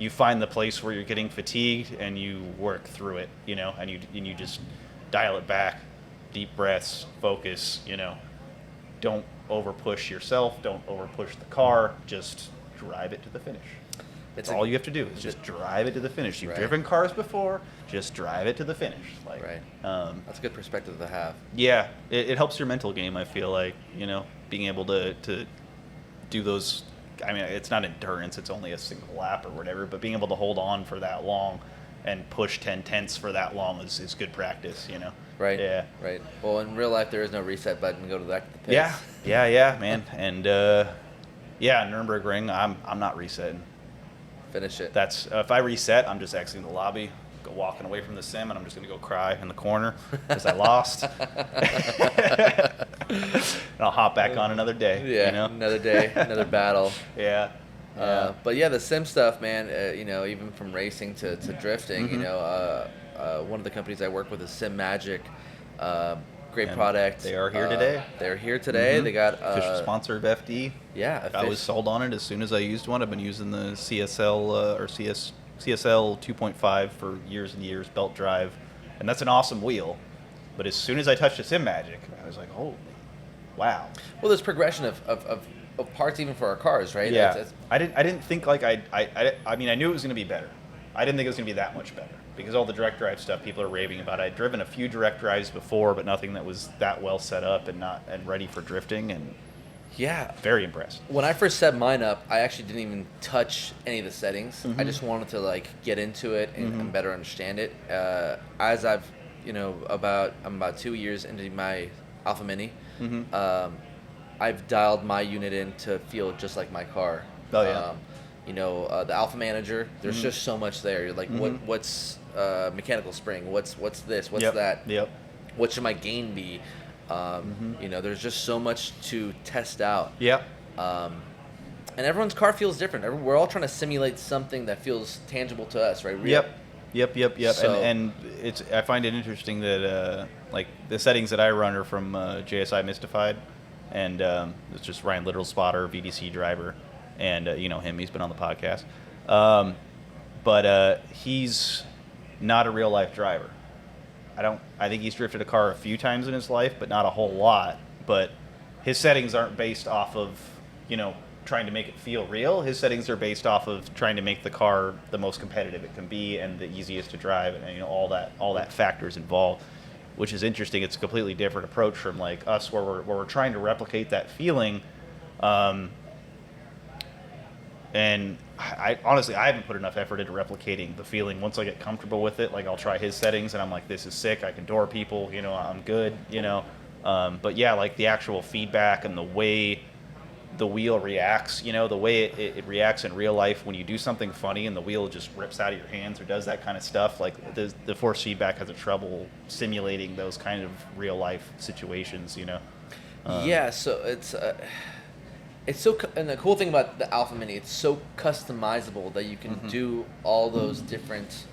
find the place where you're getting fatigued and you work through it, you know, and you just dial it back, deep breaths, focus, you know. Don't over push yourself, don't over push the car, just drive it to the finish. That's all you have to do, is just drive it to the finish. You've driven cars before, just drive it to the finish. Like, that's a good perspective to have. Yeah, it helps your mental game, I feel like, you know, being able to do those. I mean, it's not endurance, it's only a single lap or whatever, but being able to hold on for that long and push 10/10ths for that long is good practice, you know. Right. Yeah. Right. Well, in real life, there is no reset button to go to the pits. Yeah, man. And Nürburgring, I'm not resetting. Finish it. That's if I reset, I'm just exiting the lobby, go walking away from the sim, and I'm just gonna go cry in the corner because I lost. And I'll hop back on another day. Yeah. You know? Another day, another battle. Yeah. But yeah, the sim stuff, man. You know, even from racing to drifting. You know, one of the companies I work with is Sim Magic. Great product. They are here today. They're here today. They got official sponsor of FD. Yeah, I was sold on it as soon as I used one. I've been using the CSL CSL 2.5 for years and years, belt drive, and that's an awesome wheel. But as soon as I touched the Sim Magic, I was like, holy, wow. Well, there's progression of parts even for our cars, right? Yeah. I didn't think like I mean, I knew it was going to be better. I didn't think it was going to be that much better, because all the direct drive stuff people are raving about. I'd driven a few direct drives before, but nothing that was that well set up and ready for drifting, and very impressed. When I first set mine up, I actually didn't even touch any of the settings. I just wanted to like get into it and better understand it. As I've, you know, I'm about 2 years into my Alpha Mini. I've dialed my unit in to feel just like my car. Oh yeah. You know, the Alpha Manager, there's just so much there. You're like, what's mechanical spring? What's this? What's that? Yep. What should my gain be? You know, there's just so much to test out. Yep. And everyone's car feels different. We're all trying to simulate something that feels tangible to us, right? Real. Yep. So, and I find it interesting that like the settings that I run are from JSI Mystified, and it's just Ryan Literal Spotter, VDC driver. And you know him; he's been on the podcast. But he's not a real life driver. I think he's drifted a car a few times in his life, but not a whole lot. But his settings aren't based off of, you know, trying to make it feel real. His settings are based off of trying to make the car the most competitive it can be and the easiest to drive, and you know all that factors involved, which is interesting. It's a completely different approach from like us, where we're trying to replicate that feeling. And I honestly, I haven't put enough effort into replicating the feeling. Once I get comfortable with it, like I'll try his settings and I'm like, this is sick. I can door people, you know, I'm good, you know. But yeah, like the actual feedback and the way the wheel reacts, you know, the way it reacts in real life when you do something funny and the wheel just rips out of your hands or does that kind of stuff. Like the force feedback has a trouble simulating those kind of real life situations, you know. Yeah, so it's It's so, and the cool thing about the Alpha Mini, it's so customizable that you can do all those different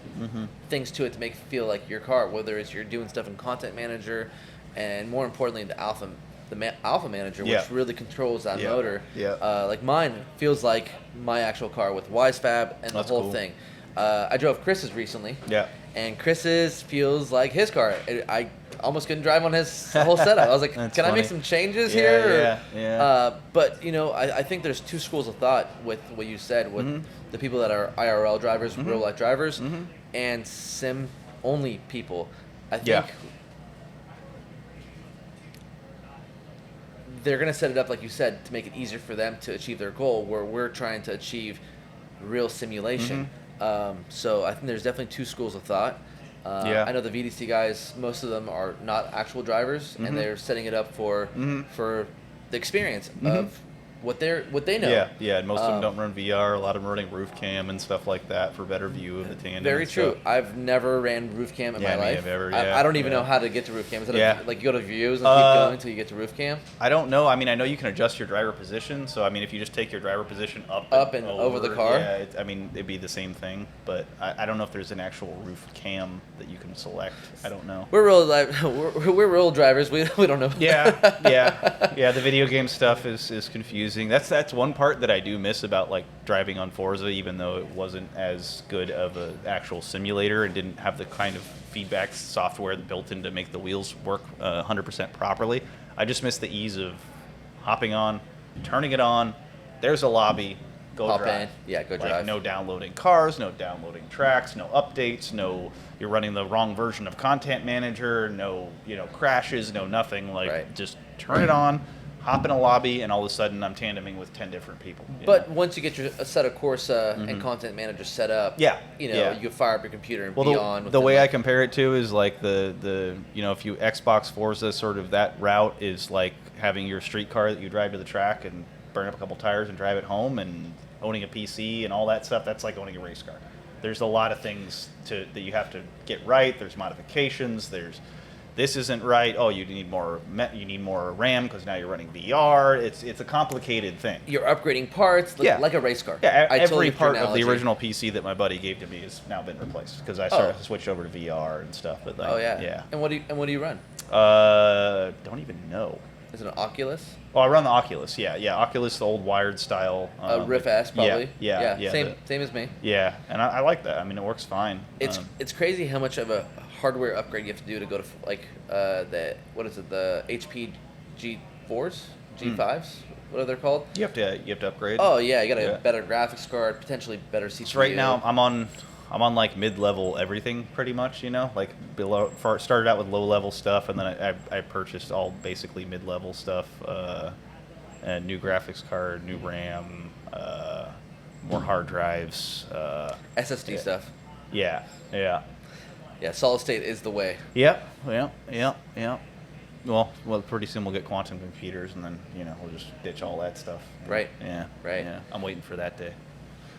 things to it to make it feel like your car. Whether it's you're doing stuff in Content Manager, and more importantly, the Alpha Manager, which really controls that motor. Like mine feels like my actual car with WiseFab and the whole thing. I drove Chris's recently. And Chris's feels like his car. I almost couldn't drive on his whole setup. I was like, can I make some changes here? But, you know, I think there's two schools of thought with what you said, with the people that are IRL drivers, real life drivers, and sim-only people. I think they're going to set it up, like you said, to make it easier for them to achieve their goal, where we're trying to achieve real simulation. So I think there's definitely two schools of thought. I know the VDC guys, most of them are not actual drivers, and they're setting it up for the experience of what they know. And most of them don't run VR. A lot of them are running roof cam and stuff like that for better view of the tandem. Very true. I've never ran roof cam in my life. I don't even know how to get to roof cam. Is it like you go to views and keep going until you get to roof cam? I don't know. I mean, I know you can adjust your driver position. So I mean, if you just take your driver position up and over the car, I mean, it'd be the same thing. But I don't know if there's an actual roof cam that you can select. I don't know. We're real drivers. We don't know. The video game stuff is confusing. That's one part that I do miss about like driving on Forza, even though it wasn't as good of an actual simulator and didn't have the kind of feedback software built in to make the wheels work 100% properly. I just miss the ease of hopping on, turning it on. There's a lobby. Go drive. Go drive. Like, no downloading cars, no downloading tracks, no updates, no you're running the wrong version of Content Manager, no crashes, no nothing. Like just turn it on. Hop in a lobby, and all of a sudden I'm tandeming with 10 different people. But once you get a set of Corsa and Content Manager set up, you can fire up your computer and be on. The way I compare it to is like the if you Xbox Forza, sort of that route is like having your street car that you drive to the track and burn up a couple tires and drive it home, and owning a PC and all that stuff. That's like owning a race car. There's a lot of things that you have to get right. There's modifications. This isn't right. Oh, you need more RAM because now you're running VR. It's a complicated thing. You're upgrading parts like a race car. Every part of the original PC that my buddy gave to me has now been replaced because I started to switch over to VR and stuff. But And what do you run? Don't even know. Is it an Oculus? Oh, I run the Oculus. Yeah. Oculus, the old wired style. Rift S, probably. Yeah. Same as me. Yeah, and I like that. I mean, it works fine. It's crazy how much of a hardware upgrade you have to do to go to like the HP G4s, G5s, what are they called? You have to upgrade. Oh yeah, you got a better graphics card, potentially better CPU. So right now I'm on like mid-level everything pretty much, like below. Started out with low-level stuff, and then I purchased all basically mid-level stuff. A new graphics card, new RAM, more hard drives, SSD stuff. Yeah. Solid state is the way. Yep. Well, pretty soon we'll get quantum computers, and then we'll just ditch all that stuff. Right. Yeah. Right. Yeah. I'm waiting for that day.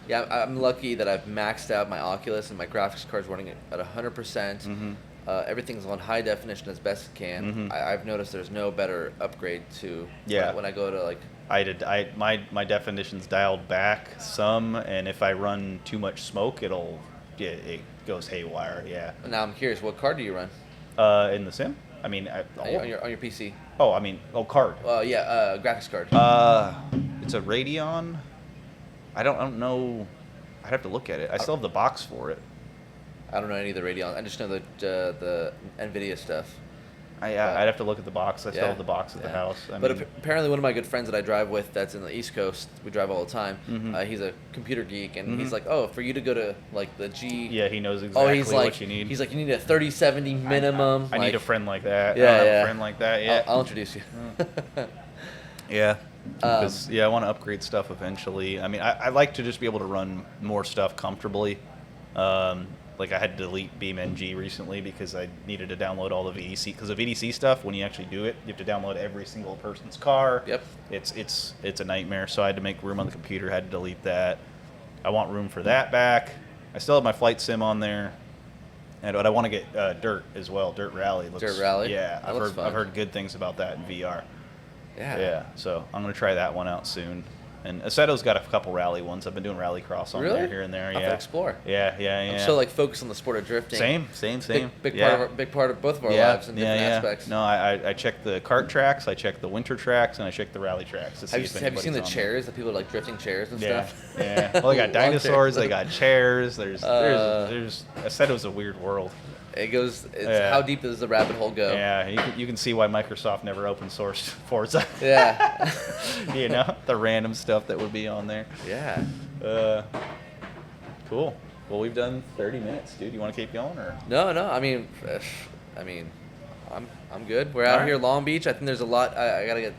Yeah, I'm lucky that I've maxed out my Oculus and my graphics card's running at 100%. Everything's on high definition as best it can. I've noticed there's no better upgrade to when I go to like. My definition's dialed back some, and if I run too much smoke, it goes haywire. Yeah. Now I'm curious, what card do you run? In the sim? I mean, on your PC. Card. Graphics card. It's a Radeon. I don't know. I'd have to look at it. I still have the box for it. I don't know any of the Radeon. I just know the NVIDIA stuff. I'd have to look at the box. I still have the box at the house. Apparently one of my good friends that I drive with that's in the East Coast, we drive all the time, he's a computer geek, and he's like, for you to go to like the G... Yeah, he knows exactly what you need. He's like, you need a 3070 minimum. I need a friend like that. Yeah, I have a friend like that, yeah. I'll introduce you. Yeah. Because, I want to upgrade stuff eventually. I mean, I like to just be able to run more stuff comfortably. Like I had to delete BeamNG recently because I needed to download all the VDC. Because the VDC stuff, when you actually do it, you have to download every single person's car. Yep. It's a nightmare. So I had to make room on the computer. Had to delete that. I want room for that back. I still have my flight sim on there. But I want to get Dirt as well. Dirt Rally. Dirt Rally? Yeah. I've heard good things about that in VR. Yeah. So I'm gonna try that one out soon. And Aceto's got a couple rally ones. I've been doing rally cross on there here and there. I'll have to explore. Yeah. I'm so like focused on the sport of drifting. Same. Big part of both of our lives in different aspects. No, I check the kart tracks, I check the winter tracks, and I check the rally tracks. To see Have you seen the on chairs that people like drifting chairs and stuff? Yeah. Well, they got dinosaurs, they got chairs. There's Aceto's a weird world. It goes. How deep does the rabbit hole go? Yeah, you can see why Microsoft never open sourced Forza. Yeah. You know, the random stuff that would be on there. Yeah. Cool. Well, we've done 30 minutes, dude. You want to keep going or? No. I mean, I'm good. We're out here, Long Beach. I think there's a lot. I gotta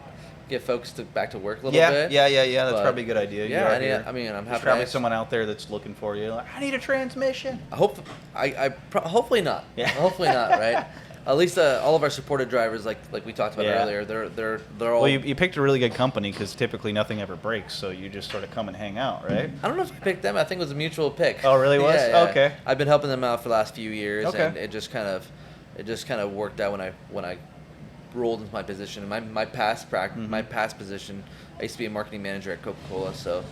get folks back to work a little bit. Yeah. That's probably a good idea. Yeah, I'm happy. There's probably someone out there that's looking for you. Like, I need a transmission. Hopefully not. Yeah. Hopefully not. Right. At least all of our supported drivers, like we talked about earlier, they're all. Well, you picked a really good company because typically nothing ever breaks, so you just sort of come and hang out, right? I don't know if I picked them. I think it was a mutual pick. Oh, really was? Yeah. Okay. I've been helping them out for the last few years, and it just kind of worked out when I rolled into my position. My past position, I used to be a marketing manager at Coca-Cola, so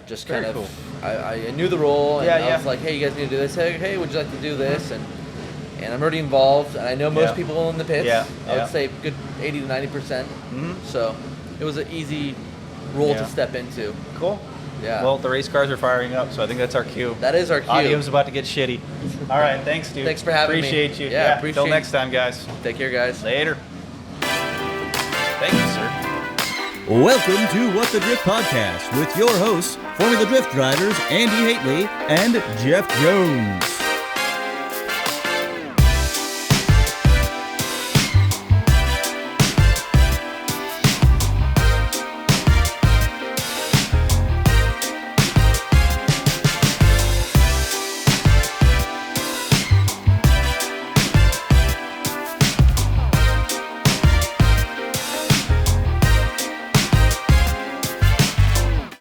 just kind of cool. I knew the role, and I was like, hey, you guys need to do this. Hey, would you like to do this? And I'm already involved, and I know most people in the pits. I would say good 80 to 90%. Mm-hmm. So it was an easy role to step into. Cool. Yeah. Well, the race cars are firing up, so I think that's our cue. That is our cue. Audio's about to get shitty. All right, thanks, dude. Thanks for having me. Appreciate you. Yeah, appreciate Until next time, guys. Take care, guys. Later. Thank you, sir. Welcome to What the Drift Podcast with your hosts, Formula Drift drivers Andy Hately and Jeff Jones.